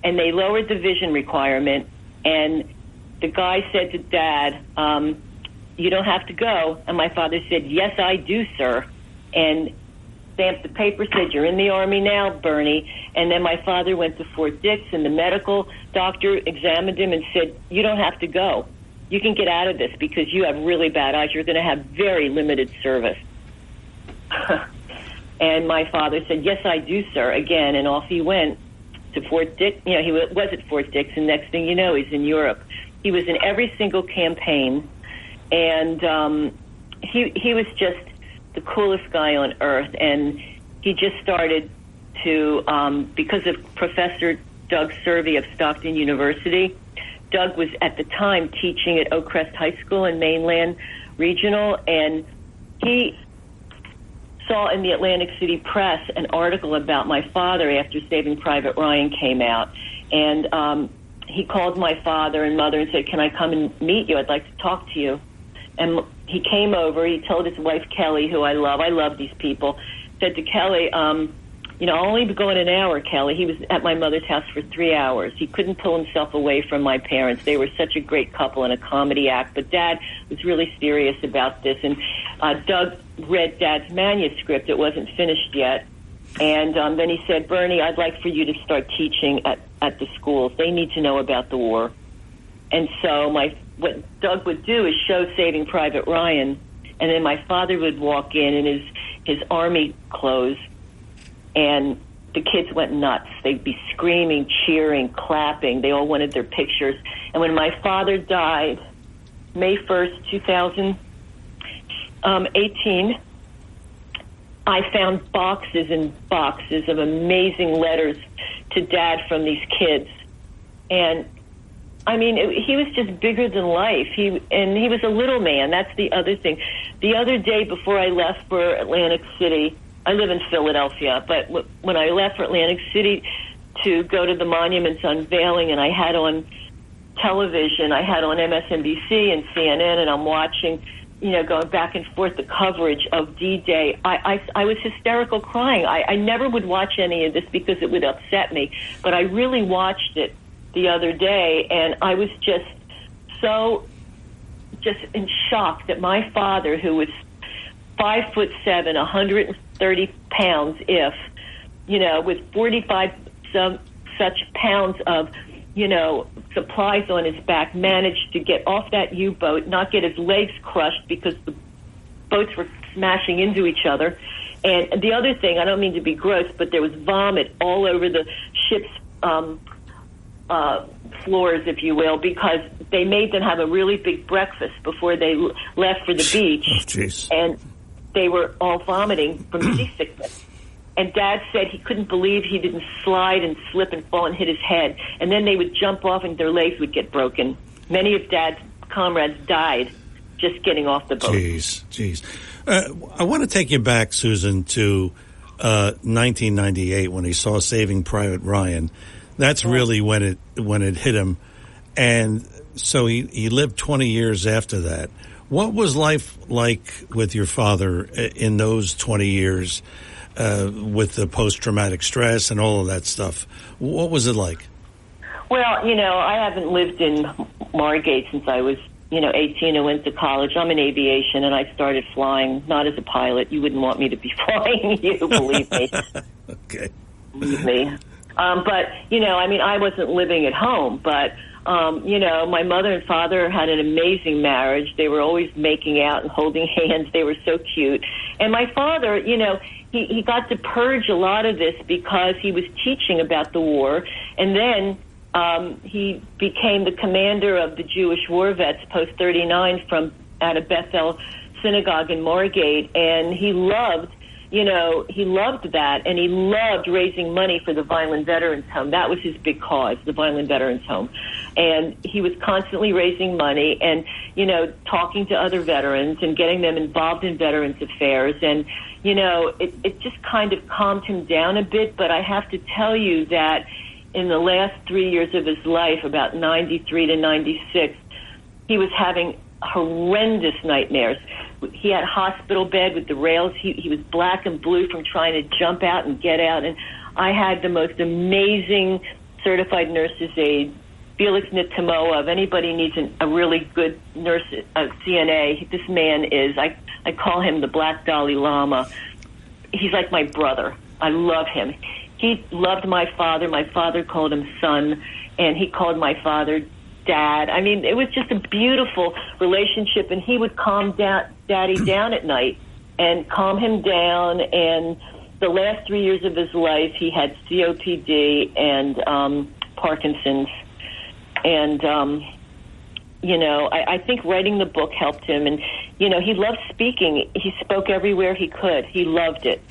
and they lowered the vision requirement." And the guy said to Dad, "You don't have to go." And my father said, "Yes, I do, sir." And stamped the paper, said, "You're in the Army now, Bernie." And then my father went to Fort Dix, and the medical doctor examined him and said, "You don't have to go. You can get out of this because you have really bad eyes. You're going to have very limited service." And my father said, "Yes, I do, sir," again, and off he went to Fort Dix. You know, he was at Fort Dix, and next thing you know, he's in Europe. He was in every single campaign, and he was just the coolest guy on earth. And he just started to, because of Professor Doug Survey of Stockton University. Doug was at the time teaching at Oakcrest High School in Mainland Regional, and he saw in the Atlantic City Press an article about my father after Saving Private Ryan came out. And he called my father and mother and said, "Can I come and meet you? I'd like to talk to you." And he came over. He told his wife, Kelly, who I love these people, said to Kelly, "I'll only be going an hour, Kelly." He was at my mother's house for 3 hours. He couldn't pull himself away from my parents. They were such a great couple and a comedy act. But Dad was really serious about this. And Doug read Dad's manuscript. It wasn't finished yet. And then he said, "Bernie, I'd like for you to start teaching at the schools. They need to know about the war." And so what Doug would do is show Saving Private Ryan, and then my father would walk in his Army clothes, and the kids went nuts. They'd be screaming, cheering, clapping. They all wanted their pictures. And when my father died, May 1st, 2018, I found boxes and boxes of amazing letters to Dad from these kids. And I mean, he was just bigger than life. He was a little man. That's the other thing. The other day before I left for Atlantic City, I live in Philadelphia, but when I left for Atlantic City to go to the monument's unveiling, and I had on television, I had on MSNBC and CNN, and I'm watching, going back and forth the coverage of D-Day. I was hysterical crying. I never would watch any of this because it would upset me, but I really watched it the other day, and I was just in shock that my father, who was 5'7", 130 pounds, with 45 such pounds of, supplies on his back, managed to get off that U-boat, not get his legs crushed because the boats were smashing into each other. And the other thing, I don't mean to be gross, but there was vomit all over the ship's floors, if you will, because they made them have a really big breakfast before they left for the beach. Oh, jeez. And they were all vomiting from seasickness. And Dad said he couldn't believe he didn't slide and slip and fall and hit his head. And then they would jump off and their legs would get broken. Many of Dad's comrades died just getting off the boat. Jeez. I want to take you back, Susan, to 1998 when he saw Saving Private Ryan. That's really when it hit him. And so he lived 20 years after that. What was life like with your father in those 20 years with the post-traumatic stress and all of that stuff? What was it like? Well, I haven't lived in Margate since I was, 18 and went to college. I'm in aviation, and I started flying, not as a pilot. You wouldn't want me to be flying you, believe me. Okay. Believe me. But, I wasn't living at home, but, my mother and father had an amazing marriage. They were always making out and holding hands. They were so cute. And my father, he got to purge a lot of this because he was teaching about the war, and then he became the commander of the Jewish war vets, Post 39, from out of Bethel Synagogue in Margate, and he loved that, and he loved raising money for the Violent Veterans Home. That was his big cause, the Violent Veterans Home. And he was constantly raising money and, talking to other veterans and getting them involved in veterans affairs. And, it just kind of calmed him down a bit. But I have to tell you that in the last 3 years of his life, about 93 to 96, he was having horrendous nightmares. He had a hospital bed with the rails. He was black and blue from trying to jump out and get out. And I had the most amazing certified nurse's aide, Felix Nitamoa. If anybody needs a really good nurse, CNA, this man is, I call him the Black Dalai Lama. He's like my brother. I love him. He loved my father. My father called him son, and he called my father Dad. I mean, it was just a beautiful relationship, and he would calm Daddy down at night and calm him down. And the last 3 years of his life, he had COPD and Parkinson's. And, I think writing the book helped him. And, he loved speaking. He spoke everywhere he could. He loved it.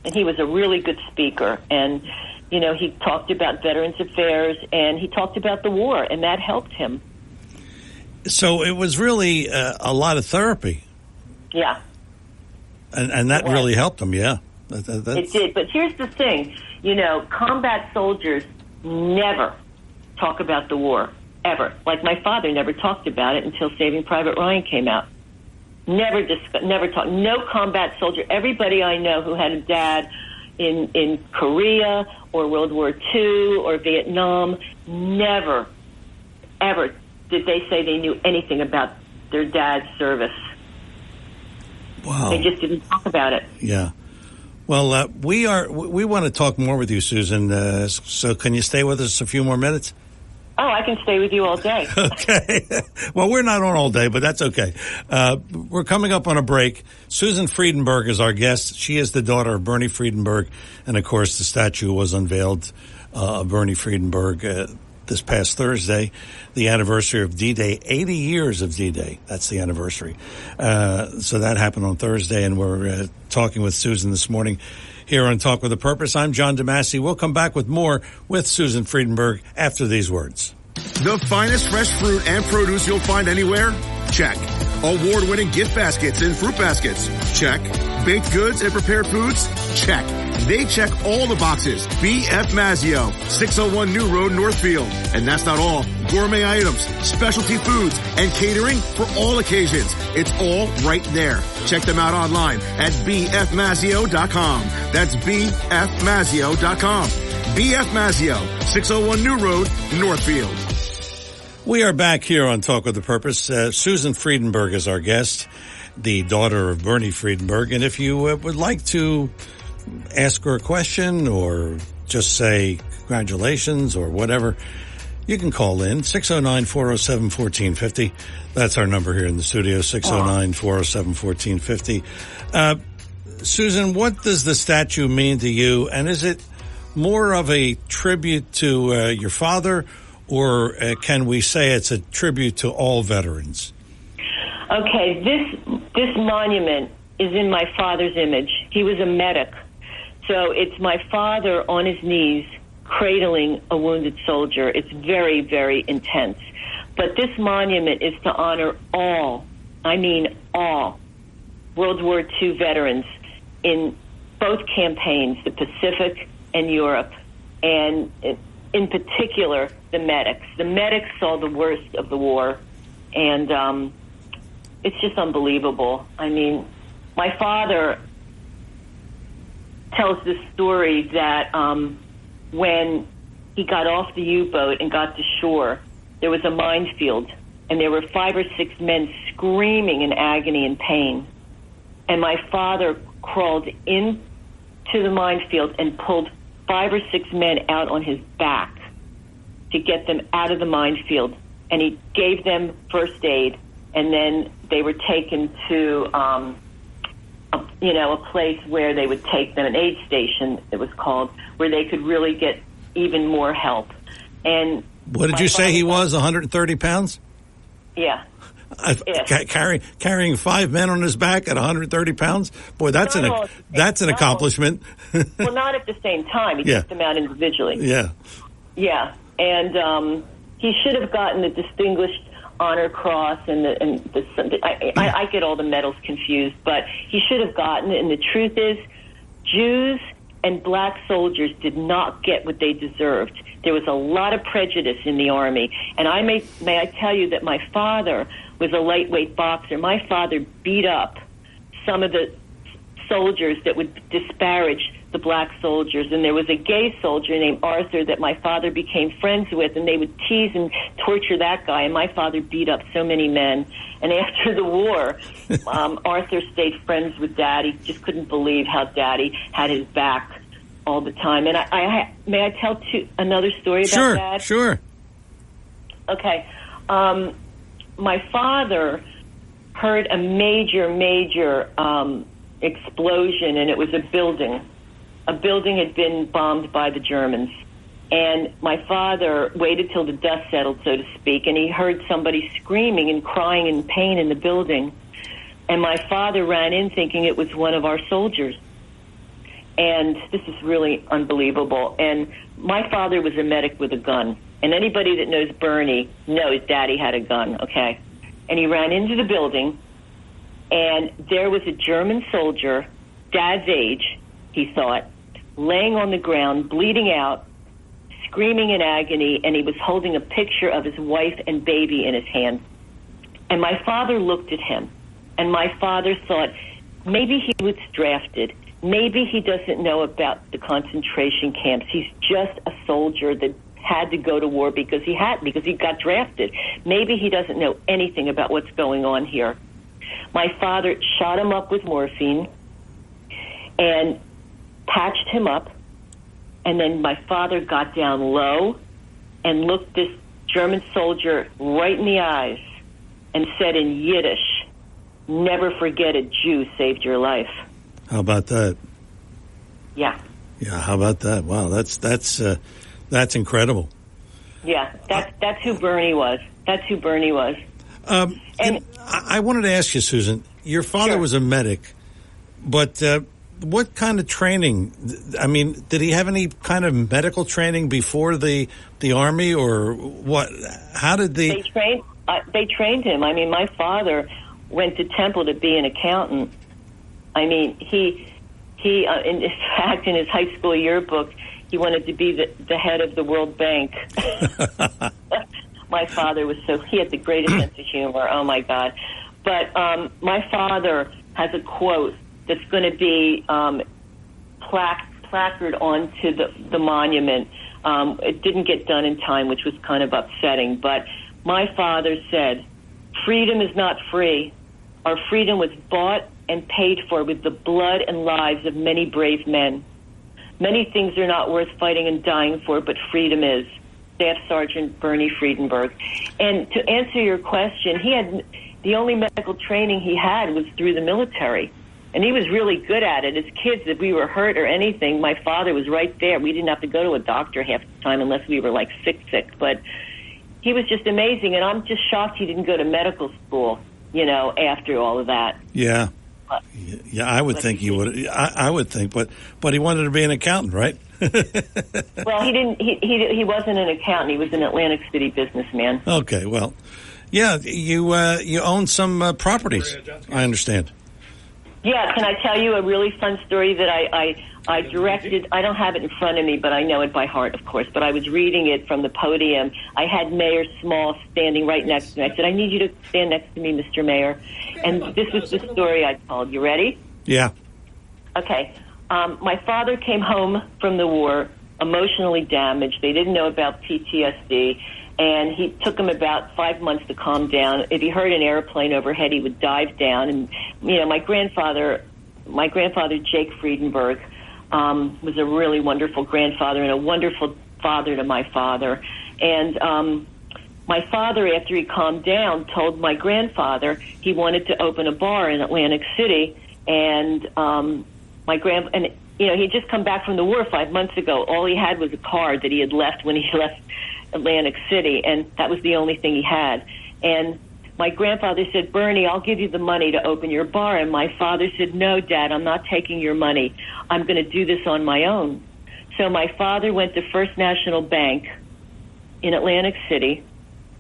And he was a really good speaker. And, he talked about Veterans Affairs, and he talked about the war, and that helped him. So it was really a lot of therapy. Yeah. And that really helped him, yeah. It did. But here's the thing. Combat soldiers never talk about the war, ever. Like my father never talked about it until Saving Private Ryan came out. Never talked. No combat soldier. Everybody I know who had a dad in Korea or World War II or Vietnam, never, ever did they say they knew anything about their dad's service. Wow. They just didn't talk about it. Yeah. Well, we want to talk more with you, Susan. So can you stay with us a few more minutes? Oh, I can stay with you all day. Okay. Well, we're not on all day, but that's okay. We're coming up on a break. Susan Friedenberg is our guest. She is the daughter of Bernie Friedenberg. And, of course, the statue was unveiled of Bernie Friedenberg this past Thursday, the anniversary of D-Day, 80 years of D-Day. That's the anniversary. So that happened on Thursday, and we're talking with Susan this morning here on Talk with a Purpose. I'm John DeMasi. We'll come back with more with Susan Friedenberg after these words. The finest fresh fruit and produce you'll find anywhere? Check. Award-winning gift baskets and fruit baskets? Check. Baked goods and prepared foods? Check. They check all the boxes. B.F. Mazzio, 601 New Road, Northfield. And that's not all. Gourmet items, specialty foods, and catering for all occasions. It's all right there. Check them out online at bfmazzio.com. That's bfmazzio.com. B.F. Mazzio, 601 New Road, Northfield. We are back here on Talk with a Purpose. Susan Friedenberg is our guest, the daughter of Bernie Friedenberg. And if you would like to ask her a question or just say congratulations or whatever, you can call in 609-407-1450. That's our number here in the studio, 609-407-1450. Susan, what does the statue mean to you? And is it more of a tribute to your father, or can we say it's a tribute to all veterans? Okay, this monument is in my father's image. He was a medic. So it's my father on his knees cradling a wounded soldier. It's very, very intense. But this monument is to honor all, I mean all, World War II veterans in both campaigns, the Pacific and Europe, and in particular, the medics. The medics saw the worst of the war, and it's just unbelievable. I mean, my father tells this story that when he got off the U-boat and got to shore, there was a minefield, and there were 5 or 6 men screaming in agony and pain. And my father crawled into the minefield and pulled 5 or 6 men out on his back to get them out of the minefield. And he gave them first aid, and then they were taken to, a place where they would take them, an aid station, it was called, where they could really get even more help. And what did you say he was, 130 pounds? Yeah. Carrying 5 men on his back at 130 pounds? Boy, that's an accomplishment. Well, not at the same time. He took them out individually. Yeah. Yeah. And he should have gotten the Distinguished Honor Cross I get all the medals confused, but he should have gotten it. And the truth is, Jews and black soldiers did not get what they deserved. There was a lot of prejudice in the Army. And may I tell you that my father was a lightweight boxer. My father beat up some of the soldiers that would disparage the black soldiers. And there was a gay soldier named Arthur that my father became friends with, and they would tease and torture that guy. And my father beat up so many men. And after the war, Arthur stayed friends with Daddy. Just couldn't believe how Daddy had his back all the time. And may I tell another story about Dad? Sure. Okay. My father heard a major explosion, and it was a building. A building had been bombed by the Germans. And my father waited till the dust settled, so to speak, and he heard somebody screaming and crying in pain in the building. And my father ran in thinking it was one of our soldiers. And this is really unbelievable. And my father was a medic with a gun. And anybody that knows Bernie knows Daddy had a gun, okay? And he ran into the building, and there was a German soldier, Dad's age, he thought, laying on the ground, bleeding out, screaming in agony, and he was holding a picture of his wife and baby in his hand. And my father looked at him, and my father thought, maybe he was drafted. Maybe he doesn't know about the concentration camps. He's just a soldier that had to go to war because he got drafted. Maybe he doesn't know anything about what's going on here. My father shot him up with morphine and patched him up, and then my father got down low and looked this German soldier right in the eyes and said in Yiddish, "Never forget a Jew saved your life." How about that? Yeah. Yeah, how about that? Wow, that's incredible. Yeah, that's who Bernie was. That's who Bernie was. And I wanted to ask you, Susan, your father was a medic, but what kind of training? I mean, did he have any kind of medical training before the Army, or what? How did they trained him. I mean, my father went to Temple to be an accountant. I mean, he in fact, in his high school yearbook, he wanted to be the head of the World Bank. My father he had the greatest sense of humor. Oh my God. But my father has a quote that's going to be placard onto the monument. It didn't get done in time, which was kind of upsetting. But my father said, "Freedom is not free. Our freedom was bought and paid for with the blood and lives of many brave men. Many things are not worth fighting and dying for, but freedom is." Staff Sergeant Bernie Friedenberg. And to answer your question, the only medical training he had was through the military. And he was really good at it. As kids, if we were hurt or anything, my father was right there. We didn't have to go to a doctor half the time unless we were like sick. But he was just amazing. And I'm just shocked he didn't go to medical school, after all of that. Yeah. Yeah, I would think he would. I would think, but he wanted to be an accountant, right? Well, he didn't. He wasn't an accountant. He was an Atlantic City businessman. Okay, well, yeah, you own some properties. I understand. Yeah, can I tell you a really fun story that I directed? I don't have it in front of me, but I know it by heart, of course. But I was reading it from the podium. I had Mayor Small standing right next to me. I said, "I need you to stand next to me, Mr. Mayor." And this was the story I told. You ready? Yeah. Okay. My father came home from the war, emotionally damaged. They didn't know about PTSD. And he took him about 5 months to calm down. If he heard an airplane overhead, he would dive down. And, you know, my grandfather, Jake Friedenberg, was a really wonderful grandfather and a wonderful father to my father. And my father, after he calmed down, told my grandfather he wanted to open a bar in Atlantic City. And you know, he'd just come back from the war 5 months ago. All he had was a card that he had left when he left Atlantic City, and that was the only thing he had. And my grandfather said, Bernie, I'll give you the money to open your bar. And my father said, no, Dad, I'm not taking your money. I'm going to do this on my own. So my father went to First National Bank in Atlantic City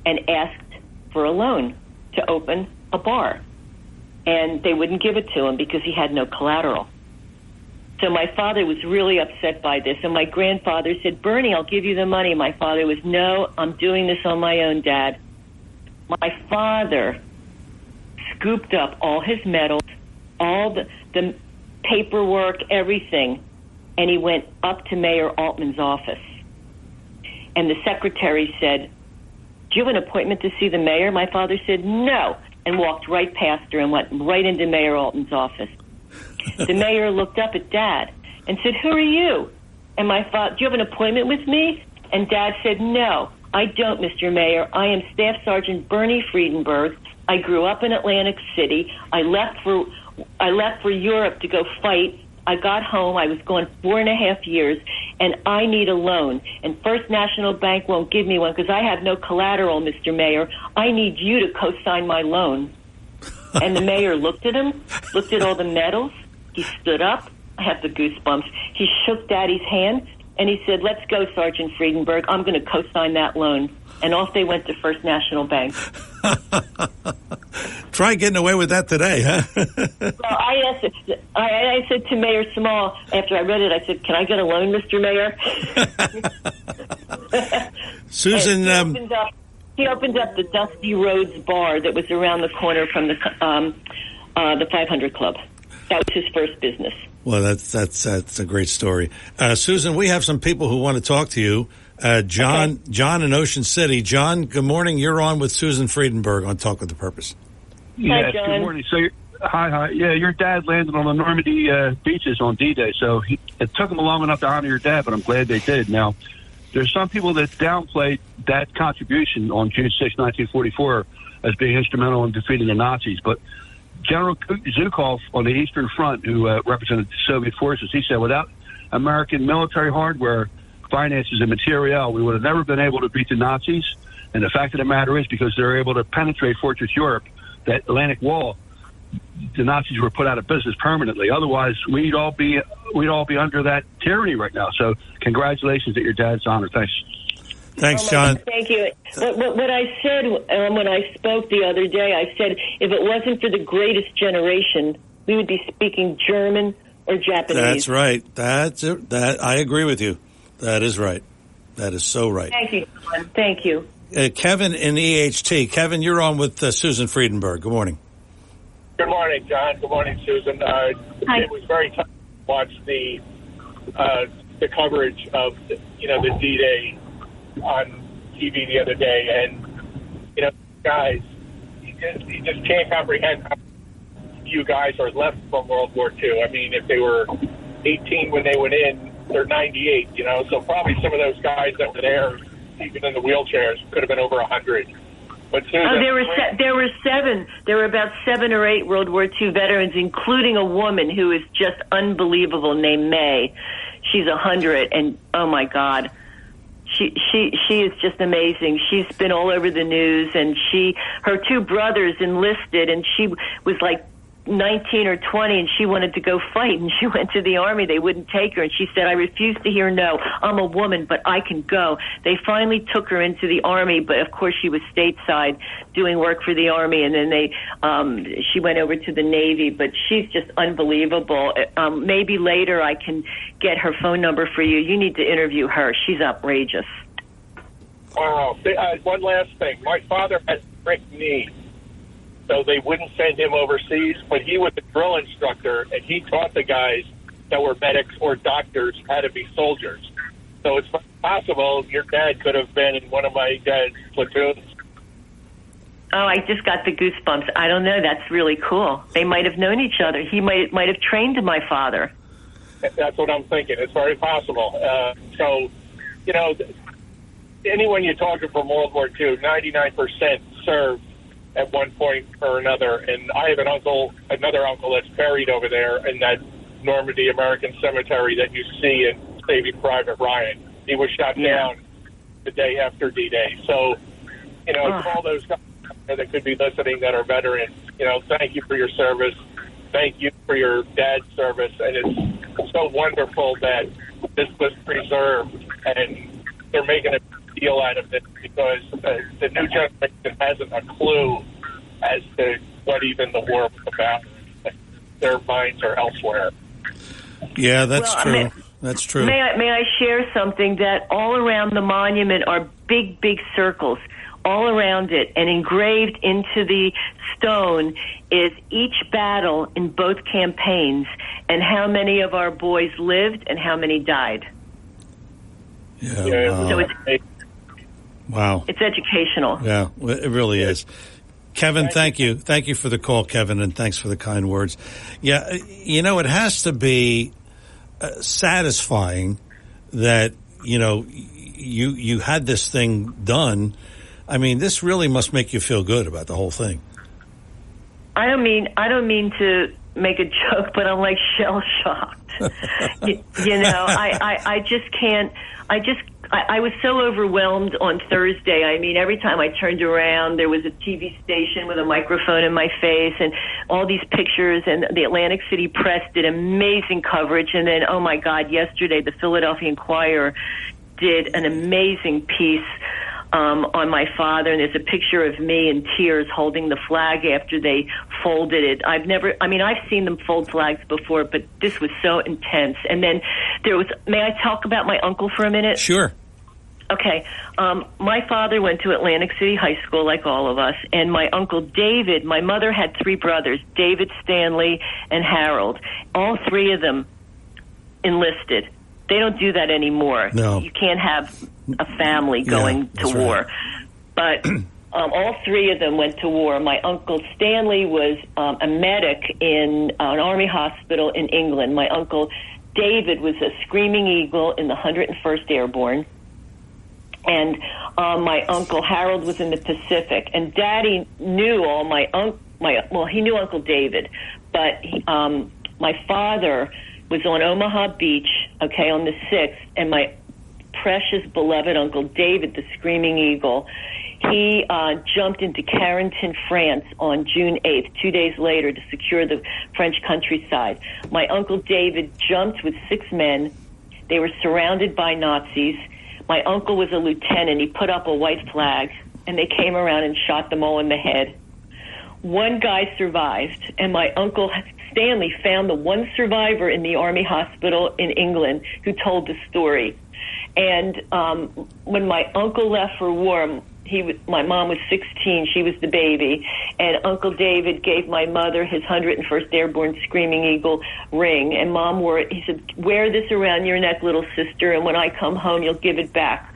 and asked for a loan to open a bar. And they wouldn't give it to him because he had no collateral. So my father was really upset by this. And my grandfather said, Bernie, I'll give you the money. My father was, no, I'm doing this on my own, Dad. My father scooped up all his medals, all the paperwork, everything, and he went up to Mayor Altman's office. And the secretary said, do you have an appointment to see the mayor? My father said, no, and walked right past her and went right into Mayor Altman's office. The mayor looked up at Dad and said, who are you? And my father, do you have an appointment with me? And Dad said, no, I don't, Mr. Mayor. I am Staff Sergeant Bernie Friedenberg. I grew up in Atlantic City. I left for Europe to go fight. I got home. I was gone 4.5 years, and I need a loan. And First National Bank won't give me one because I have no collateral, Mr. Mayor. I need you to co-sign my loan. And the mayor looked at him, looked at all the medals. He stood up. I have the goosebumps. He shook Daddy's hand, and he said, let's go, Sergeant Friedenberg. I'm going to co-sign that loan. And off they went to First National Bank. Try getting away with that today, huh? Well, I said to Mayor Small, after I read it, I said, can I get a loan, Mr. Mayor? Susan... He opened up the Dusty Roads bar that was around the corner from the 500 Club. That was his first business. Well, that's a great story. Susan, we have some people who want to talk to you. John in Ocean City. John, good morning. You're on with Susan Friedenberg on Talk with the Purpose. Yes, Hi, John. good morning. So, hi. Yeah, your dad landed on the Normandy beaches on D-Day, so it took them long enough to honor your dad, but I'm glad they did. Now, there's some people that downplayed that contribution on June 6, 1944 as being instrumental in defeating the Nazis, but General Zhukov on the Eastern Front, who represented the Soviet forces, he said, without American military hardware, finances, and materiel, we would have never been able to beat the Nazis. And the fact of the matter is, because they're able to penetrate Fortress Europe, that Atlantic Wall, the Nazis were put out of business permanently. Otherwise, we'd all be under that tyranny right now. So, congratulations at your dad's honor. Thanks. Thanks, John. Thank you. What I said when I spoke the other day, I said if it wasn't for the greatest generation, we would be speaking German or Japanese. That's right. That's it. I agree with you. That is right. That is so right. Thank you, John. Thank you. Kevin in EHT. Kevin, you're on with Susan Friedenberg. Good morning. Good morning, John. Good morning, Susan. It was very tough to watch the coverage of the D-Day on TV the other day, and guys, you just can't comprehend how few guys are left from World War II. I mean, if they were 18 when they went in, they're 98. So probably some of those guys that were there, even in the wheelchairs, could have been over 100. But Susan, there were 7. There were about 7 or 8 World War II veterans, including a woman who is just unbelievable named May. She's 100, and oh my God. She is just amazing. She's been all over the news, and her 2 brothers enlisted, and she was like 19 or 20, and she wanted to go fight, and she went to the Army. They wouldn't take her, and she said, I refuse to hear no. I'm a woman, but I can go. They finally took her into the Army, but of course she was stateside doing work for the Army, and then she went over to the Navy, but she's just unbelievable. Maybe later I can get her phone number for you. You need to interview her. She's outrageous. Wow. One last thing. My father had a brick knee, so they wouldn't send him overseas, but he was a drill instructor, and he taught the guys that were medics or doctors how to be soldiers. So it's possible your dad could have been in one of my dad's platoons. Oh, I just got the goosebumps. I don't know. That's really cool. They might have known each other. He might have trained my father. That's what I'm thinking. It's very possible. So, anyone you talk to from World War II, 99% served at one point or another. And I have another uncle that's buried over there in that Normandy American Cemetery that you see in Saving Private Ryan. He was shot down the day after D-Day. So, all those guys that could be listening that are veterans, thank you for your service. Thank you for your dad's service. And it's so wonderful that this was preserved and they're making a deal out of it because the new generation hasn't a clue as to what even the war was about. Their minds are elsewhere. Yeah, that's true. That's true. May I share something that all around the monument are big, big circles all around it, and engraved into the stone is each battle in both campaigns and how many of our boys lived and how many died. Yeah, wow. So it's educational. Yeah, it really is. Kevin, thank you. Thank you for the call, Kevin, and thanks for the kind words. Yeah, it has to be satisfying that, you had this thing done. I mean, this really must make you feel good about the whole thing. I don't mean to make a joke, but I'm like shell shocked. I just can't. I was so overwhelmed on Thursday. I mean, every time I turned around, there was a TV station with a microphone in my face and all these pictures, and the Atlantic City Press did amazing coverage. And then, oh my God, yesterday the Philadelphia Inquirer did an amazing piece on my father, and there's a picture of me in tears holding the flag after they folded it. I've seen them fold flags before, but this was so intense. And then may I talk about my uncle for a minute? Sure. Okay. My father went to Atlantic City High School like all of us, and my uncle David, my mother had three brothers, David, Stanley, and Harold. All three of them enlisted. They don't do that anymore. No. You can't have a family going to war. Right. But all three of them went to war. My uncle Stanley was a medic in an army hospital in England. My uncle David was a Screaming Eagle in the 101st Airborne. And my uncle Harold was in the Pacific. And Daddy knew he knew Uncle David. But my father was on Omaha Beach, on the 6th, and my precious beloved Uncle David, the Screaming Eagle, he jumped into Carentan, France on June 8th, 2 days later, to secure the French countryside. My Uncle David jumped with 6 men. They were surrounded by Nazis. My uncle was a lieutenant. He put up a white flag, and they came around and shot them all in the head. One guy survived, and my uncle Stanley found the one survivor in the army hospital in England who told the story. And when my uncle left for war, my mom was 16, she was the baby, and Uncle David gave my mother his 101st Airborne Screaming Eagle ring, and Mom wore it. He said, wear this around your neck, little sister, and when I come home, you'll give it back.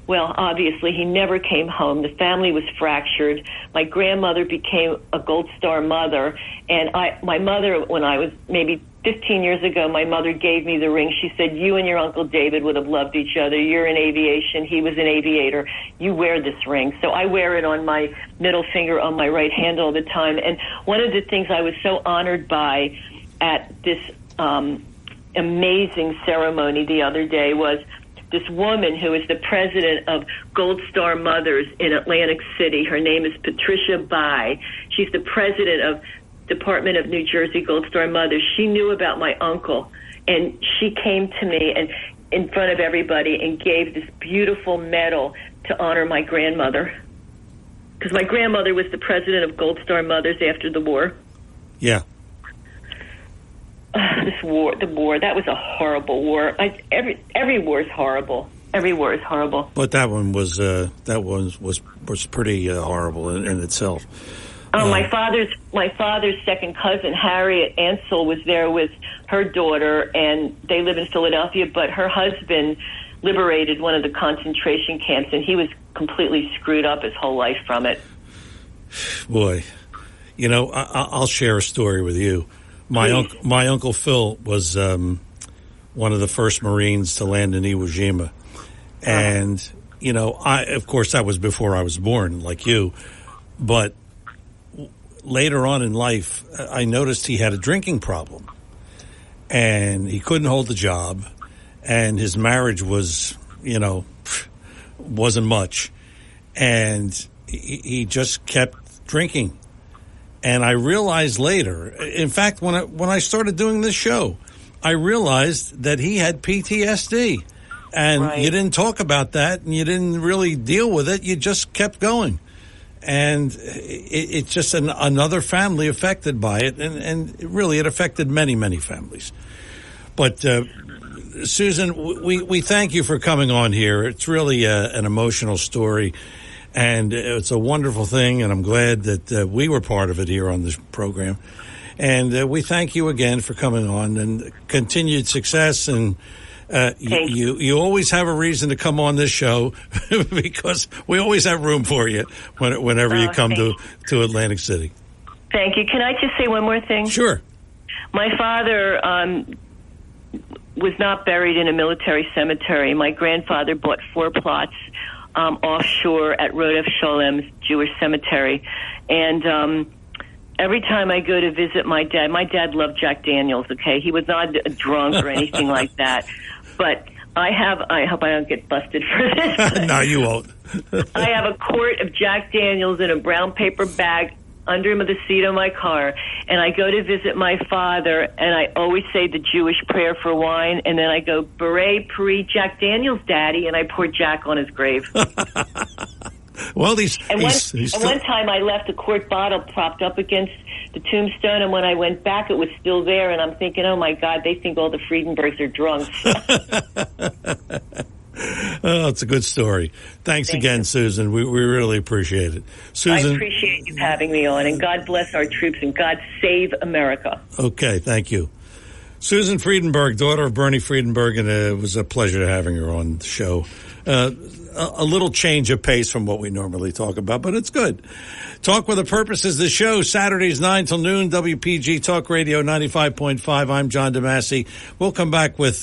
Well, obviously, he never came home. The family was fractured. My grandmother became a Gold Star mother, and my mother, when I was maybe 15 years ago, my mother gave me the ring. She said, you and your Uncle David would have loved each other. You're in aviation. He was an aviator. You wear this ring. So I wear it on my middle finger on my right hand all the time. And one of the things I was so honored by at this amazing ceremony the other day was this woman who is the president of Gold Star Mothers in Atlantic City. Her name is Patricia Bai. She's the president of Department of New Jersey Gold Star Mothers. She knew about my uncle, and she came to me and in front of everybody and gave this beautiful medal to honor my grandmother. Because my grandmother was the president of Gold Star Mothers after the war. Yeah. The war, that was a horrible war. Every war is horrible. Every war is horrible. But that one was pretty horrible in itself. My father's second cousin, Harriet Ansel, was there with her daughter, and they live in Philadelphia, but her husband liberated one of the concentration camps, and he was completely screwed up his whole life from it. Boy, you know, I'll share a story with you. My Uncle Phil was one of the first Marines to land in Iwo Jima. And, you know, of course, that was before I was born, like you. But later on in life, I noticed he had a drinking problem. And he couldn't hold the job. And his marriage was, you know, wasn't much. And he just kept drinking. And I realized later, in fact, when I started doing this show, I realized that he had PTSD. And you didn't talk about that, and you didn't really deal with it. You just kept going. And it's just another family affected by it. And really, it affected many, many families. But, Susan, we thank you for coming on here. It's really an emotional story, and it's a wonderful thing, and I'm glad that we were part of it here on this program. And we thank you again for coming on, and continued success. And you always have a reason to come on this show because we always have room for you whenever you come to Atlantic City. Thank you. Can I just say one more thing? Sure. My father was not buried in a military cemetery. My grandfather bought 4 plots offshore at Rodef Sholem's Jewish cemetery. And every time I go to visit my dad loved Jack Daniels, okay? He was not a drunk or anything like that. But I hope I don't get busted for this. No, you won't. I have a quart of Jack Daniels in a brown paper bag under the seat of my car, and I go to visit my father, and I always say the Jewish prayer for wine, and then I go, Beret Pri Jack Daniels, Daddy, and I pour Jack on his grave. Well, one time I left a quart bottle propped up against the tombstone, and when I went back, it was still there, and I'm thinking, oh my God, they think all the Friedenbergs are drunks. Oh, it's a good story. Thanks again, Susan. We really appreciate it. Susan, I appreciate you having me on, and God bless our troops, and God save America. Okay, thank you. Susan Friedenberg, daughter of Bernie Friedenberg, and it was a pleasure having her on the show. A little change of pace from what we normally talk about, but it's good. Talk with a Purpose is the show, Saturdays 9 till noon, WPG Talk Radio 95.5. I'm John DeMasi. We'll come back with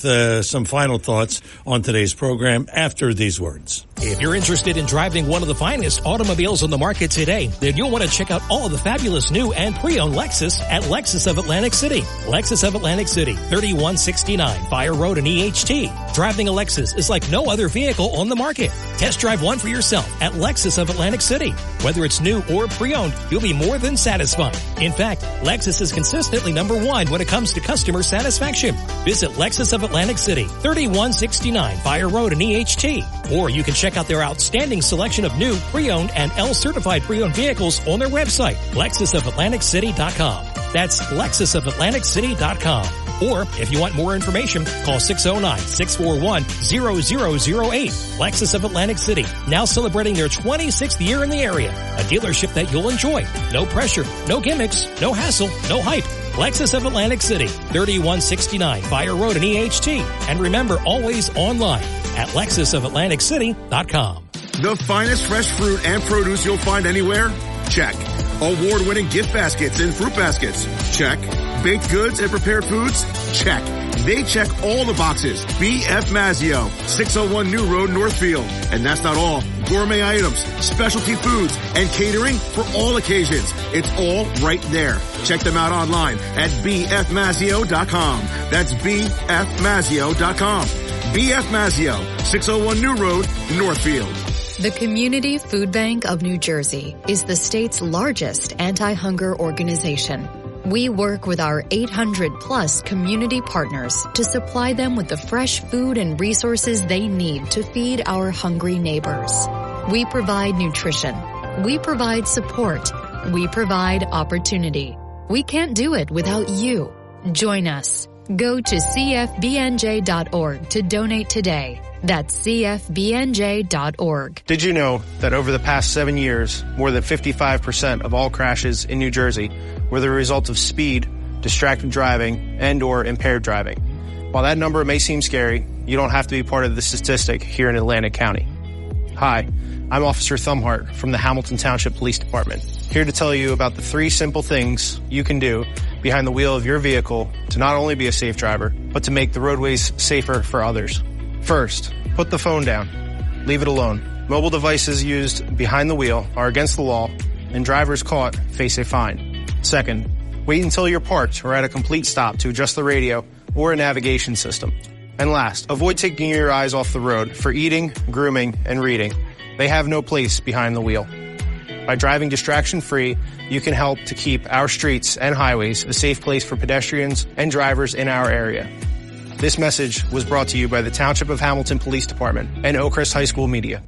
some final thoughts on today's program after these words. If you're interested in driving one of the finest automobiles on the market today, then you'll want to check out all of the fabulous new and pre-owned Lexus at Lexus of Atlantic City. Lexus of Atlantic City, 3169 Fire Road in EHT. Driving a Lexus is like no other vehicle on the market. Test drive one for yourself at Lexus of Atlantic City. Whether it's new or pre-owned, you'll be more than satisfied. In fact, Lexus is consistently #1 when it comes to customer satisfaction. Visit Lexus of Atlantic City, 3169 Fire Road in EHT. Or you can check out their outstanding selection of new, pre-owned, and L-certified pre-owned vehicles on their website, LexusOfAtlanticCity.com. That's LexusOfAtlanticCity.com. Or if you want more information, call 609-641-0008. Lexus of Atlantic City, now celebrating their 26th year in the area. A dealership that you'll enjoy. No pressure, no gimmicks, no hassle, no hype. Lexus of Atlantic City, 3169 Fire Road in EHT. And remember, always online at LexusOfAtlanticCity.com. The finest fresh fruit and produce you'll find anywhere? Check. Award-winning gift baskets and fruit baskets? Check. Baked goods and prepared foods? Check. They check all the boxes. B.F. Mazzio, 601 New Road, Northfield. And that's not all. Gourmet items, specialty foods, and catering for all occasions. It's all right there. Check them out online at bfmazzio.com. That's bfmazzio.com. B.F. Mazzio, 601 New Road, Northfield. The Community Food Bank of New Jersey is the state's largest anti-hunger organization. We work with our 800-plus community partners to supply them with the fresh food and resources they need to feed our hungry neighbors. We provide nutrition. We provide support. We provide opportunity. We can't do it without you. Join us. Go to cfbnj.org to donate today. That's cfbnj.org. Did you know that over the past 7 years, more than 55% of all crashes in New Jersey were the result of speed, distracted driving, and/or impaired driving? While that number may seem scary, you don't have to be part of the statistic here in Atlantic County. Hi, I'm Officer Thumbhart from the Hamilton Township Police Department, here to tell you about the 3 simple things you can do behind the wheel of your vehicle to not only be a safe driver, but to make the roadways safer for others. First, put the phone down. Leave it alone. Mobile devices used behind the wheel are against the law, and drivers caught face a fine. Second, wait until you're parked or at a complete stop to adjust the radio or a navigation system. And last, avoid taking your eyes off the road for eating, grooming, and reading. They have no place behind the wheel. By driving distraction-free, you can help to keep our streets and highways a safe place for pedestrians and drivers in our area. This message was brought to you by the Township of Hamilton Police Department and Oakhurst High School Media.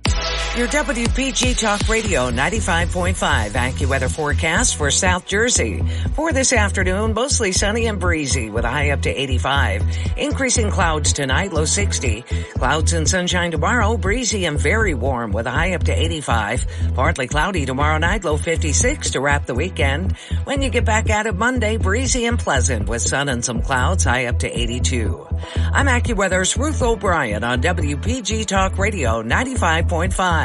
Your WPG Talk Radio 95.5 AccuWeather forecast for South Jersey. For this afternoon, mostly sunny and breezy with a high up to 85. Increasing clouds tonight, low 60. Clouds and sunshine tomorrow, breezy and very warm with a high up to 85. Partly cloudy tomorrow night, low 56 to wrap the weekend. When you get back at it Monday, breezy and pleasant with sun and some clouds, high up to 82. I'm AccuWeather's Ruth O'Brien on WPG Talk Radio 95.5.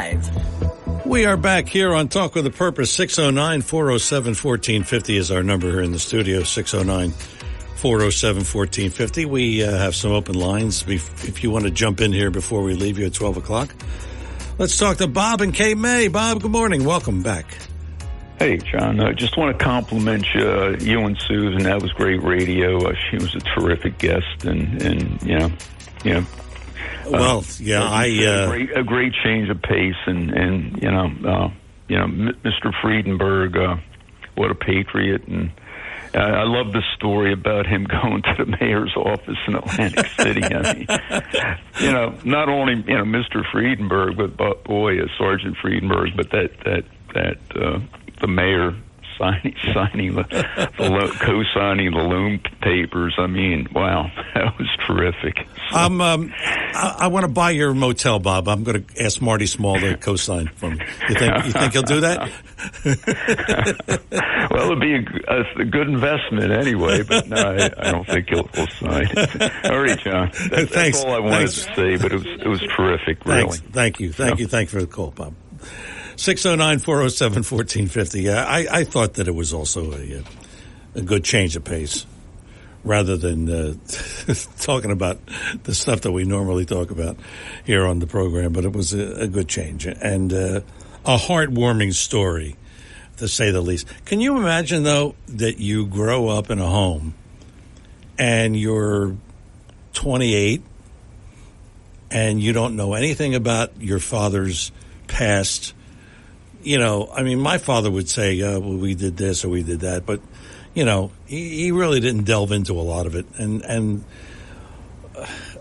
We are back here on Talk with a Purpose. 609-407-1450 is our number here in the studio, 609-407-1450. We have some open lines if you want to jump in here before we leave you at 12 o'clock. Let's talk to Bob and Cape May. Bob, good morning. Welcome back. Hey, John. I just want to compliment you and Susan. That was great radio. She was a terrific guest, and well, yeah, a great change of pace, and Mr. Friedenberg, what a patriot, and I love the story about him going to the mayor's office in Atlantic City. I mean, not only Mr. Friedenberg, but Sergeant Friedenberg, but that the mayor co-signing the loan papers. I mean, wow, that was terrific. So, I want to buy your motel, Bob. I'm going to ask Marty Small to co-sign for me. You think he'll do that? Well, it'd be a good investment anyway, but no, I don't think he'll sign. All right, John. That's all I wanted to say, but it was terrific, really. Thank you for the call, Bob. 609-407-1450. I thought that it was also a good change of pace rather than talking about the stuff that we normally talk about here on the program. But it was a good change and a heartwarming story, to say the least. Can you imagine, though, that you grow up in a home and you're 28 and you don't know anything about your father's past? I mean, my father would say, well, we did this or we did that, but, he really didn't delve into a lot of it. And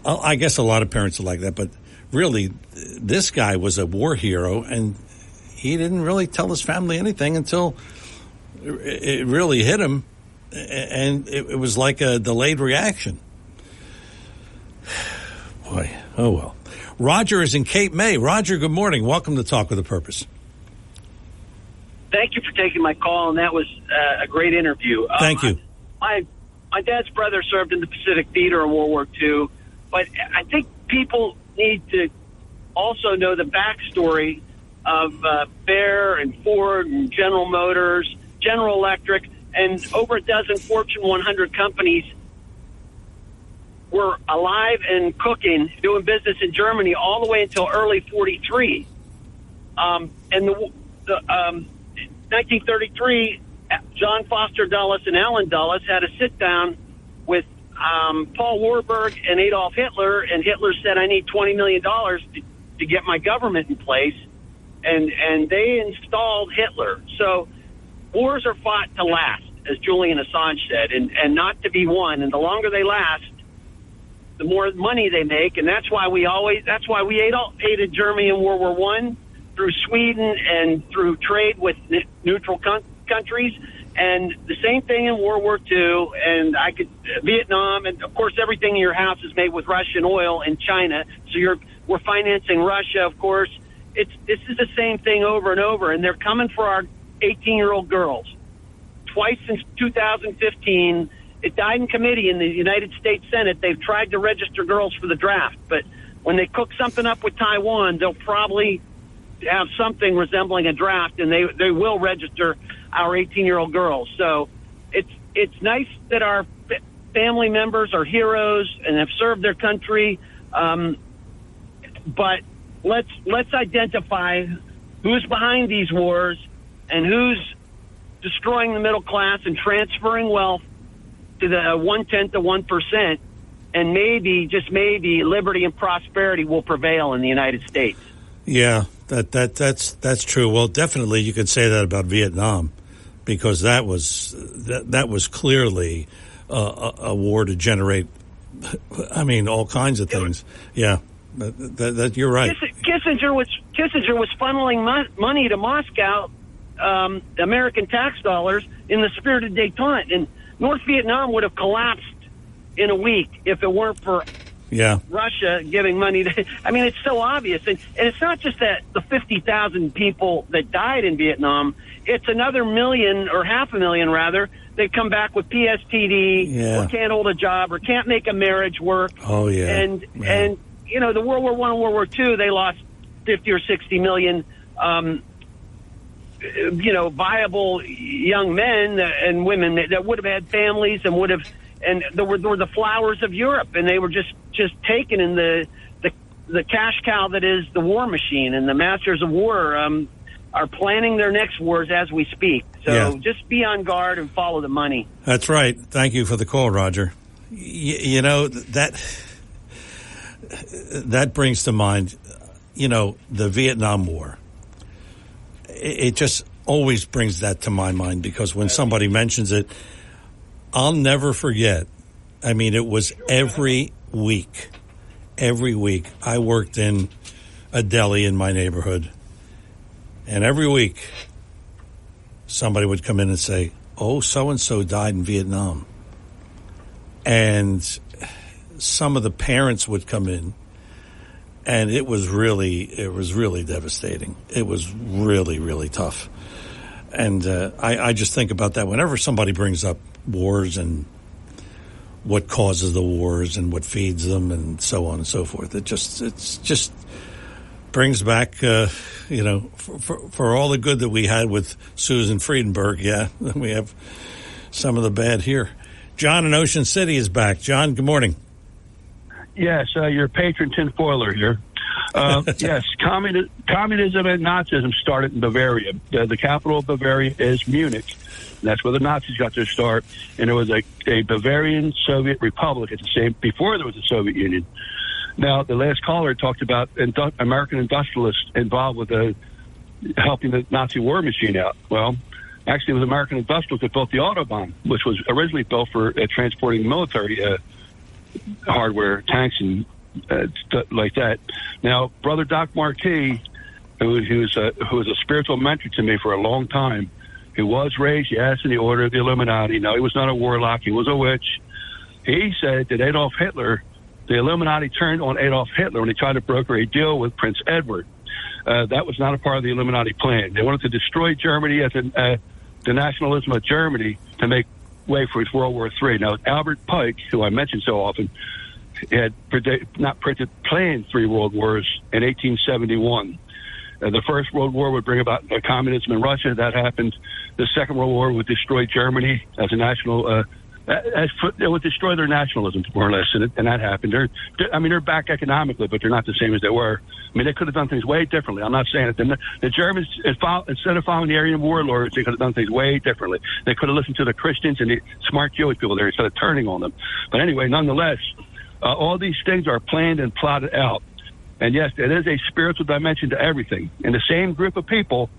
I guess a lot of parents are like that, but really, this guy was a war hero, and he didn't really tell his family anything until it really hit him, and it was like a delayed reaction. Boy, oh well. Roger is in Cape May. Roger, good morning. Welcome to Talk with a Purpose. Thank you for taking my call, and that was a great interview. Thank you. My dad's brother served in the Pacific Theater in World War II, but I think people need to also know the backstory of Bear and Ford and General Motors, General Electric, and over a dozen Fortune 100 companies were alive and cooking, doing business in Germany all the way until early 43. And the 1933, John Foster Dulles and Alan Dulles had a sit-down with Paul Warburg and Adolf Hitler, and Hitler said, I need $20 million to get my government in place, and they installed Hitler. So wars are fought to last, as Julian Assange said, and not to be won, and the longer they last, the more money they make, and that's why we aided Germany in World War I, through Sweden and through trade with neutral countries, and the same thing in World War II, and Vietnam, and of course everything in your house is made with Russian oil and China, so we're financing Russia, of course. This is the same thing over and over, and they're coming for our 18-year-old girls. Twice since 2015, it died in committee in the United States Senate. They've tried to register girls for the draft, but when they cook something up with Taiwan, they'll probably have something resembling a draft, and they will register our 18-year-old girls. So it's nice that our family members are heroes and have served their country, but let's identify who's behind these wars and who's destroying the middle class and transferring wealth to the 1/10 of 1%, and maybe, just maybe, liberty and prosperity will prevail in the United States. Yeah, that's true. Well, definitely you could say that about Vietnam, because that was clearly a war to generate, I mean, all kinds of things. Yeah, that you're right. Kissinger was funneling money to Moscow, American tax dollars, in the spirit of detente, and North Vietnam would have collapsed in a week if it weren't for Russia giving money to, I mean, it's so obvious. And it's not just that the 50,000 people that died in Vietnam, it's another million, or 500,000 rather, that come back with PSTD, or can't hold a job, or can't make a marriage work. Oh, yeah. And you know, the World War I and World War II, they lost 50 or 60 million, you know, viable young men and women that would have had families and would have, and they were the flowers of Europe, and they were just taken in the cash cow that is the war machine, and the masters of war are planning their next wars as we speak. So just be on guard and follow the money. That's right. Thank you for the call, Roger. You know, that brings to mind, you know, the Vietnam War. It just always brings that to my mind, because when somebody mentions it, I'll never forget. I mean, it was every week. Every week. I worked in a deli in my neighborhood, and every week somebody would come in and say, "Oh, so-and-so died in Vietnam." And some of the parents would come in, and it was really devastating. It was really, really tough. And I just think about that whenever somebody brings up wars and what causes the wars and what feeds them and so on and so forth. It's just brings back, you know, for all the good that we had with Susan Friedenberg. Yeah, we have some of the bad here. John in Ocean City is back. John, good morning. Yes, your patron tinfoiler here. Yes, communism and Nazism started in Bavaria. The capital of Bavaria is Munich. That's where the Nazis got their start. And it was a Bavarian Soviet Republic at the same, before there was a Soviet Union. Now, the last caller talked about American industrialists involved with helping the Nazi war machine out. Well, actually, it was American industrialists that built the Autobahn, which was originally built for transporting military hardware, tanks, and stuff like that. Now, Brother Doc Marquis, who was a spiritual mentor to me for a long time, who was raised, yes, in the order of the Illuminati. No, he was not a warlock. He was a witch. He said that Adolf Hitler, the Illuminati turned on Adolf Hitler when he tried to broker a deal with Prince Edward. That was not a part of the Illuminati plan. They wanted to destroy Germany as the nationalism of Germany to make way for its World War III. Now, Albert Pike, who I mentioned so often, had planned 3 world wars in 1871. The First World War would bring about communism in Russia. That happened. The Second World War would destroy Germany as a national. It would destroy their nationalism, more or less, and that happened. They're back economically, but they're not the same as they were. I mean, they could have done things way differently. I'm not saying that the Germans, instead of following the Aryan warlords, they could have done things way differently. They could have listened to the Christians and the smart Jewish people there instead of turning on them. But anyway, nonetheless, all these things are planned and plotted out. And yes, there is a spiritual dimension to everything. And the same group of people,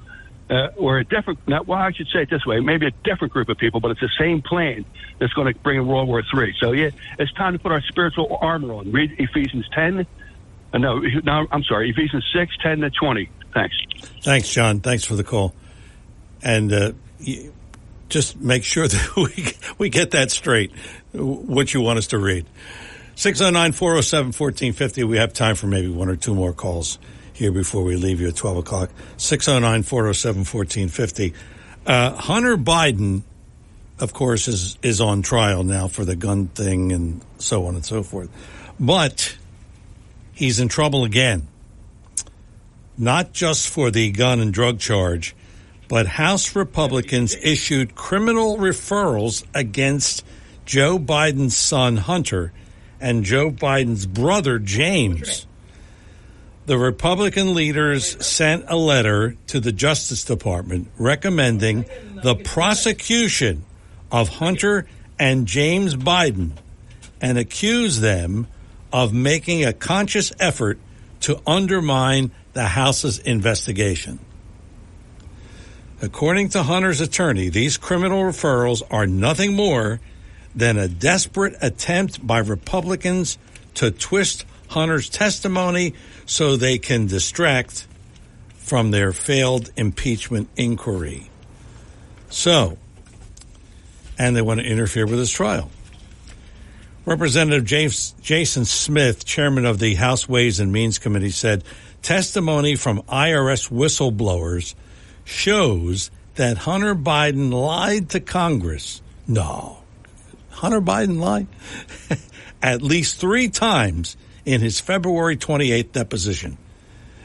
or a different, I should say it this way, maybe a different group of people, but it's the same plan that's going to bring in World War III. So, yeah, it's time to put our spiritual armor on. Read Ephesians 10. Ephesians 6, 10 to 20. Thanks. Thanks, John. Thanks for the call. And just make sure that we get that straight, what you want us to read. 609-407-1450. We have time for maybe 1 or 2 more calls here before we leave you at 12 o'clock. 609-407-1450. Hunter Biden of course, is on trial now for the gun thing and so on and so forth. But he's in trouble again, not just for the gun and drug charge, but House Republicans issued criminal referrals against Joe Biden's son, Hunter, and Joe Biden's brother, James. The Republican leaders sent a letter to the Justice Department recommending the prosecution of Hunter and James Biden and accused them of making a conscious effort to undermine the House's investigation. According to Hunter's attorney, these criminal referrals are nothing more than a desperate attempt by Republicans to twist Hunter's testimony so they can distract from their failed impeachment inquiry. So, and they want to interfere with his trial. Representative Jason Smith, chairman of the House Ways and Means Committee, said testimony from IRS whistleblowers shows that Hunter Biden lied to Congress. No. Hunter Biden lied? At least 3 times in his February 28th deposition.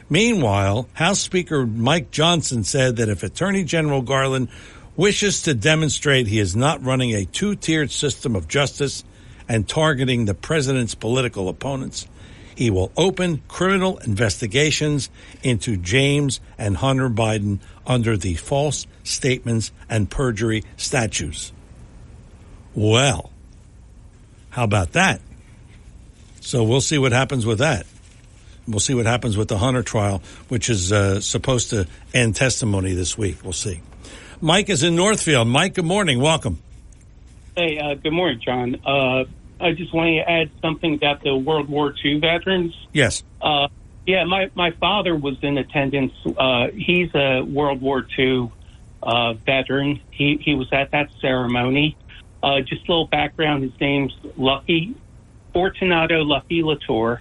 Meanwhile, House Speaker Mike Johnson said that if Attorney General Garland wishes to demonstrate he is not running a 2-tiered system of justice and targeting the president's political opponents, he will open criminal investigations into James and Hunter Biden under the false statements and perjury statutes. Well, how about that? So we'll see what happens with that. We'll see what happens with the Hunter trial, which is supposed to end testimony this week. We'll see. Mike is in Northfield. Mike, good morning. Welcome. Hey, good morning, John. I just want to add something about the World War II veterans. Yes. Yeah, my father was in attendance. He's a World War II veteran. He was at that ceremony. Just a little background. His name's Fortunato Lucky Latour.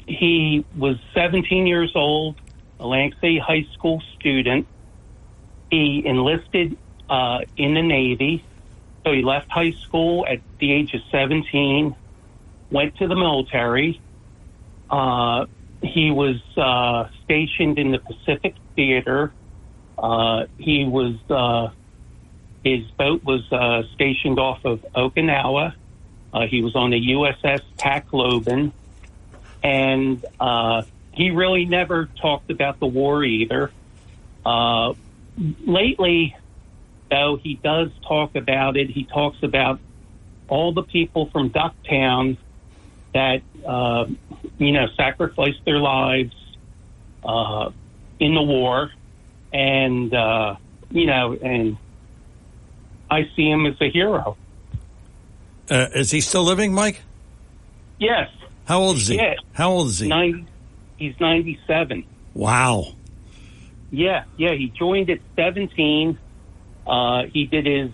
He was 17 years old, a Lansing High School student. He enlisted in the Navy. So he left high school at the age of 17, went to the military. He was stationed in the Pacific Theater. His boat was stationed off of Okinawa. He was on the USS Tacloban. And he really never talked about the war either. Lately, though, he does talk about it. He talks about all the people from Ducktown that, sacrificed their lives in the war. And, and I see him as a hero. Is he still living, Mike? Yes. How old is he? Yeah. How old is he? He's 97. Wow. Yeah. He joined at 17. He did his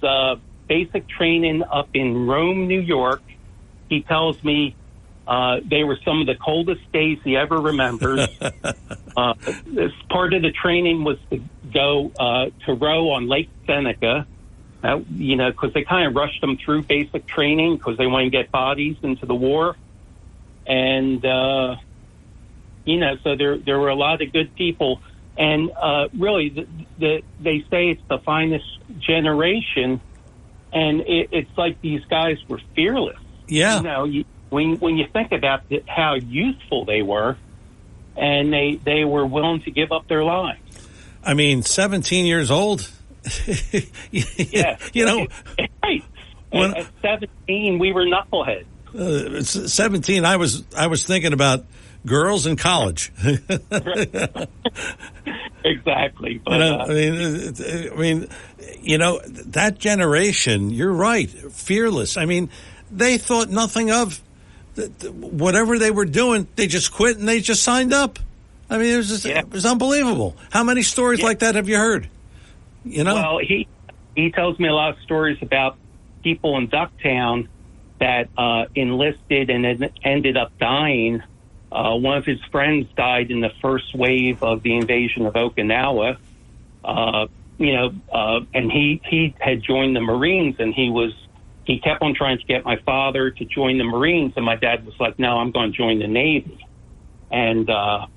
basic training up in Rome, New York. He tells me they were some of the coldest days he ever remembers. This part of the training was to go to row on Lake Seneca, because they kind of rushed them through basic training because they want to get bodies into the war. And, so there were a lot of good people. And really, they say it's the finest generation, and it's like these guys were fearless. Yeah. When you think about how youthful they were, and they were willing to give up their lives. I mean, 17 years old. Yeah. Right. At 17, we were knuckleheads. 17, I was thinking about girls in college. Exactly. But, that generation, you're right, fearless. I mean, they thought nothing of whatever they were doing. They just quit and they just signed up. I mean, it was unbelievable. How many stories like that have you heard? Well, he tells me a lot of stories about people in Ducktown that enlisted and then ended up dying. One of his friends died in the first wave of the invasion of Okinawa. and he had joined the Marines, and he kept on trying to get my father to join the Marines, and my dad was like, no, I'm going to join the Navy. And, and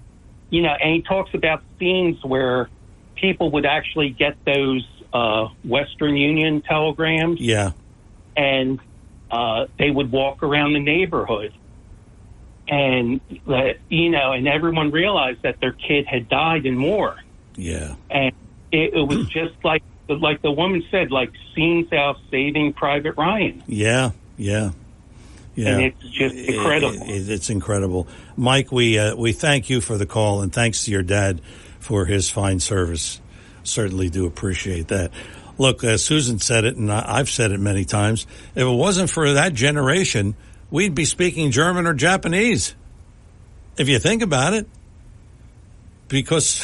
he talks about scenes where people would actually get those Western Union telegrams. Yeah. And they would walk around the neighborhood. And, and everyone realized that their kid had died in war. Yeah. And it was just like the woman said, like scenes out Saving Private Ryan. Yeah. And it's just incredible. It's incredible. Mike, we thank you for the call, and thanks to your dad for his fine service. Certainly do appreciate that. Look, Susan said it, and I've said it many times. If it wasn't for that generation, we'd be speaking German or Japanese, if you think about it. Because,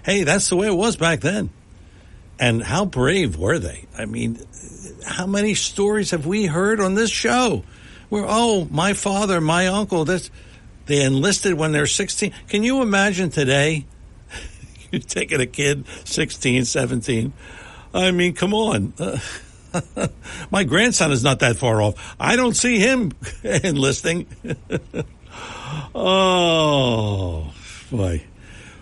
hey, that's the way it was back then. And how brave were they? I mean, how many stories have we heard on this show where, my father, my uncle, they enlisted when they're 16. Can you imagine today? You're taking a kid, 16, 17. I mean, come on. My grandson is not that far off. I don't see him enlisting. Oh, boy.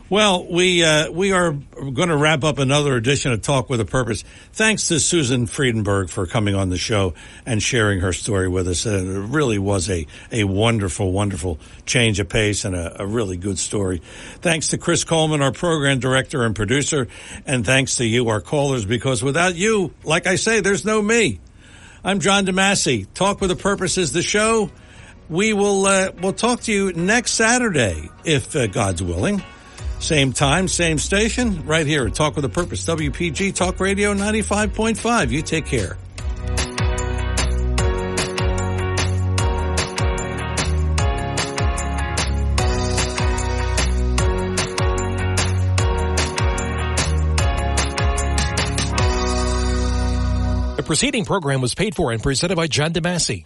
Well, we are going to wrap up another edition of Talk with a Purpose. Thanks to Susan Friedenberg for coming on the show and sharing her story with us. It really was a wonderful, wonderful change of pace and a really good story. Thanks to Chris Coleman, our program director and producer, and thanks to you, our callers, because without you, like I say, there's no me. I'm John DeMasi. Talk with a Purpose is the show. We will we'll talk to you next Saturday, if God's willing. Same time, same station, right here at Talk with a Purpose, WPG Talk Radio 95.5. You take care. The preceding program was paid for and presented by John DeMasi.